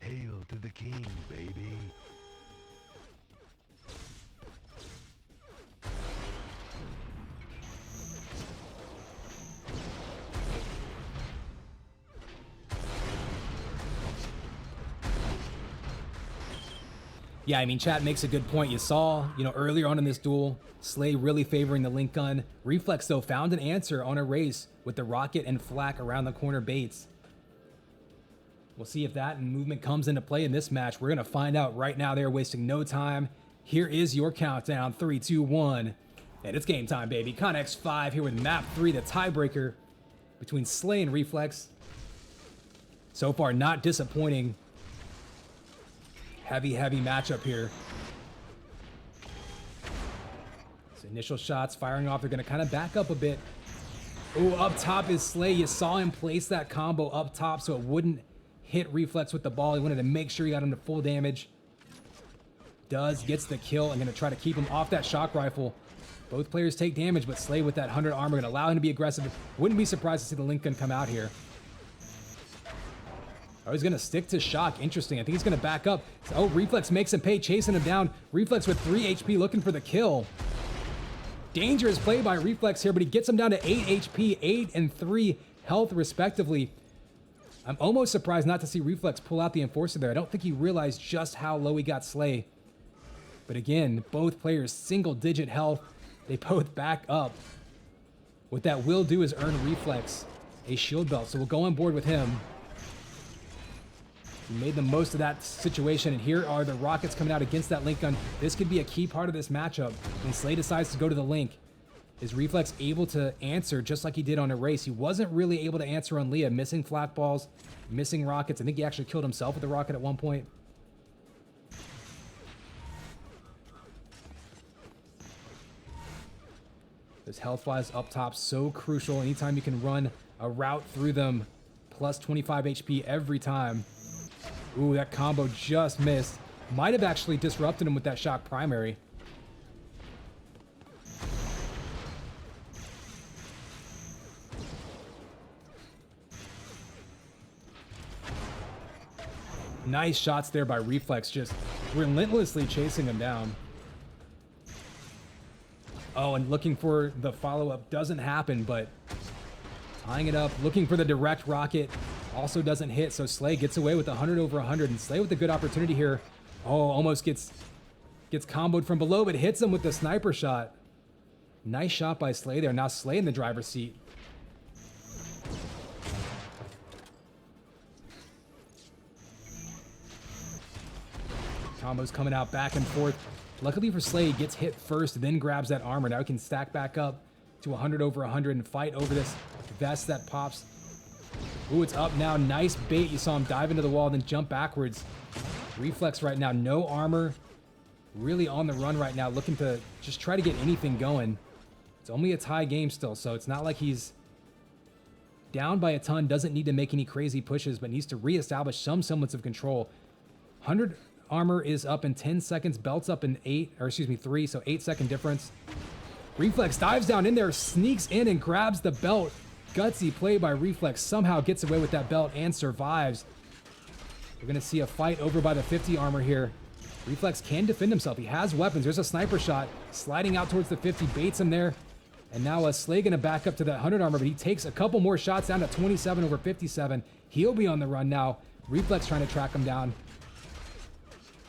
Hail to the king, baby. Yeah, I mean, chat makes a good point. You saw, earlier on in this duel, Slay really favoring the Link Gun. Reflex, though, found an answer on a race with the rocket and flak around the corner baits. We'll see if that movement comes into play in this match. We're going to find out right now. They're wasting no time. Here is your countdown. 3, 2, 1. And it's game time, baby. Connex 5 here with map 3, the tiebreaker between Slay and Reflex. So far, not disappointing. Heavy matchup here. So initial shots firing off. They're going to kind of back up a bit. Oh, up top is Slay. You saw him place that combo up top so it wouldn't hit Reflex with the ball. He wanted to make sure he got him to full damage. Gets the kill. I'm going to try to keep him off that shock rifle. Both players take damage, but Slay with that 100 armor going to allow him to be aggressive. Wouldn't be surprised to see the Link Gun come out here. Oh, he's going to stick to shock. Interesting. I think he's going to back up. Oh, Reflex makes him pay, chasing him down. Reflex with 3 HP looking for the kill. Dangerous play by Reflex here, but he gets him down to 8 HP, 8 and 3 health respectively. I'm almost surprised not to see Reflex pull out the Enforcer there. I don't think he realized just how low he got Slay. But again, both players single-digit health. They both back up. What that will do is earn Reflex a shield belt, so we'll go on board with him. He made the most of that situation, and here are the rockets coming out against that Link Gun. This could be a key part of this matchup. When Slay decides to go to the Link, is Reflex able to answer just like he did on a race? He wasn't really able to answer on Leah, missing flat balls, missing rockets. I think he actually killed himself with the rocket at one point. Those health flies up top, so crucial. Anytime you can run a route through them, plus 25 HP every time. Ooh, that combo just missed. Might have actually disrupted him with that shock primary. Nice shots there by Reflex, just relentlessly chasing him down. Oh, and looking for the follow-up doesn't happen, but tying it up, looking for the direct rocket, also doesn't hit, so Slay gets away with 100 over 100, and Slay with a good opportunity here. Oh, almost gets comboed from below, but hits him with the sniper shot. Nice shot by Slay there. Now Slay in the driver's seat. Combos coming out back and forth. Luckily for Slay, he gets hit first, then grabs that armor. Now he can stack back up to 100 over 100 and fight over this vest that pops. Ooh, it's up now. Nice bait. You saw him dive into the wall, then jump backwards. Reflex right now. No armor. Really on the run right now, looking to just try to get anything going. It's only a tie game still, so it's not like he's down by a ton, doesn't need to make any crazy pushes, but needs to reestablish some semblance of control. 100 armor is up in 10 seconds, belt's up in 3, so 8-second difference. Reflex dives down in there, sneaks in and grabs the belt. Gutsy play by Reflex, somehow gets away with that belt and survives. We're gonna see a fight over by the 50 armor here. Reflex can defend himself. He has weapons. There's a sniper shot sliding out towards the 50, baits him there. And now Slay gonna back up to that 100 armor, but he takes a couple more shots down to 27 over 57. He'll be on the run now. Reflex trying to track him down.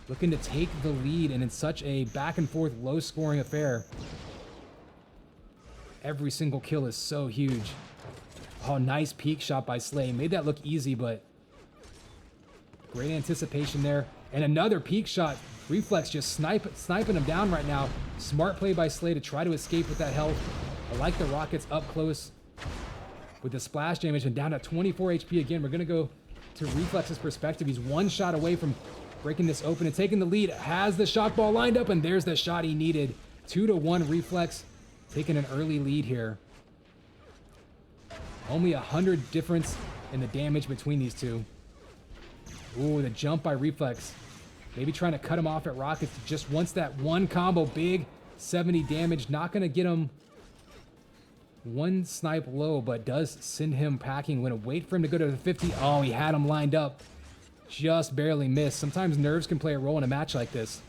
Looking to take the lead, and in such a back and forth, low scoring affair. Every single kill is so huge. Oh, nice peek shot by Slay. Made that look easy, but great anticipation there. And another peek shot. Reflex just sniping him down right now. Smart play by Slay to try to escape with that health. I like the rockets up close with the splash damage, and down to 24 HP again. We're going to go to Reflex's perspective. He's one shot away from breaking this open and taking the lead. Has the shot ball lined up, and there's the shot he needed. 2-1 Reflex taking an early lead here. Only 100 difference in the damage between these two. Ooh, the jump by Reflex. Maybe trying to cut him off at rockets. Just wants that one combo. Big 70 damage. Not going to get him one snipe low, but does send him packing. Going to wait for him to go to the 50. Oh, he had him lined up. Just barely missed. Sometimes nerves can play a role in a match like this.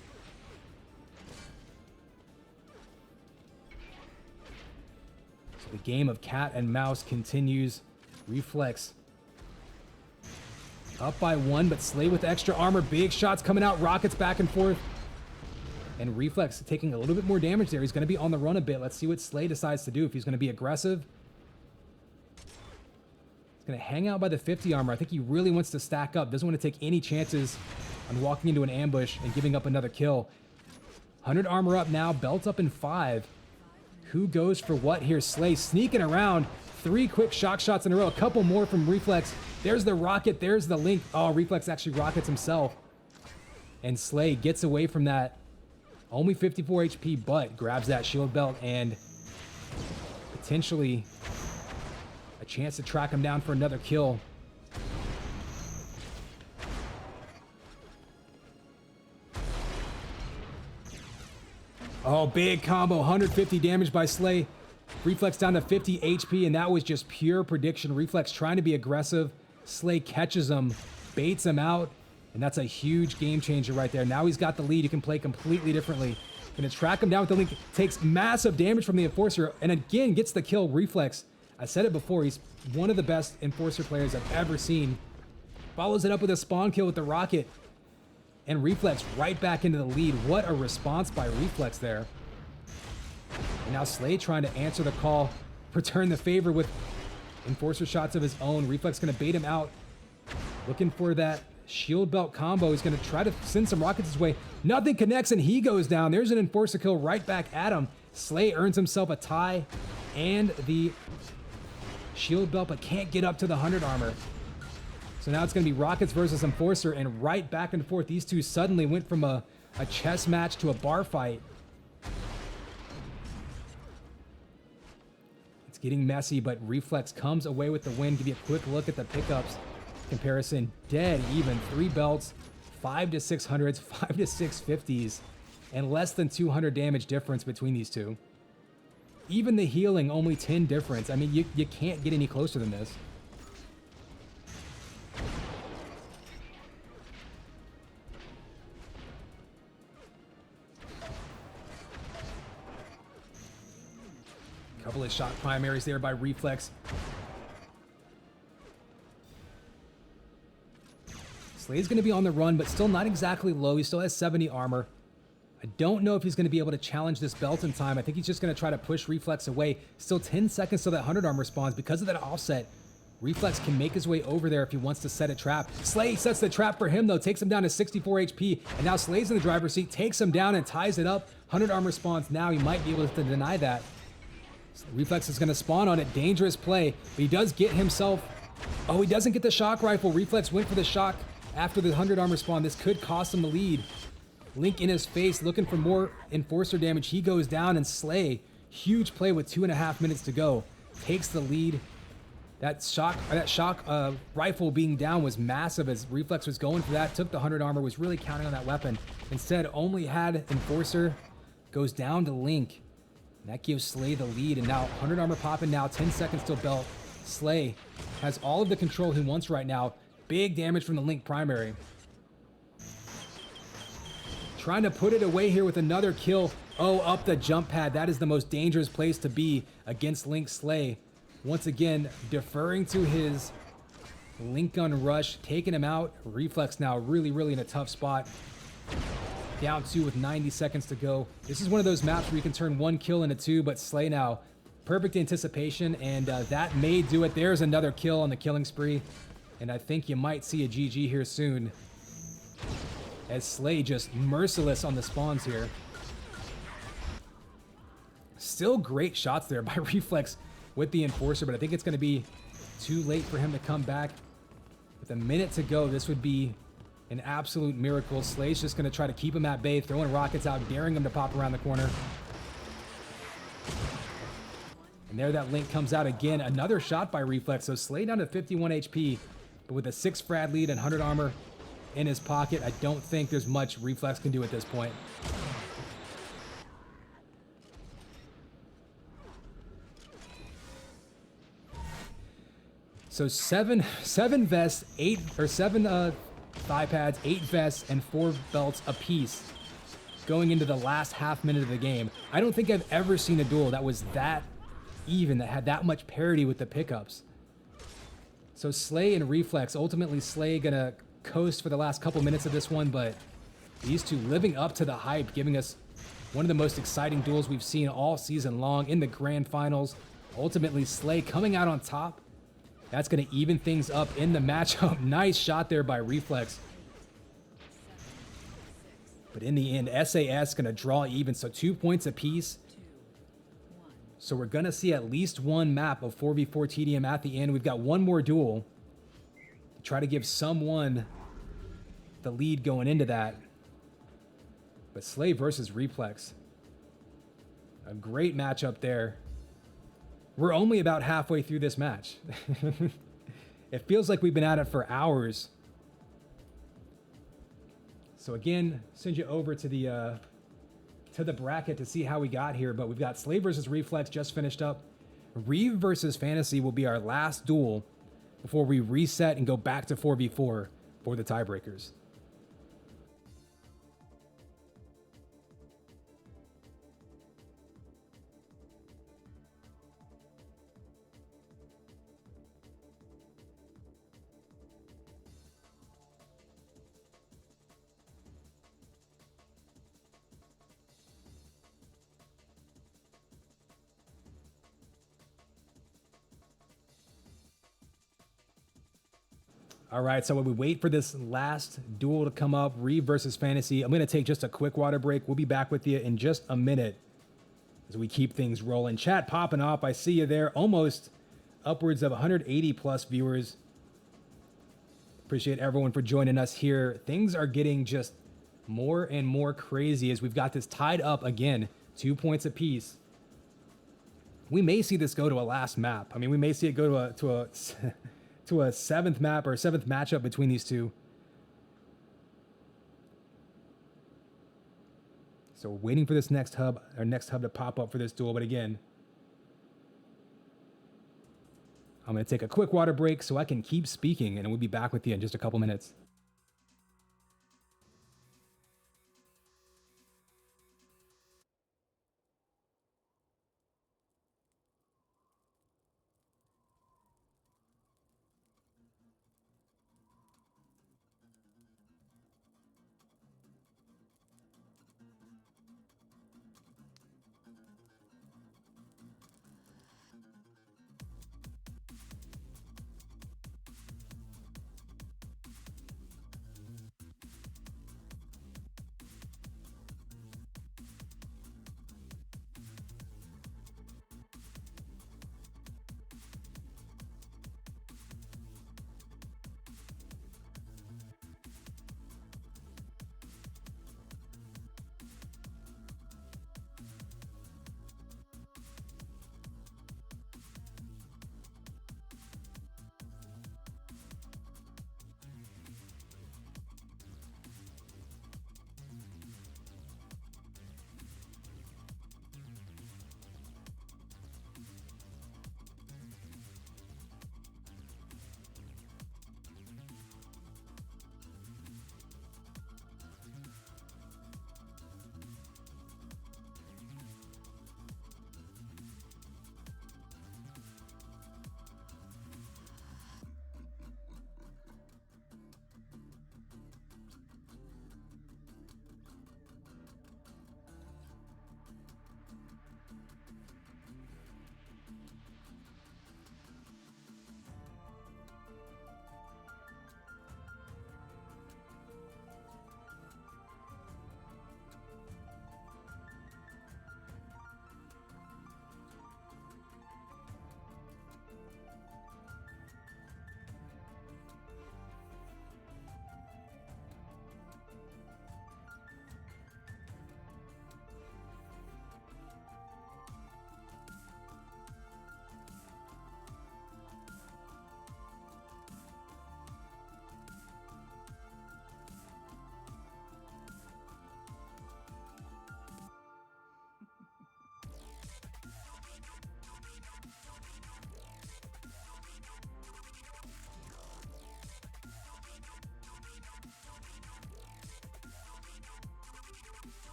So the game of cat and mouse continues. Reflex up by 1, but Slay with extra armor. Big shots coming out. Rockets back and forth. And Reflex taking a little bit more damage there. He's going to be on the run a bit. Let's see what Slay decides to do. If he's going to be aggressive. He's going to hang out by the 50 armor. I think he really wants to stack up. Doesn't want to take any chances on walking into an ambush and giving up another kill. 100 armor up now. Belt up in 5. Who goes for what here? Slay sneaking around. 3 quick shock shots in a row. A couple more from Reflex. There's the rocket. There's the link. Oh, Reflex actually rockets himself. And Slay gets away from that. Only 54 HP, but grabs that shield belt and potentially a chance to track him down for another kill. Oh, big combo. 150 damage by Slay. Reflex down to 50 HP, and that was just pure prediction. Reflex trying to be aggressive. Slay catches him, baits him out, and that's a huge game changer right there. Now he's got the lead. He can play completely differently. Gonna track him down with the link. Takes massive damage from the Enforcer, and again gets the kill. Reflex, I said it before, he's one of the best Enforcer players I've ever seen. Follows it up with a spawn kill with the rocket, and Reflex right back into the lead. What a response by Reflex there. And now Slay trying to answer the call, return the favor with Enforcer shots of his own. Reflex gonna bait him out. Looking for that shield belt combo. He's gonna try to send some rockets his way. Nothing connects and he goes down. There's an Enforcer kill right back at him. Slay earns himself a tie and the shield belt, but can't get up to the 100 armor. So now it's gonna be Rockets versus Enforcer, and right back and forth. These two suddenly went from a chess match to a bar fight. Getting messy, but Reflex comes away with the win. Give you a quick look at the pickups comparison. Dead even. 3 belts, 5 to 600s, 5 to 650s, and less than 200 damage difference between these two. Even the healing, only 10 difference. I mean, you can't get any closer than this. couple of shot primaries there by Reflex. Slay's going to be on the run, but still not exactly low. He still has 70 armor. I don't know if he's going to be able to challenge this belt in time. I think he's just going to try to push Reflex away. Still 10 seconds till that 100 armor spawns. Because of that offset, Reflex can make his way over there if he wants to set a trap. Slay sets the trap for him, though. Takes him down to 64 HP. And now Slay's in the driver's seat. Takes him down and ties it up. 100 armor spawns now. He might be able to deny that. So Reflex is going to spawn on it. Dangerous play. But he does get himself... Oh, he doesn't get the shock rifle. Reflex went for the shock after the 100 armor spawn. This could cost him the lead. Link in his face, looking for more Enforcer damage. He goes down, and Slay, huge play with 2.5 minutes to go, takes the lead. That shock rifle being down was massive as Reflex was going for that, took the 100 armor, was really counting on that weapon. Instead, only had Enforcer, goes down to Link. And that gives Slay the lead, and now 100 armor popping now, 10 seconds till belt. Slay has all of the control he wants right now. Big damage from the Link primary. Trying to put it away here with another kill. Oh, up the jump pad. That is the most dangerous place to be against Link Slay. Once again, deferring to his Link gun rush, taking him out. Reflex now really, really in a tough spot. Down 2 with 90 seconds to go. This is one of those maps where you can turn 1 kill into 2, but Slay now, perfect anticipation, and that may do it. There's another kill on the killing spree, and I think you might see a GG here soon, as Slay just merciless on the spawns here. Still great shots there by Reflex with the Enforcer, but I think it's going to be too late for him to come back. With a minute to go, this would be an absolute miracle. Slay's just going to try to keep him at bay, throwing rockets out, daring him to pop around the corner. And there that Link comes out again. Another shot by Reflex, so Slay down to 51 HP, but with a 6 frag lead and 100 armor in his pocket, I don't think there's much Reflex can do at this point. So seven vests, seven thigh pads, 8 vests, and 4 belts apiece going into the last half minute of the game. I don't think I've ever seen a duel that was that even, that had that much parity with the pickups. So Slay and Reflex, ultimately Slay gonna coast for the last couple minutes of this one, but these two living up to the hype, giving us one of the most exciting duels we've seen all season long in the grand finals. Ultimately, Slay coming out on top. That's going to even things up in the matchup. Nice shot there by Reflex. But in the end, SAS going to draw even, so 2 points apiece. So we're going to see at least one map of 4v4 TDM at the end. We've got one more duel to try to give someone the lead going into that. But Slay versus Reflex. A great matchup there. We're only about halfway through this match. It feels like we've been at it for hours. So again, send you over to the bracket to see how we got here. But we've got Slay versus Reflex just finished up. Reeve versus Fantasy will be our last duel before we reset and go back to 4v4 for the tiebreakers. All right, so while we wait for this last duel to come up, Reeve versus Fantasy, I'm going to take just a quick water break. We'll be back with you in just a minute as we keep things rolling. Chat popping up. I see you there. Almost upwards of 180 plus viewers. Appreciate everyone for joining us here. Things are getting just more and more crazy as we've got this tied up again, 2 points apiece. We may see this go to a last map. I mean, we may see it go to a seventh map or a seventh matchup between these two. So we're waiting for this next hub to pop up for this duel. But again, I'm going to take a quick water break so I can keep speaking, and we'll be back with you in just a couple minutes.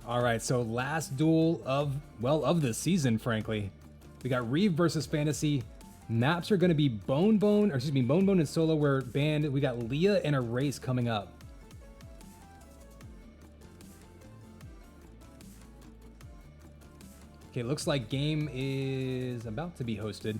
All right, so last duel of the season, frankly. We got Reeve versus Fantasy. Maps are going to be Bone and Solo were banned. We got Leah and a race coming up. Okay, looks like game is about to be hosted.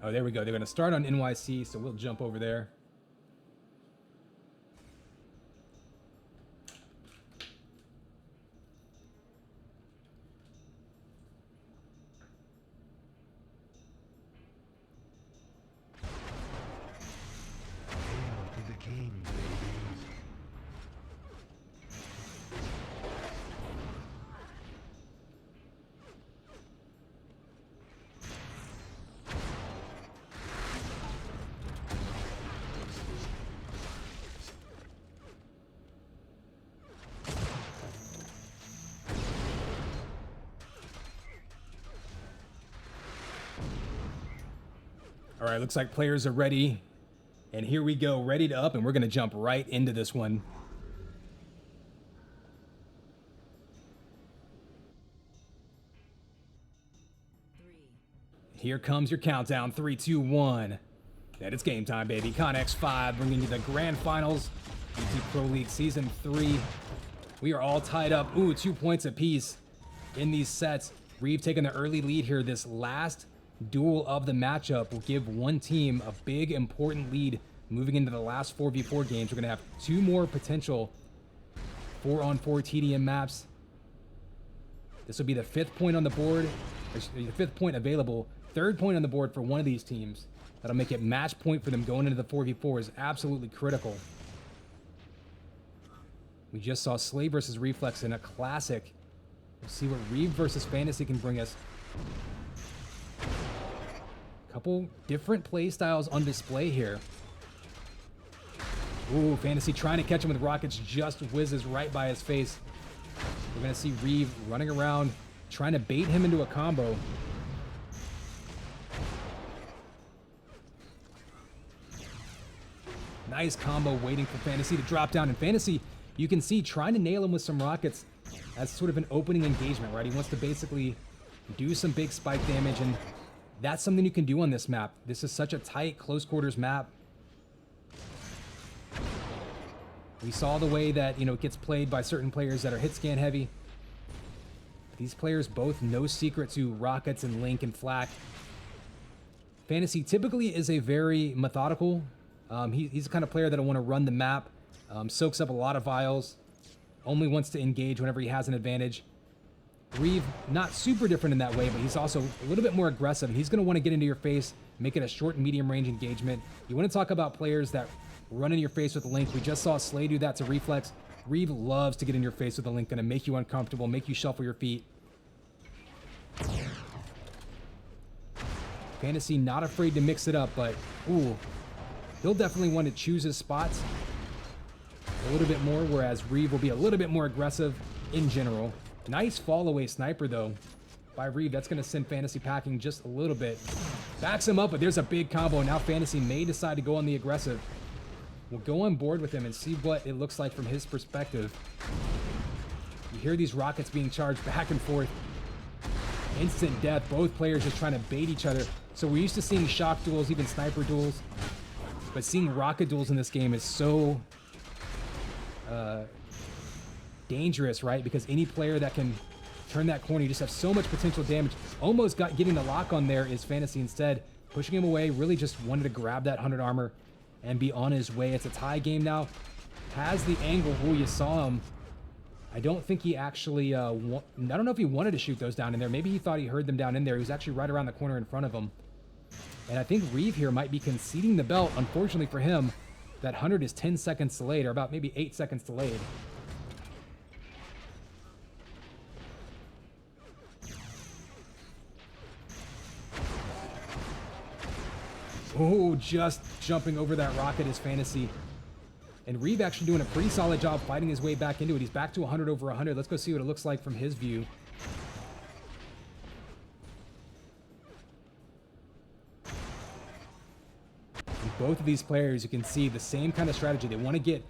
Oh, there we go. They're going to start on NYC, so we'll jump over there. Hail to the king, baby. All right, looks like players are ready. And here we go, ready to up, and we're going to jump right into this one. Here comes your countdown, 3, 2, 1. And it's game time, baby. Connex 5 bringing you the grand finals. UTProLeague Season 3. We are all tied up. Ooh, 2 points apiece in these sets. Reeve taking the early lead here. This last duel of the matchup will give one team a big, important lead moving into the last 4v4 games. We're going to have 2 more potential 4-on-4 TDM maps. This will be the 5th point on the board, or the 5th point available, 3rd point on the board for one of these teams. That'll make it match point for them going into the 4v4 is absolutely critical. We just saw Slave versus Reflex in a classic. We'll see what Reeve versus Fantasy can bring us. Couple different play styles on display here. Ooh, Fantasy trying to catch him with rockets, just whizzes right by his face. We're gonna see Reeve running around, trying to bait him into a combo. Nice combo waiting for Fantasy to drop down. And Fantasy, you can see, trying to nail him with some rockets as sort of an opening engagement, right? He wants to basically do some big spike damage, and that's something you can do on this map. This is such a tight, close quarters map. We saw the way that, you know, it gets played by certain players that are hit scan heavy. These players both no secret to rockets and Link and Flak. Fantasy typically is a very methodical. He's the kind of player that'll want to run the map, soaks up a lot of vials, only wants to engage whenever he has an advantage. Reeve, not super different in that way, but he's also a little bit more aggressive, and he's going to want to get into your face, make it a short and medium range engagement. You want to talk about players that run in your face with Link. We just saw Slay do that to Reflex. Reeve loves to get in your face with a Link, going to make you uncomfortable, make you shuffle your feet. Fantasy not afraid to mix it up, but ooh, he'll definitely want to choose his spots a little bit more, whereas Reeve will be a little bit more aggressive in general. Nice fall away sniper though by Reeve. That's going to send Fantasy packing just a little bit. Backs him up, but there's a big combo. Now Fantasy may decide to go on the aggressive. We'll go on board with him and see what it looks like from his perspective. You hear these rockets being charged back and forth. Instant death. Both players just trying to bait each other. So we're used to seeing shock duels, even sniper duels. But seeing rocket duels in this game is so dangerous, right? Because any player that can turn that corner, you just have so much potential damage. Almost getting the lock on there is Fantasy instead. Pushing him away, really just wanted to grab that 100 armor and be on his way. It's a tie game now. Has the angle. Oh, you saw him. I don't think he actually, I don't know if he wanted to shoot those down in there. Maybe he thought he heard them down in there. He was actually right around the corner in front of him. And I think Reeve here might be conceding the belt. Unfortunately for him, that 100 is 10 seconds delayed, or about maybe 8 seconds delayed. Oh, just jumping over that rocket is Fantasy. And Reeve actually doing a pretty solid job fighting his way back into it. He's back to 100 over 100. Let's go see what it looks like from his view. And both of these players, you can see the same kind of strategy. They want to get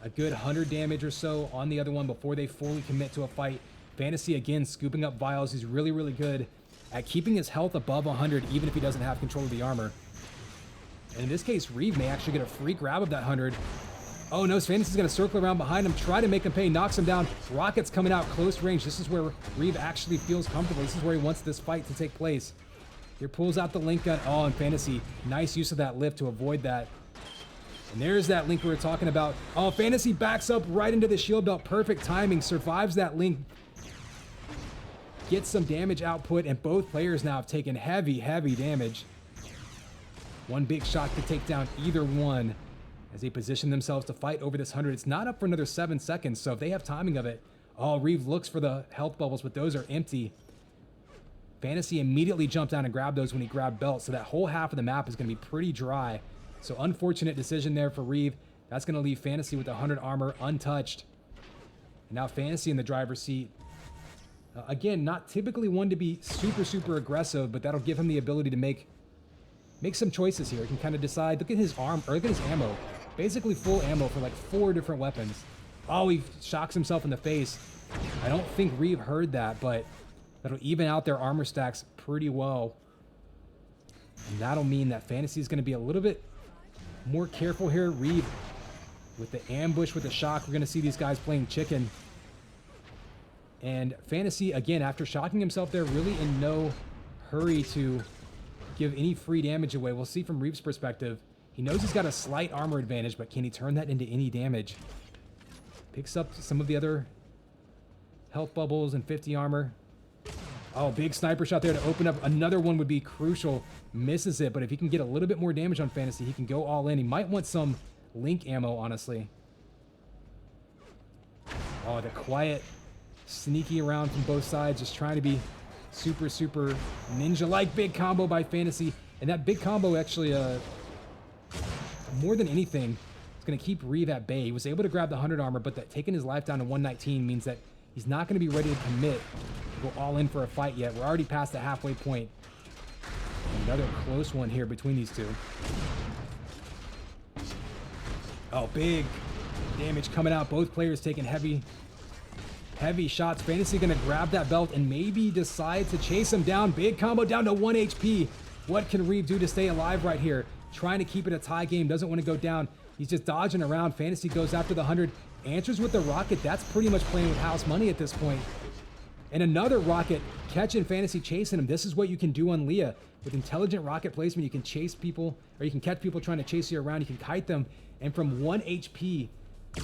a good 100 damage or so on the other one before they fully commit to a fight. Fantasy, again, scooping up vials. He's really, really good at keeping his health above 100, even if he doesn't have control of the armor. And in this case, Reeve may actually get a free grab of that 100. Oh no, Fantasy's going to circle around behind him, try to make him pay, knocks him down. Rocket's coming out close range. This is where Reeve actually feels comfortable. This is where he wants this fight to take place. Here pulls out the link gun. Oh, and Fantasy, nice use of that lift to avoid that. And there's that link we were talking about. Oh, Fantasy backs up right into the shield belt. Perfect timing, survives that link. Gets some damage output, and both players now have taken heavy, heavy damage. One big shot could take down either one as they position themselves to fight over this 100. It's not up for another 7 seconds, so if they have timing of it. Oh, Reeve looks for the health bubbles, but those are empty. Fantasy immediately jumped down and grabbed those when he grabbed belt, so that whole half of the map is going to be pretty dry. So unfortunate decision there for Reeve. That's going to leave Fantasy with 100 armor untouched. And now Fantasy in the driver's seat. Again, not typically one to be super, super aggressive, but that'll give him the ability to make some choices here. He can kind of decide. Look at his arm, or look at his ammo. Basically full ammo for like 4 different weapons. Oh, he shocks himself in the face. I don't think Reeve heard that, but that'll even out their armor stacks pretty well. And that'll mean that Fantasy is going to be a little bit more careful here. Reeve with the ambush, with the shock. We're going to see these guys playing chicken. And Fantasy, again, after shocking himself there, really in no hurry to give any free damage away. We'll see from Reeve's perspective. He knows he's got a slight armor advantage, but can he turn that into any damage? Picks up some of the other health bubbles and 50 armor. Oh, big sniper shot there to open up. Another one would be crucial. Misses it, but if he can get a little bit more damage on Fantasy, he can go all in. He might want some link ammo, honestly. Oh, the quiet, sneaky around from both sides, just trying to be super, super ninja-like. Big combo by Fantasy. And that big combo actually, more than anything, is going to keep Reeve at bay. He was able to grab the 100 armor, but that taking his life down to 119 means that he's not going to be ready to commit, to go all in for a fight yet. We're already past the halfway point. Another close one here between these two. Oh, big damage coming out. Both players taking heavy shots. Fantasy going to grab that belt and maybe decide to chase him down. Big combo down to 1 HP. What can Reeve do to stay alive right here? Trying to keep it a tie game. Doesn't want to go down. He's just dodging around. Fantasy goes after the 100. Answers with the rocket. That's pretty much playing with house money at this point. And another rocket catching Fantasy, chasing him. This is what you can do on Leah. With intelligent rocket placement, you can chase people, or you can catch people trying to chase you around. You can kite them. And from 1 HP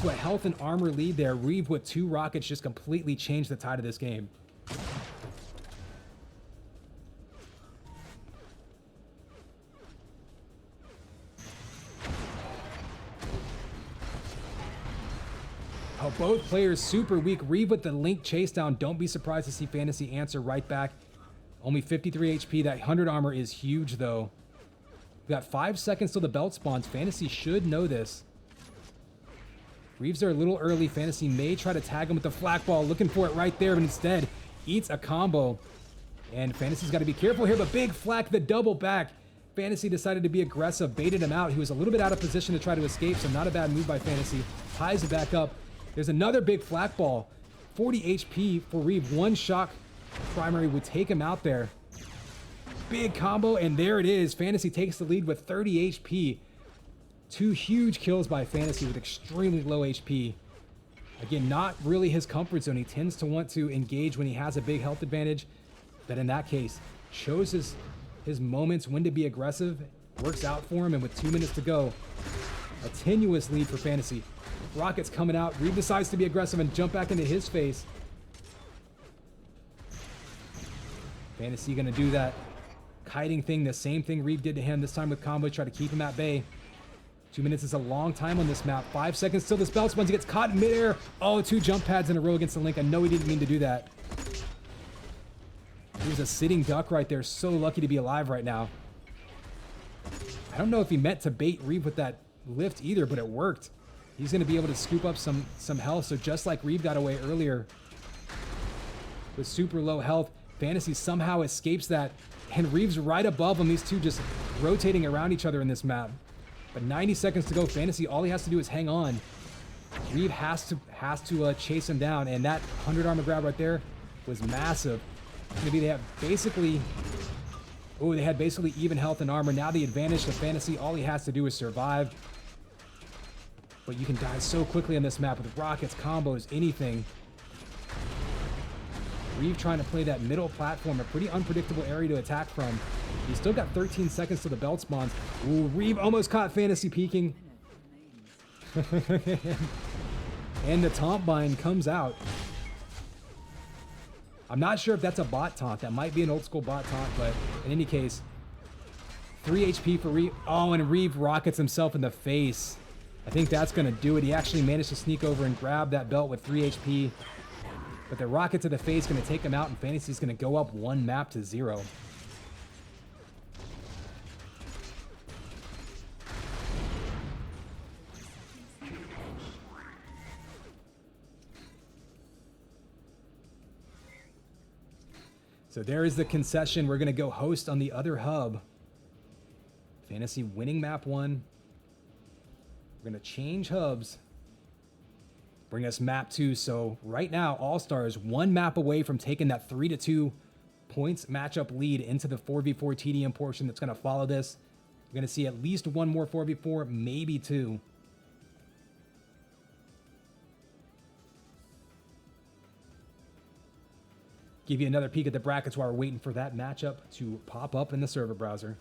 to a health and armor lead there, Reeve with 2 rockets just completely changed the tide of this game. Oh, both players super weak. Reeve with the link chase down. Don't be surprised to see Fantasy answer right back. Only 53 HP. That 100 armor is huge, though. We've got 5 seconds till the belt spawns. Fantasy should know this. Reeves are a little early. Fantasy may try to tag him with the flak ball. Looking for it right there, but instead eats a combo. And Fantasy's got to be careful here, but big flak, the double back. Fantasy decided to be aggressive, baited him out. He was a little bit out of position to try to escape, so not a bad move by Fantasy. Ties it back up. There's another big flak ball. 40 HP for Reeve. 1 shock primary would take him out there. Big combo, and there it is. Fantasy takes the lead with 30 HP. 2 huge kills by Fantasy with extremely low HP. Again, not really his comfort zone. He tends to want to engage when he has a big health advantage. But in that case, chose his moments when to be aggressive. Works out for him, and with 2 minutes to go, a tenuous lead for Fantasy. Rocket's coming out. Reeve decides to be aggressive and jump back into his face. Fantasy gonna do that kiting thing, the same thing Reeve did to him, this time with combo, try to keep him at bay. 2 minutes is a long time on this map. 5 seconds till this belt spawns. He gets caught in midair. Oh, 2 jump pads in a row against the link. I know he didn't mean to do that. He was a sitting duck right there. So lucky to be alive right now. I don't know if he meant to bait Reeve with that lift either, but it worked. He's going to be able to scoop up some health. So just like Reeve got away earlier with super low health, Fantasy somehow escapes that. And Reeve's right above him. These two just rotating around each other in this map. But 90 seconds to go. Fantasy, all he has to do is hang on. Reeve has to chase him down. And that 100 armor grab right there was massive. Maybe they have basically... Oh, they had basically even health and armor. Now the advantage to Fantasy. All he has to do is survive. But you can die so quickly on this map with rockets, combos, anything. Reeve trying to play that middle platform, a pretty unpredictable area to attack from. He's still got 13 seconds to the belt spawns. Ooh, Reeve almost caught Fantasy peeking. And the taunt bind comes out. I'm not sure if that's a bot taunt. That might be an old school bot taunt, but in any case, 3 HP for Reeve. Oh, and Reeve rockets himself in the face. I think that's going to do it. He actually managed to sneak over and grab that belt with 3 HP. But the rocket to the face is going to take him out, and Fantasy's going to go up 1 map to 0. So there is the concession. We're going to go host on the other hub. Fantasy winning map 1. We're going to change hubs. Bring us map 2. So right now, Allstars 1 map away from taking that 3-2 points matchup lead into the 4v4 TDM portion that's going to follow this. We're going to see at least 1 more 4v4, maybe 2. Give you another peek at the brackets while we're waiting for that matchup to pop up in the server browser.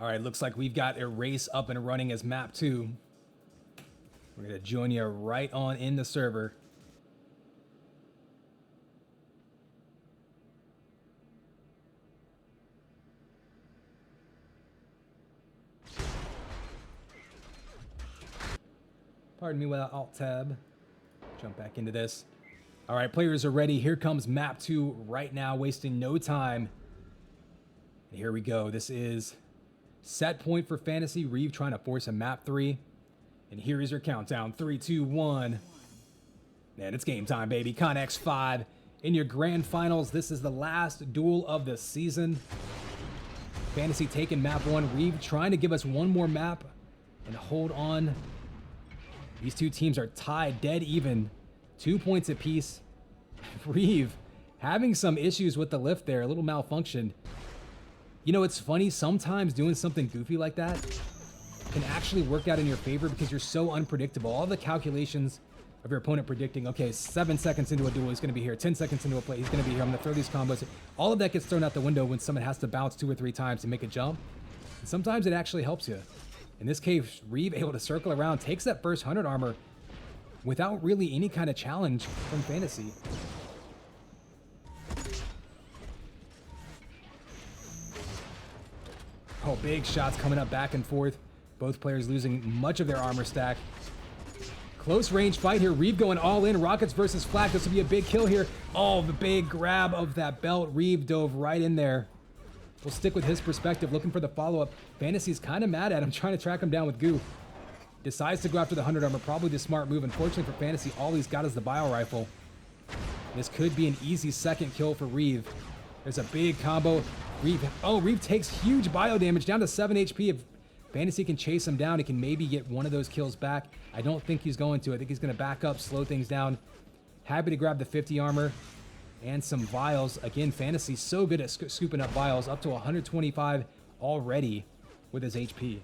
All right, looks like we've got a race up and running as map 2. We're going to join you right on in the server. Pardon me without Alt-Tab. Jump back into this. All right, players are ready. Here comes map 2 right now, wasting no time. And here we go. This is set point for Fantasy. Reeve trying to force a map 3. And here is your countdown. 3, 2, 1. Man, it's game time, baby. Connex 5 in your grand finals. This is the last duel of the season. Fantasy taking map 1. Reeve trying to give us 1 more map and hold on. These two teams are tied dead even. 2 points apiece. Reeve having some issues with the lift there. A little malfunction. You know, it's funny, sometimes doing something goofy like that can actually work out in your favor because you're so unpredictable. All the calculations of your opponent predicting, okay, 7 seconds into a duel, he's going to be here. 10 seconds into a play, he's going to be here. I'm going to throw these combos. All of that gets thrown out the window when someone has to bounce 2 or 3 times to make a jump. And sometimes it actually helps you. In this case, Reeve able to circle around, takes that first 100 armor without really any kind of challenge from Fantasy. Oh, big shots coming up back and forth. Both players losing much of their armor stack. Close range fight here. Reeve going all in. Rockets versus Flak. This will be a big kill here. Oh, the big grab of that belt. Reeve dove right in there. We'll stick with his perspective, looking for the follow-up. Fantasy's kind of mad at him, trying to track him down with goo. Decides to go after the 100 armor. Probably the smart move. Unfortunately for Fantasy, all he's got is the bio rifle. This could be an easy second kill for Reeve. There's a big combo. Reeve takes huge bio damage, down to 7 HP. If Fantasy can chase him down, he can maybe get one of those kills back. I don't think he's going to. I think he's going to back up, slow things down. Happy to grab the 50 armor and some vials. Again, Fantasy so good at scooping up vials, up to 125 already with his HP.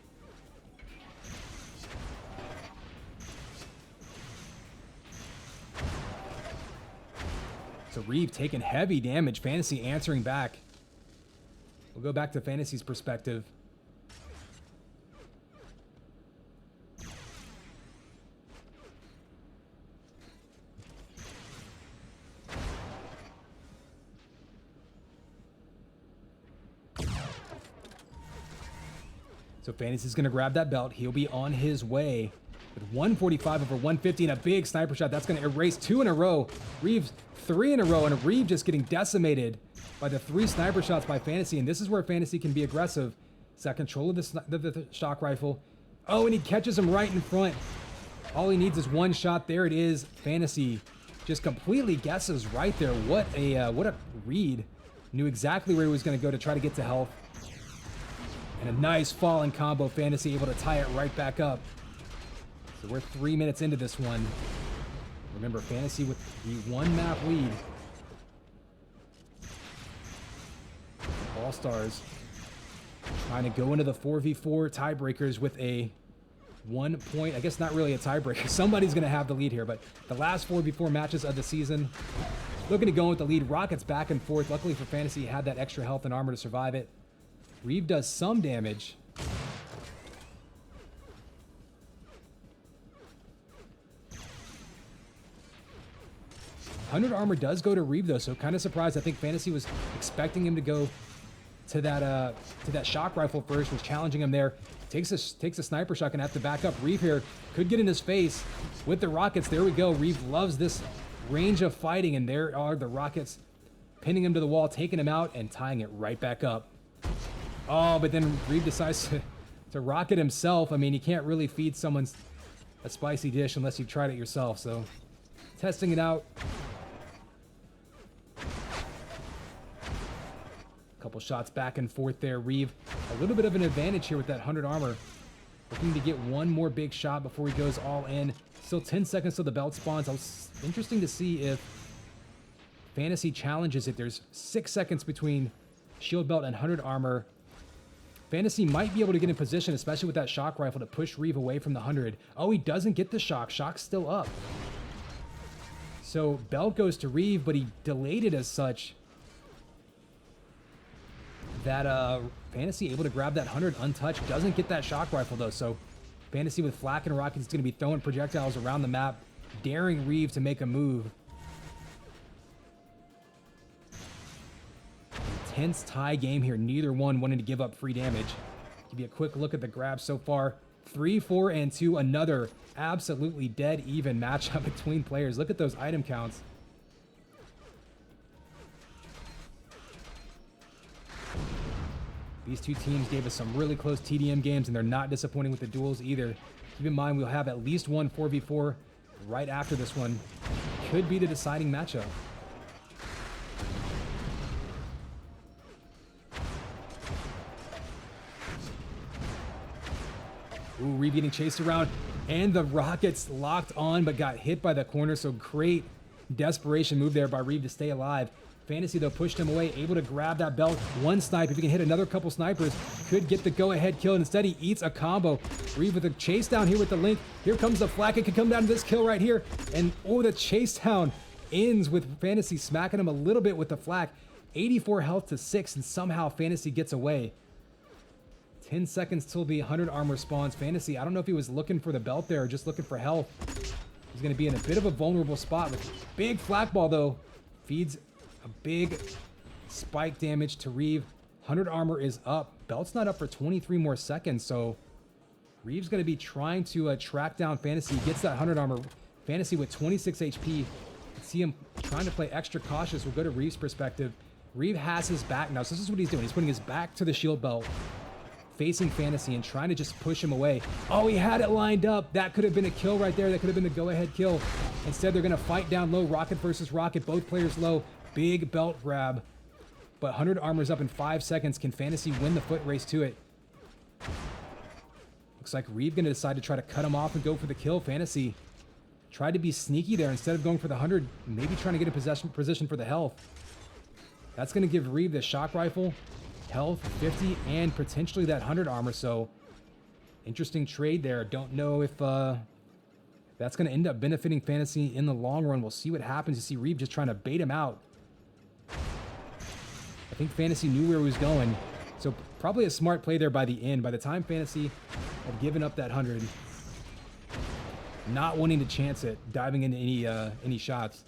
So Reeve taking heavy damage. Fantasy answering back. We'll go back to Fantasy's perspective. So Fantasy's going to grab that belt. He'll be on his way with 145 over 150 and a big sniper shot. That's going to erase 2 in a row. Reeves 3 in a row, and Reeve just getting decimated by the 3 sniper shots by Fantasy. And this is where Fantasy can be aggressive. He's got control of the shock rifle. Oh, and he catches him right in front. All he needs is 1 shot. There it is. Fantasy just completely guesses right there. What a read. Knew exactly where he was going to go to try to get to health. And a nice falling combo. Fantasy able to tie it right back up. So we're 3 minutes into this one. Remember, Fantasy with the 1 map lead. Allstars trying to go into the 4v4 tiebreakers with a 1 point. I guess not really a tiebreaker. Somebody's going to have the lead here, but the last 4v4 matches of the season. Looking to go with the lead. Rockets back and forth. Luckily for Fantasy, he had that extra health and armor to survive it. Reeve does some damage. $100 armor does go to Reeve though, so kind of surprised. I think Fantasy was expecting him to go to that shock rifle first, was challenging him there. Takes a sniper shot, gonna have to back up. Reeve here could get in his face with the rockets. There we go. Reeve loves this range of fighting, and there are the rockets pinning him to the wall, taking him out, and tying it right back up. Oh, but then Reeve decides to rocket himself. I mean, you can't really feed someone a spicy dish unless you've tried it yourself, so testing it out. Couple shots back and forth there. Reeve, a little bit of an advantage here with that 100 armor. Looking to get 1 more big shot before he goes all in. Still 10 seconds till the belt spawns. Interesting to see if Fantasy challenges it. There's 6 seconds between shield belt and 100 armor. Fantasy might be able to get in position, especially with that shock rifle, to push Reeve away from the 100. Oh, he doesn't get the shock. Shock's still up. So belt goes to Reeve, but he delayed it as such that Fantasy able to grab that 100 untouched. Doesn't get that shock rifle though, so Fantasy with flak and rockets is going to be throwing projectiles around the map, daring Reeve to make a move. Intense tie game here. Neither one wanting to give up free damage. Give you a quick look at the grabs so far. 3, 4, and 2. Another absolutely dead even matchup between players. Look at those item counts. These two teams gave us some really close TDM games, and they're not disappointing with the duels either. Keep in mind, we'll have at least one 4v4 right after this one. Could be the deciding matchup. Ooh, Reeve getting chased around, and the rockets locked on, but got hit by the corner, so great desperation move there by Reeve to stay alive. Fantasy, though, pushed him away, able to grab that belt. 1 snipe, if he can hit another couple snipers, could get the go-ahead kill. Instead, he eats a combo. Reeve with a chase down here with the link. Here comes the flak. It could come down to this kill right here. And, oh, the chase down ends with Fantasy smacking him a little bit with the flak. 84 health to 6, and somehow Fantasy gets away. 10 seconds till the 100 armor spawns. Fantasy, I don't know if he was looking for the belt there or just looking for health. He's going to be in a bit of a vulnerable spot with big flak ball, though. Feeds a big spike damage to Reeve. 100 armor is up. Belt's not up for 23 more seconds, so Reeve's going to be trying to track down Fantasy. He gets that 100 armor. Fantasy with 26 HP. See him trying to play extra cautious. We'll go to Reeve's perspective. Reeve has his back now, so this is what he's doing. He's putting his back to the shield belt, facing Fantasy and trying to just push him away. Oh, he had it lined up. That could have been a kill right there. That could have been the go-ahead kill. Instead, they're going to fight down low. Rocket versus Rocket. Both players low. Big belt grab. But 100 armor's up in 5 seconds. Can Fantasy win the foot race to it? Looks like Reeve going to decide to try to cut him off and go for the kill. Fantasy tried to be sneaky there. Instead of going for the 100, maybe trying to get a position for the health. That's going to give Reeve the shock rifle, health, 50, and potentially that 100 armor. So, interesting trade there. Don't know if That's going to end up benefiting Fantasy in the long run. We'll see what happens. You see Reeve just trying to bait him out. I think Fantasy knew where he was going. So probably a smart play there by the end. By the time Fantasy had given up that 100, not wanting to chance it, diving into any shots.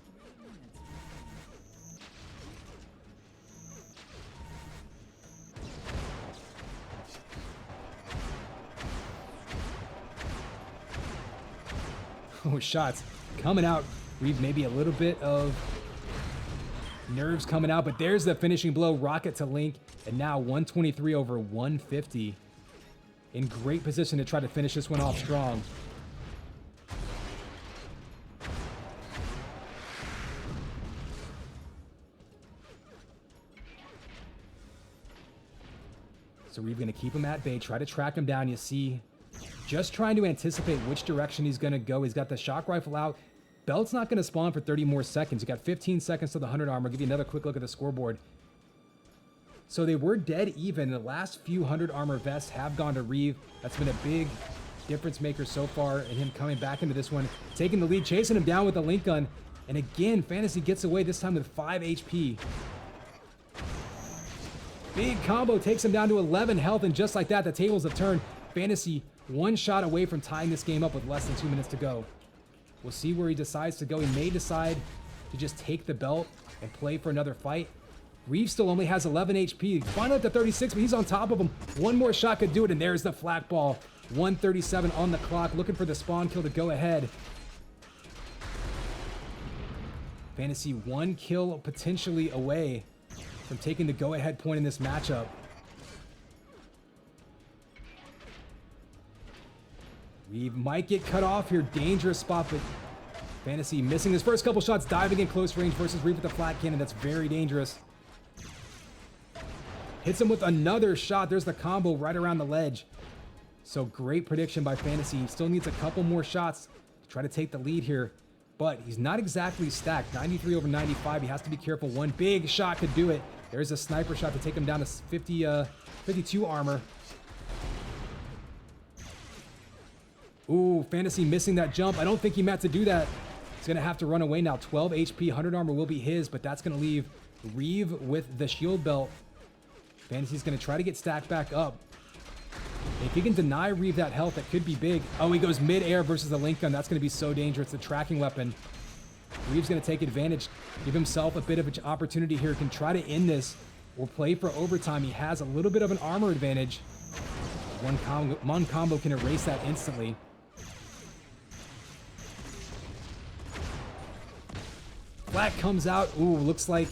Oh, shots coming out. Reeve maybe a little bit of nerves coming out, but there's the finishing blow. Rocket to Link, and now 123 over 150. In great position to try to finish this one off strong. So Reeve going to keep him at bay, try to track him down. You see, just trying to anticipate which direction he's going to go. He's got the shock rifle out. Belt's not going to spawn for 30 more seconds. You got 15 seconds to the 100 armor. I'll give you another quick look at the scoreboard. So they were dead even. The last few 100 armor vests have gone to Reeve. That's been a big difference maker so far, and him coming back into this one, taking the lead, chasing him down with the Link gun. And again, Fantasy gets away, this time with 5 HP. Big combo takes him down to 11 health, and just like that, the tables have turned. Fantasy one shot away from tying this game up with less than 2 minutes to go. We'll see where he decides to go. He may decide to just take the belt and play for another fight. Reeve still only has 11 HP. Finally up to 36, but he's on top of him. One more shot could do it, and there's the flak ball. 137 on the clock, looking for the spawn kill to go ahead. Fantasy 1 kill potentially away from taking the go-ahead point in this matchup. Reeve might get cut off here. Dangerous spot, but Fantasy missing his first couple shots, diving in close range versus Reeve with the flat cannon. That's very dangerous. Hits him with another shot. There's the combo right around the ledge. So great prediction by Fantasy. He still needs a couple more shots to try to take the lead here. But he's not exactly stacked. 93 over 95. He has to be careful. One big shot could do it. There's a sniper shot to take him down to 52 armor. Ooh, Fantasy missing that jump. I don't think he meant to do that. He's going to have to run away now. 12 HP, 100 armor will be his, but that's going to leave Reeve with the shield belt. Fantasy's going to try to get stacked back up. If he can deny Reeve that health, that could be big. Oh, he goes mid-air versus the Link gun. That's going to be so dangerous. The tracking weapon. Reeve's going to take advantage, give himself a bit of an opportunity here. Can try to end this or play for overtime. He has a little bit of an armor advantage. One combo can erase that instantly. Flak comes out. Ooh, looks like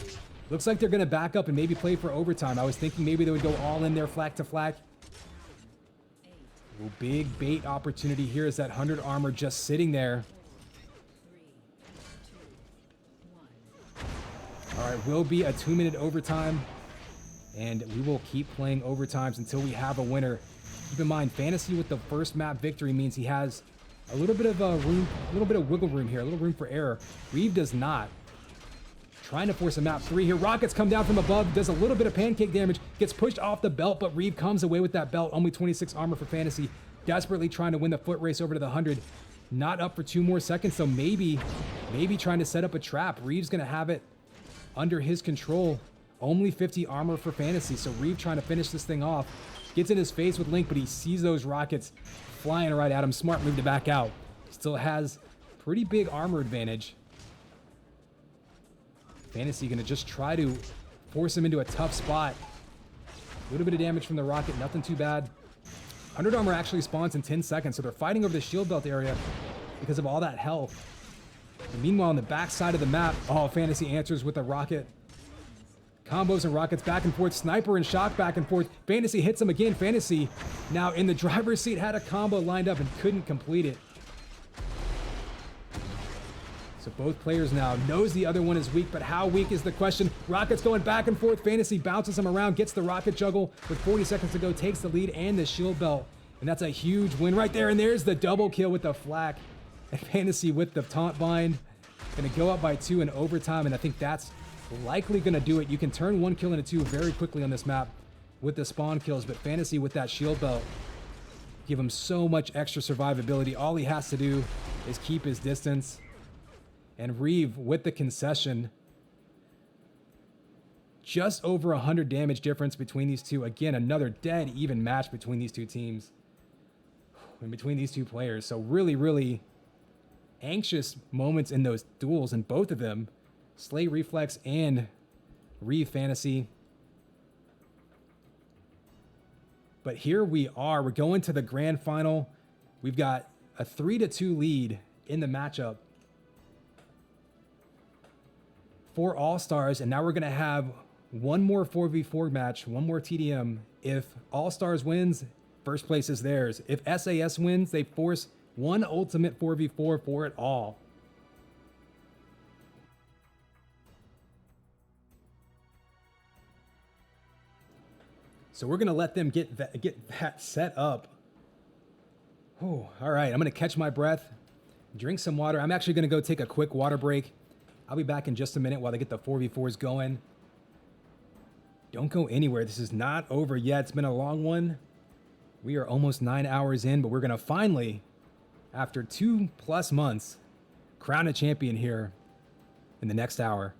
they're going to back up and maybe play for overtime. I was thinking maybe they would go all in there, flak to flak. Ooh, big bait opportunity here is that 100 armor just sitting there. All right, will be a 2-minute overtime, and we will keep playing overtimes until we have a winner. Keep in mind, Fantasy with the first map victory means he has a little bit of room, a little bit of wiggle room here, a little room for error. Reeve does not. Trying to force a map 3 here. Rockets come down from above, does a little bit of pancake damage, gets pushed off the belt, but Reeve comes away with that belt. Only 26 armor for Fantasy. Desperately trying to win the foot race over to the 100. Not up for 2 more seconds, so maybe trying to set up a trap. Reeve's going to have it under his control. Only 50 armor for Fantasy, so Reeve trying to finish this thing off. Gets in his face with Link, but he sees those rockets flying right at him. Smart move to back out. Still has pretty big armor advantage. Fantasy gonna just try to force him into a tough spot. A little bit of damage from the rocket, nothing too bad. 100 armor actually spawns in 10 seconds, so they're fighting over the shield belt area because of all that health. And meanwhile, on the back side of the map, oh, Fantasy answers with a rocket. Combos and rockets back and forth, sniper and shock back and forth. Fantasy hits him again. Fantasy now in the driver's seat, had a combo lined up and couldn't complete it. So both players now knows the other one is weak, but how weak is the question? Rockets going back and forth. Fantasy bounces him around, gets the rocket juggle with 40 seconds to go, takes the lead and the shield belt. And that's a huge win right there. And there's the double kill with the flak. And Fantasy with the taunt bind. Gonna go up by 2 in overtime, and I think that's likely gonna do it. You can turn 1 kill into 2 very quickly on this map with the spawn kills, but Fantasy with that shield belt give him so much extra survivability. All he has to do is keep his distance. And Reeve with the concession. Just over 100 damage difference between these two. Again, another dead even match between these two teams. And between these two players. So really, really anxious moments in those duels. And both of them, Slay Reflex and Reeve Fantasy. But here we are. We're going to the grand final. We've got a 3-2 lead in the matchup for All-Stars. And now we're going to have one more 4v4 match, one more TDM. If All-Stars wins, first place is theirs. If SAS wins, they force one ultimate 4v4 for it all. So we're going to let them get that set up. Oh, all right. I'm going to catch my breath, drink some water. I'm actually going to go take a quick water break. I'll be back in just a minute while they get the 4v4s going. Don't go anywhere. This is not over yet. It's been a long one. We are almost 9 hours in, but we're going to finally, after 2+ months, crown a champion here in the next hour.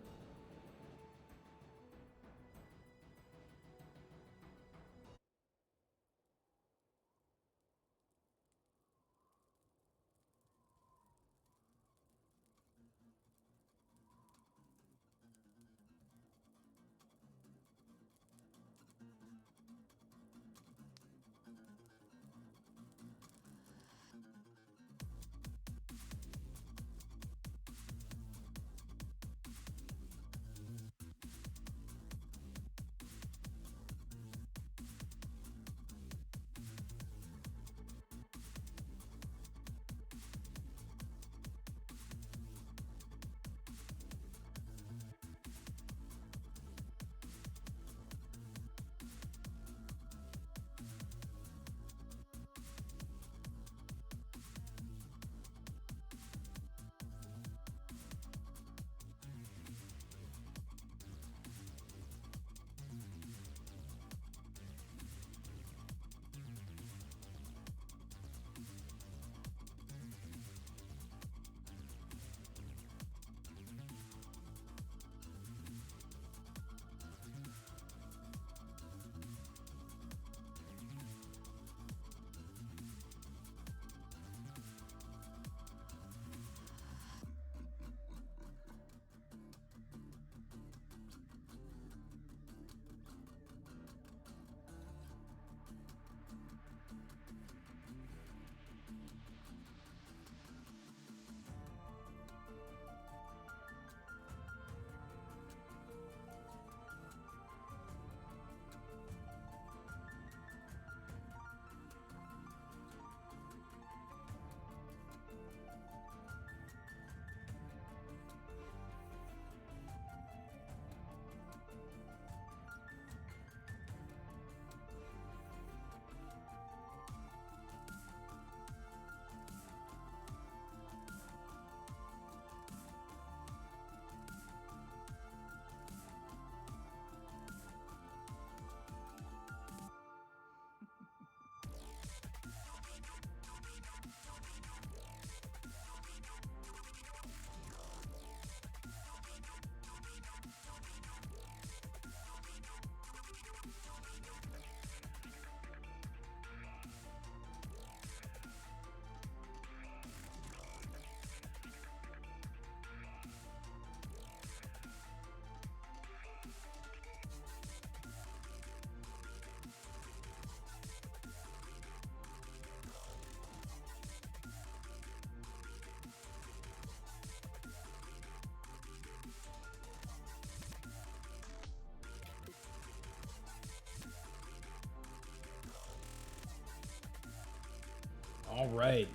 All right.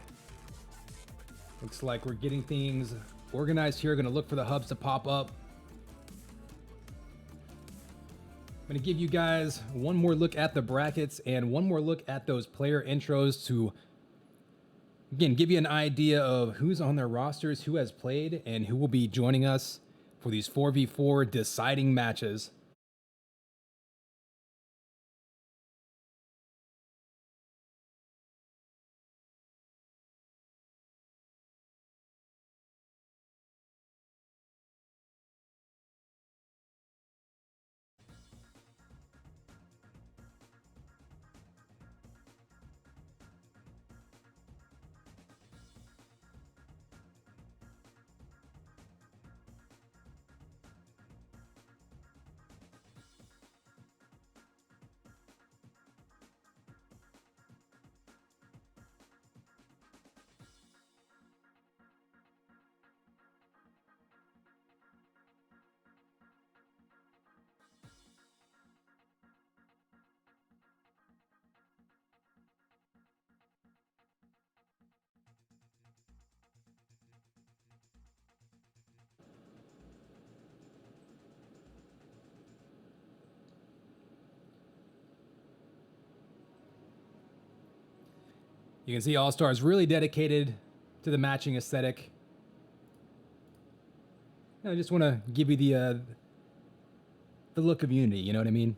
Looks like we're getting things organized here. Going to look for the hubs to pop up. I'm going to give you guys one more look at the brackets and one more look at those player intros to, again, give you an idea of who's on their rosters, who has played, and who will be joining us for these 4v4 deciding matches. You can see All-Stars really dedicated to the matching aesthetic. I just want to give you the look of unity, you know what I mean?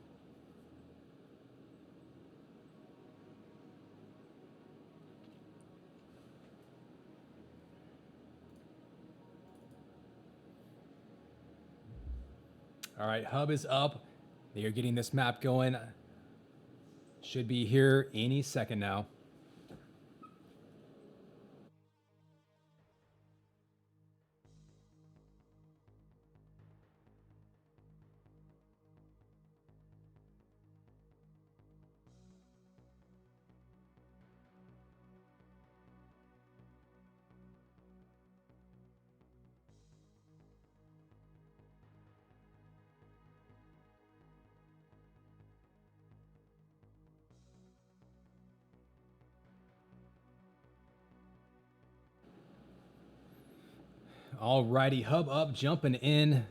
All right, hub is up. They are getting this map going. Should be here any second now. Alrighty, hub up, jumping in.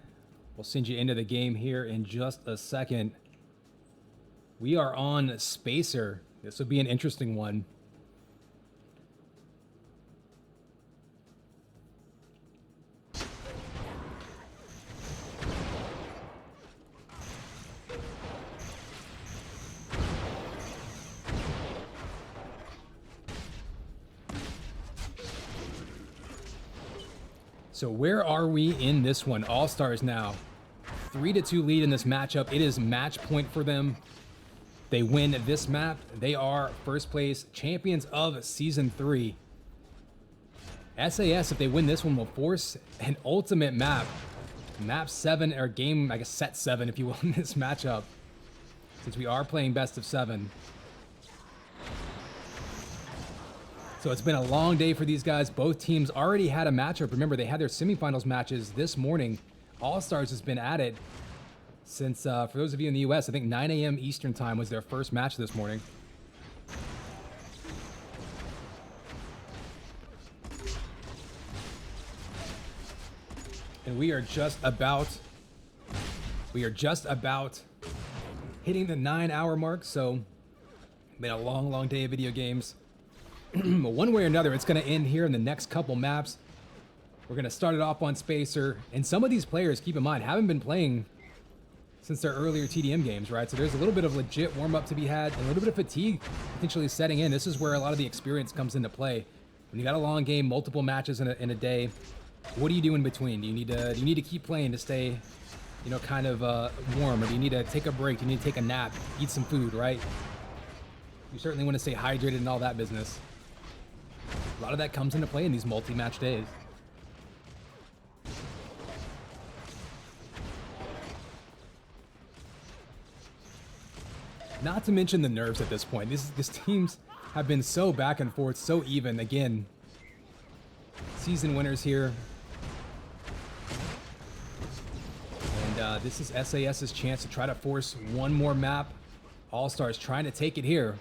We'll send you into the game here in just a second. We are on Spacer. This will be an interesting one. So where are we in this one? All-Stars now. 3-2 lead in this matchup. It is match point for them. They win this map. They are first place champions of Season 3. SAS, if they win this one, will force an ultimate map. Map 7, or game, I guess set 7, if you will, in this matchup. Since we are playing best of 7. So it's been a long day for these guys. Both teams already had a matchup. Remember, they had their semifinals matches this morning. All-Stars has been at it since, for those of you in the US, I think 9 a.m. Eastern time was their first match this morning. And we are just about hitting the 9-hour mark. So been a long, long day of video games. But one way or another, it's going to end here in the next couple maps. We're going to start it off on Spacer. And some of these players, keep in mind, haven't been playing since their earlier TDM games, right? So there's a little bit of legit warm-up to be had and a little bit of fatigue potentially setting in. This is where a lot of the experience comes into play. When you got a long game, multiple matches in a day, what do you do in between? Do you need to keep playing to stay, you know, kind of warm? Or do you need to take a break? Do you need to take a nap, eat some food, right? You certainly want to stay hydrated and all that business. A lot of that comes into play in these multi-match days. Not to mention the nerves at this point. These teams have been so back and forth, so even. Again, season winners here. And this is SAS's chance to try to force one more map. All-Stars trying to take it here.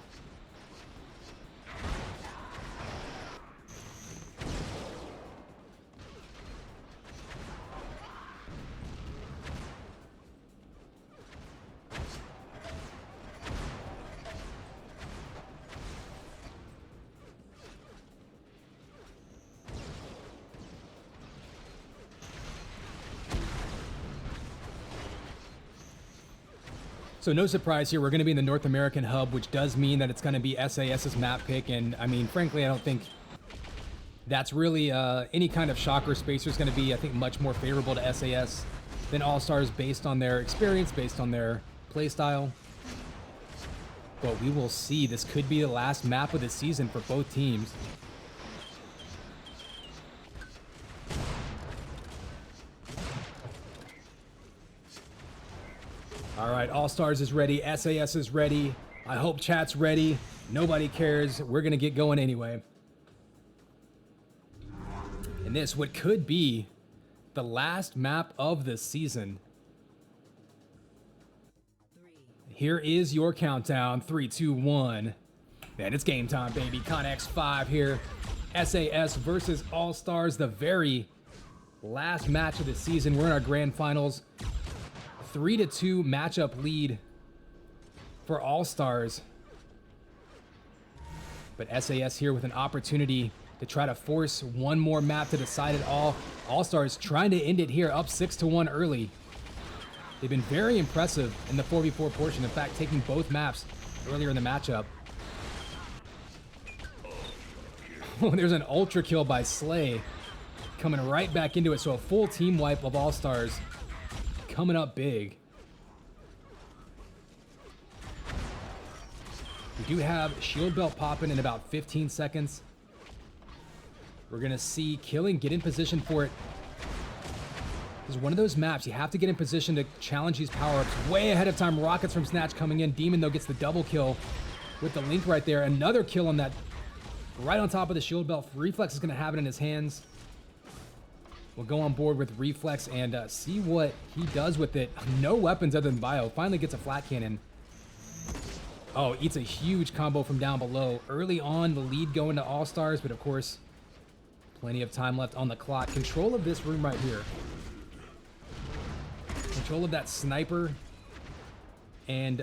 So no surprise here, we're going to be in the North American hub, which does mean that it's going to be SAS's map pick. And I mean, frankly, I don't think that's really any kind of shocker. Spacer is going to be, I think, much more favorable to SAS than All-Stars based on their experience, based on their play style. But we will see. This could be the last map of the season for both teams. All right, All-Stars is ready. SAS is ready. I hope chat's ready. Nobody cares. We're going to get going anyway. And this, what could be the last map of the season. Here is your countdown. 3, 2, 1. Man, it's game time, baby. Connex 5 here. SAS versus All-Stars, the very last match of the season. We're in our grand finals. 3-2 matchup lead for All-Stars. But SAS here with an opportunity to try to force one more map to decide it all. Allstars trying to end it here, up 6-1 early. They've been very impressive in the 4v4 portion. In fact, taking both maps earlier in the matchup. Oh, there's an ultra kill by Slay. Coming right back into it. So a full team wipe of Allstars coming up big. We do have shield belt popping in about 15 seconds. We're going to see Killing get in position for it. This is one of those maps you have to get in position to challenge these power-ups way ahead of time. Rockets from Snatch coming in. Demon, though, gets the double kill with the Link right there. Another kill on that right on top of the shield belt. Reflex is going to have it in his hands. We'll go on board with Reflex and see what he does with it. No weapons other than Bio. Finally gets a flat cannon. Oh, eats a huge combo from down below. Early on, the lead going to Allstars, but of course, plenty of time left on the clock. Control of this room right here. Control of that sniper and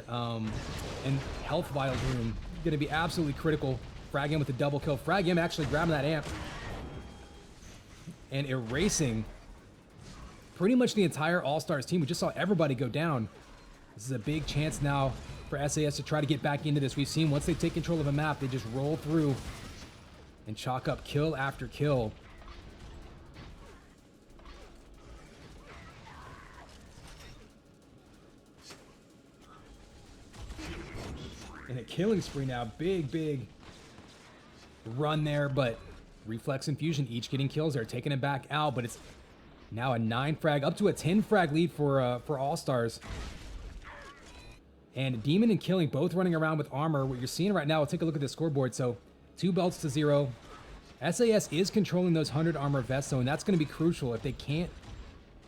health vials room. Going to be absolutely critical. Frag him with a double kill. Frag him actually grabbing that amp and erasing pretty much the entire All-Stars team. We just saw everybody go down. This is a big chance now for SAS to try to get back into this. We've seen once they take control of a map, they just roll through and chalk up kill after kill. And a killing spree now. Big run there, but Reflex and Fusion each getting kills. They're taking it back out, but it's now a 9 frag, up to a 10 frag lead for Allstars. And Demon and Killing both running around with armor. What you're seeing right now, we'll take a look at the scoreboard. So 2 belts to 0. SAS is controlling those 100 armor vests, though, and that's going to be crucial. If they can't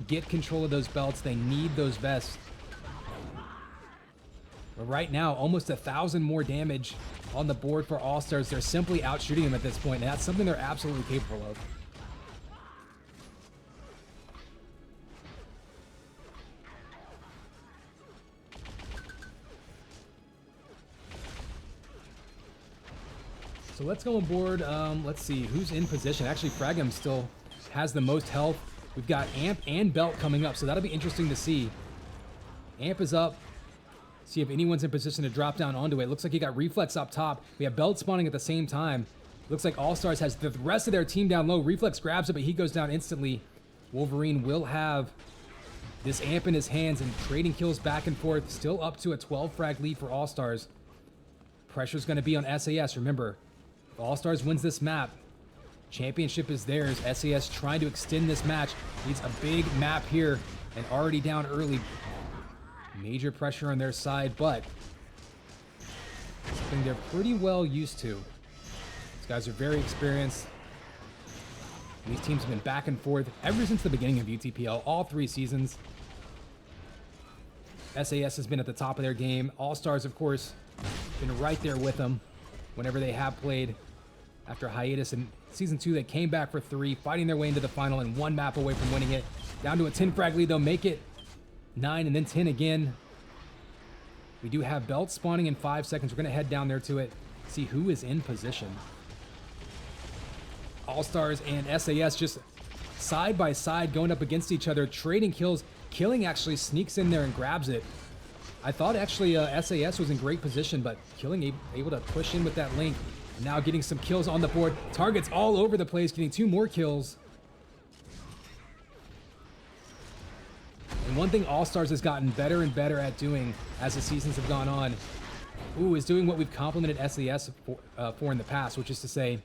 get control of those belts, they need those vests. But right now, almost 1,000 more damage on the board for Allstars. They're simply out shooting them at this point, and that's something they're absolutely capable of. So let's go on board. Let's see who's in position. Actually, Fragum still has the most health. We've got Amp and Belt coming up, so that'll be interesting to see. Amp is up. See if anyone's in position to drop down onto it. Looks like he got Reflex up top. We have Belt spawning at the same time. Looks like Allstars has the rest of their team down low. Reflex grabs it, but he goes down instantly. Wolverine will have this Amp in his hands and trading kills back and forth. Still up to a 12 frag lead for Allstars. Pressure's going to be on SAS. Remember, if Allstars wins this map, championship is theirs. SAS trying to extend this match. Needs a big map here and already down early. Major pressure on their side, but something they're pretty well used to. These guys are very experienced. These teams have been back and forth ever since the beginning of UTPL, all 3 seasons. SAS has been at the top of their game. Allstars, of course, been right there with them whenever they have played. After a hiatus in Season 2, they came back for 3, fighting their way into the final and 1 map away from winning it. Down to a 10 frag lead, they'll make it 9 and then 10 again. We do have Belt spawning in 5 seconds. We're going to head down there to it, see who is in position. Allstars and SAS just side by side going up against each other, trading kills. Killing actually sneaks in there and grabs it. I thought actually SAS was in great position, but Killing able to push in with that Link. Now getting some kills on the board. Targets all over the place, getting 2 more kills. And one thing Allstars has gotten better and better at doing as the seasons have gone on, is doing what we've complimented SAS for in the past, which is to say,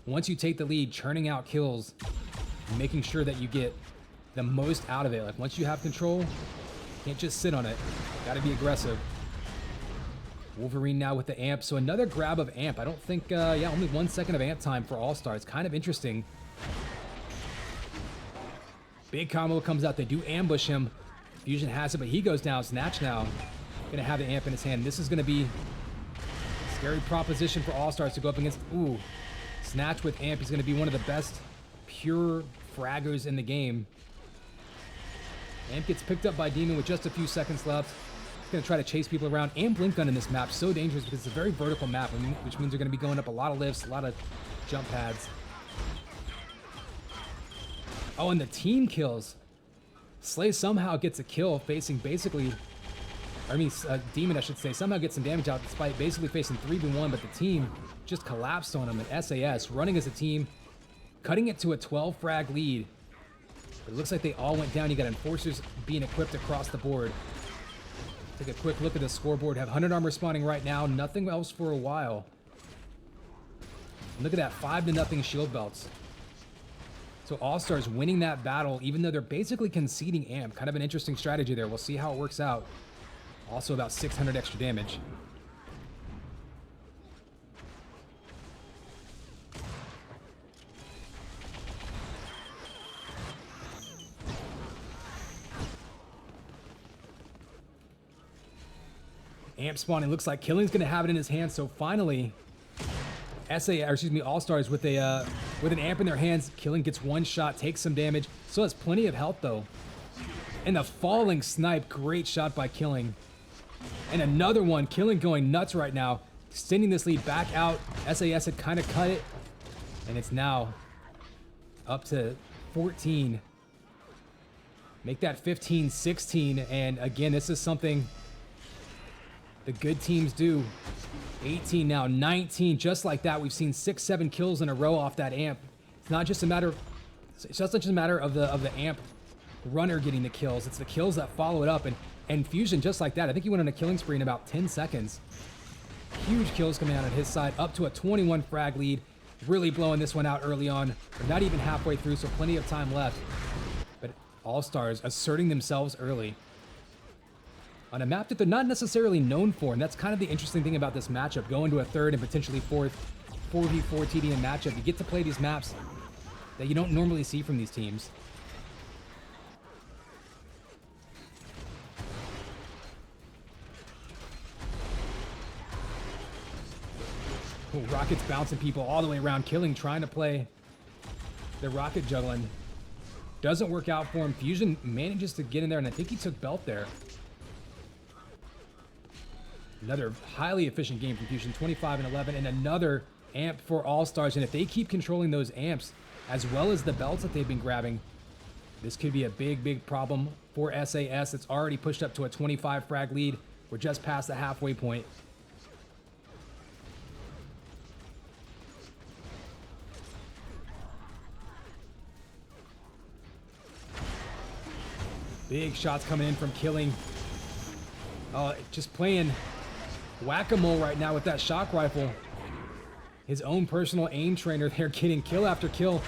once you take the lead, churning out kills, and making sure that you get the most out of it. Like once you have control, you can't just sit on it. Gotta be aggressive. Wolverine now with the Amp, so another grab of Amp. I don't think, only 1 second of Amp time for Allstars. Kind of interesting. Big combo comes out. They do ambush him. Fusion has it, but he goes down. Snatch now. Gonna have the Amp in his hand. This is gonna be a scary proposition for Allstars to go up against. Snatch with Amp is gonna be one of the best pure fraggers in the game. Amp gets picked up by Demon with just a few seconds left. It's going to try to chase people around. And Blink Gun in this map, so dangerous because it's a very vertical map, which means they're going to be going up a lot of lifts, a lot of jump pads. Oh, and the team kills. Slay somehow gets a kill facing basically, Demon, I should say, somehow gets some damage out despite basically facing 3v1, but the team just collapsed on him. And SAS running as a team, cutting it to a 12 frag lead. But it looks like they all went down. You got Enforcers being equipped across the board. Take a quick look at the scoreboard. Have 100 armor spawning right now. Nothing else for a while. And look at that, 5-0 shield belts. So Allstars winning that battle, even though they're basically conceding amp. Kind of an interesting strategy there. We'll see how it works out. Also about 600 extra damage. Amp spawning looks like Killing's gonna have it in his hands. So finally, Allstars with an amp in their hands. Killing gets one shot, takes some damage. Still has plenty of health though. And the falling snipe, great shot by Killing. And another one, Killing going nuts right now, extending this lead back out. SAS had kind of cut it, and it's now up to 14. Make that 15, 16, and again, this is something the good teams do. 18 now, 19, just like that. We've seen 6, 7 kills in a row off that amp. It's not just a matter of the amp runner getting the kills. It's the kills that follow it up, and Fusion just like that. I think he went on a killing spree in about 10 seconds. Huge kills coming out on his side, up to a 21 frag lead. Really blowing this one out early on. We're not even halfway through, so plenty of time left. But Allstars asserting themselves early on a map that they're not necessarily known for, and that's kind of the interesting thing about this matchup. Going to a third and potentially fourth 4v4 TDM matchup. You get to play these maps that you don't normally see from these teams. Ooh, Rocket's bouncing people all the way around. Killing, trying to play the rocket juggling. Doesn't work out for him. Fusion manages to get in there, and I think he took belt there. Another highly efficient game from Fusion, 25 and 11, and another amp for Allstars. And if they keep controlling those amps, as well as the belts that they've been grabbing, this could be a big, big problem for SAS. It's already pushed up to a 25 frag lead. We're just past the halfway point. Big shots coming in from Killing. Just playing whack-a-mole right now with that shock rifle. His own personal aim trainer there, getting kill after kill.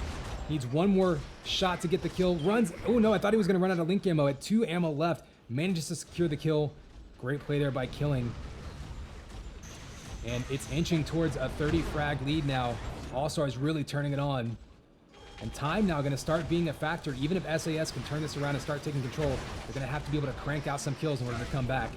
Needs one more shot to get the kill. Runs. Oh no, I thought he was going to run out of link ammo. At 2 ammo left, manages to secure the kill. Great play there by Killing. And it's inching towards a 30 frag lead now. Allstars really turning it on. And time now going to start being a factor. Even if SAS can turn this around and start taking control, they're going to have to be able to crank out some kills in order to come back.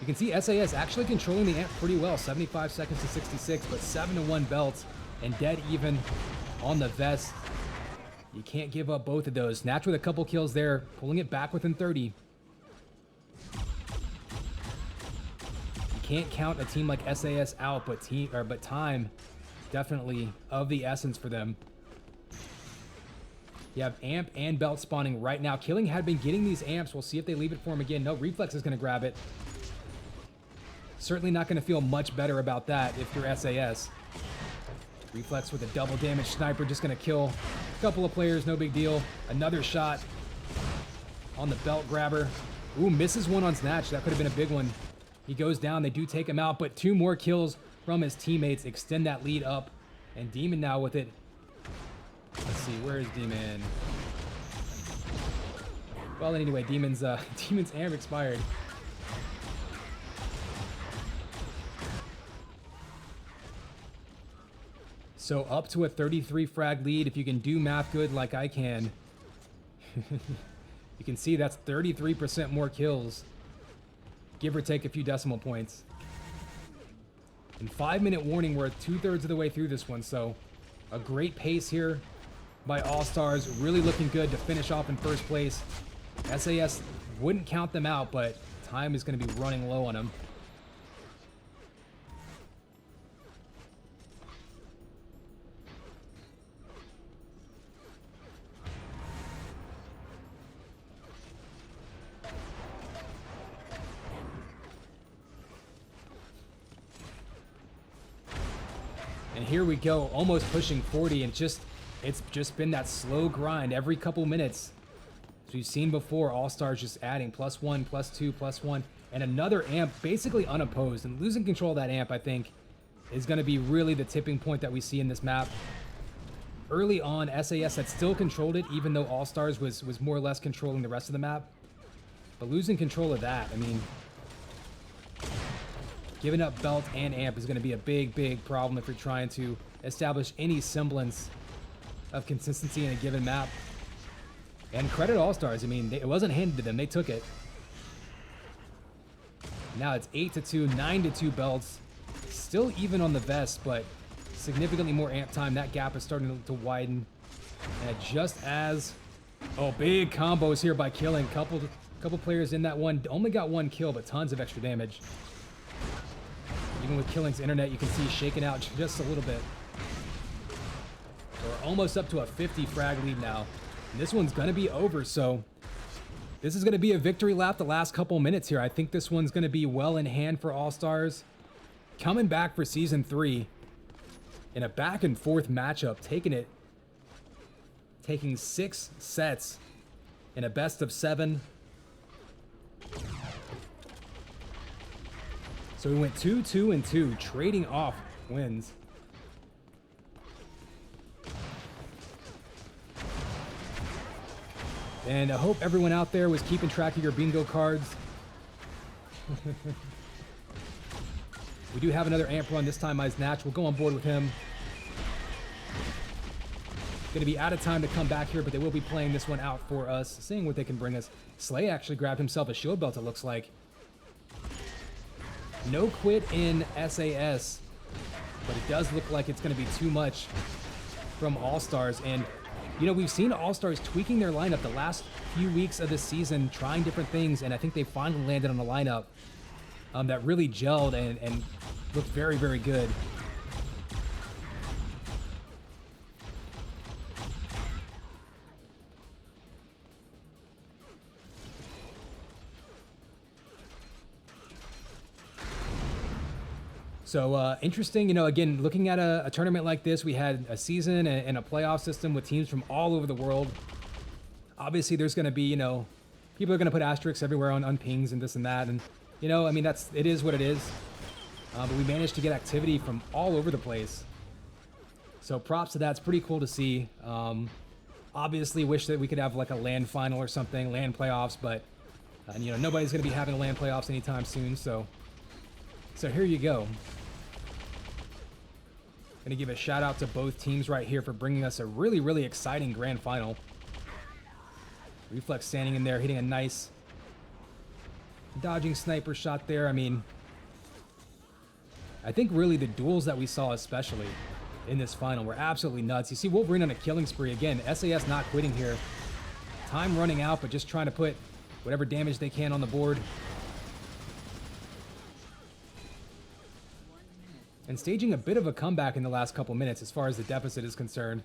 You can see SAS actually controlling the amp pretty well. 75 seconds to 66, but 7-1 belts and dead even on the vest. You can't give up both of those. Natch with a couple kills there, pulling it back within 30. Can't count a team like SAS out, but time definitely of the essence for them. You have amp and belt spawning right now. Killing had been getting these amps. We'll see if they leave it for him again. No, Reflex is going to grab it. Certainly not going to feel much better about that if you're SAS. Reflex with a double damage sniper, just going to kill a couple of players, no big deal. Another shot on the belt grabber. Ooh, misses one on Snatch. That could have been a big one. He goes down, they do take him out, but 2 more kills from his teammates extend that lead up. And Demon now with it. Let's see, where is Demon? Well, anyway, Demon's amp expired. So up to a 33 frag lead. If you can do math good like I can, you can see that's 33% more kills. Give or take a few decimal points. And 5-minute warning, we're 2/3 of the way through this one, so a great pace here by Allstars. Really looking good to finish off in first place. SAS wouldn't count them out, but time is going to be running low on them. And here we go, almost pushing 40, and it's just been that slow grind every couple minutes. As we've seen before, Allstars just adding +1, +2, +1, and another amp basically unopposed. And losing control of that amp, I think, is going to be really the tipping point that we see in this map. Early on, SAS had still controlled it, even though Allstars was more or less controlling the rest of the map. But losing control of that, I mean, giving up belt and amp is going to be a big problem if you're trying to establish any semblance of consistency in a given map. And credit Allstars, I mean, it wasn't handed to them, they took it. Now it's 8-2, 9-2 belts. Still even on the vest, but significantly more amp time. That gap is starting to widen. And just as... Oh, big combos here by Killing. Couple players in that one. Only got one kill, but tons of extra damage. Even with Killing's internet, you can see shaking out just a little bit. So we're almost up to a 50 frag lead now. And this one's going to be over, so this is going to be a victory lap the last couple minutes here. I think this one's going to be well in hand for Allstars. Coming back for Season 3 in a back-and-forth matchup, taking 6 sets in a best-of-7. So we went 2-2-2, trading off wins. And I hope everyone out there was keeping track of your bingo cards. We do have another amp run, this time by Snatch. We'll go on board with him. Gonna be out of time to come back here, but they will be playing this one out for us, seeing what they can bring us. Slay actually grabbed himself a shield belt, it looks like. No quit in SAS, but it does look like it's going to be too much from Allstars. And, you know, we've seen Allstars tweaking their lineup the last few weeks of the season, trying different things, and I think they finally landed on a lineup that really gelled and looked very good. So interesting, you know, again, looking at a tournament like this, we had a season and a playoff system with teams from all over the world. Obviously, there's going to be, you know, people are going to put asterisks everywhere on pings and this and that. And, you know, I mean, it is what it is. But we managed to get activity from all over the place. So props to that. It's pretty cool to see. Obviously, wish that we could have like a LAN final or something, LAN playoffs. But, you know, nobody's going to be having LAN playoffs anytime soon. So here you go. Gonna give a shout out to both teams right here for bringing us a really exciting grand final. Reflex standing in there, hitting a nice dodging sniper shot there. I mean, I think really the duels that we saw especially in this final were absolutely nuts. You see Wolverine on a killing spree again. SAS not quitting here. Time running out, but just trying to put whatever damage they can on the board. And staging a bit of a comeback in the last couple minutes as far as the deficit is concerned.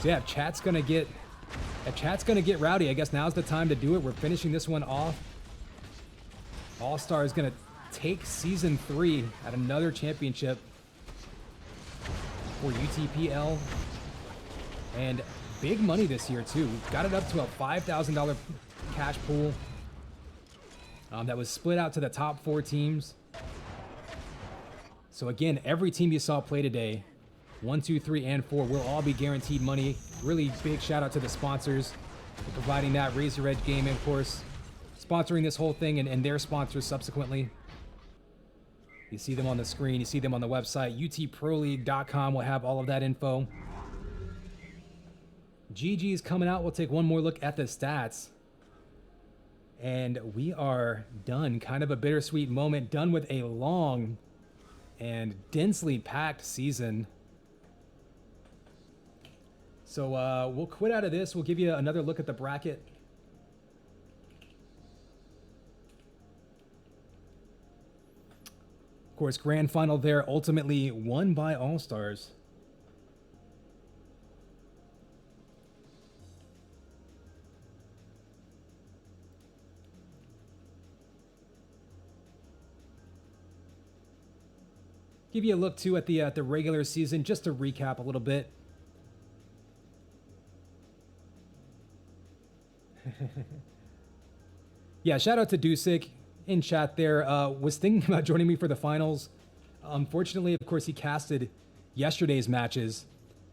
So yeah, chat's gonna get rowdy. I guess now's the time to do it. We're finishing this one off. Allstar is going to take Season 3 at another championship for UTPL. And big money this year, too. We've got it up to a $5,000 cash pool that was split out to the top 4 teams. So again, every team you saw play today, 1, 2, 3, and 4, will all be guaranteed money. Really big shout out to the sponsors for providing that. Razor Edge Gaming, of course, sponsoring this whole thing, and their sponsors subsequently. You see them on the screen. You see them on the website. UTProLeague.com will have all of that info. GG's coming out. We'll take one more look at the stats. And we are done. Kind of a bittersweet moment. Done with a long and densely packed season. So we'll quit out of this. We'll give you another look at the bracket. Of course, grand final there, ultimately won by Allstars. Give you a look too at the regular season, just to recap a little bit. Yeah, shout out to Dusik in chat there. Was thinking about joining me for the finals. Unfortunately, of course, he casted yesterday's matches.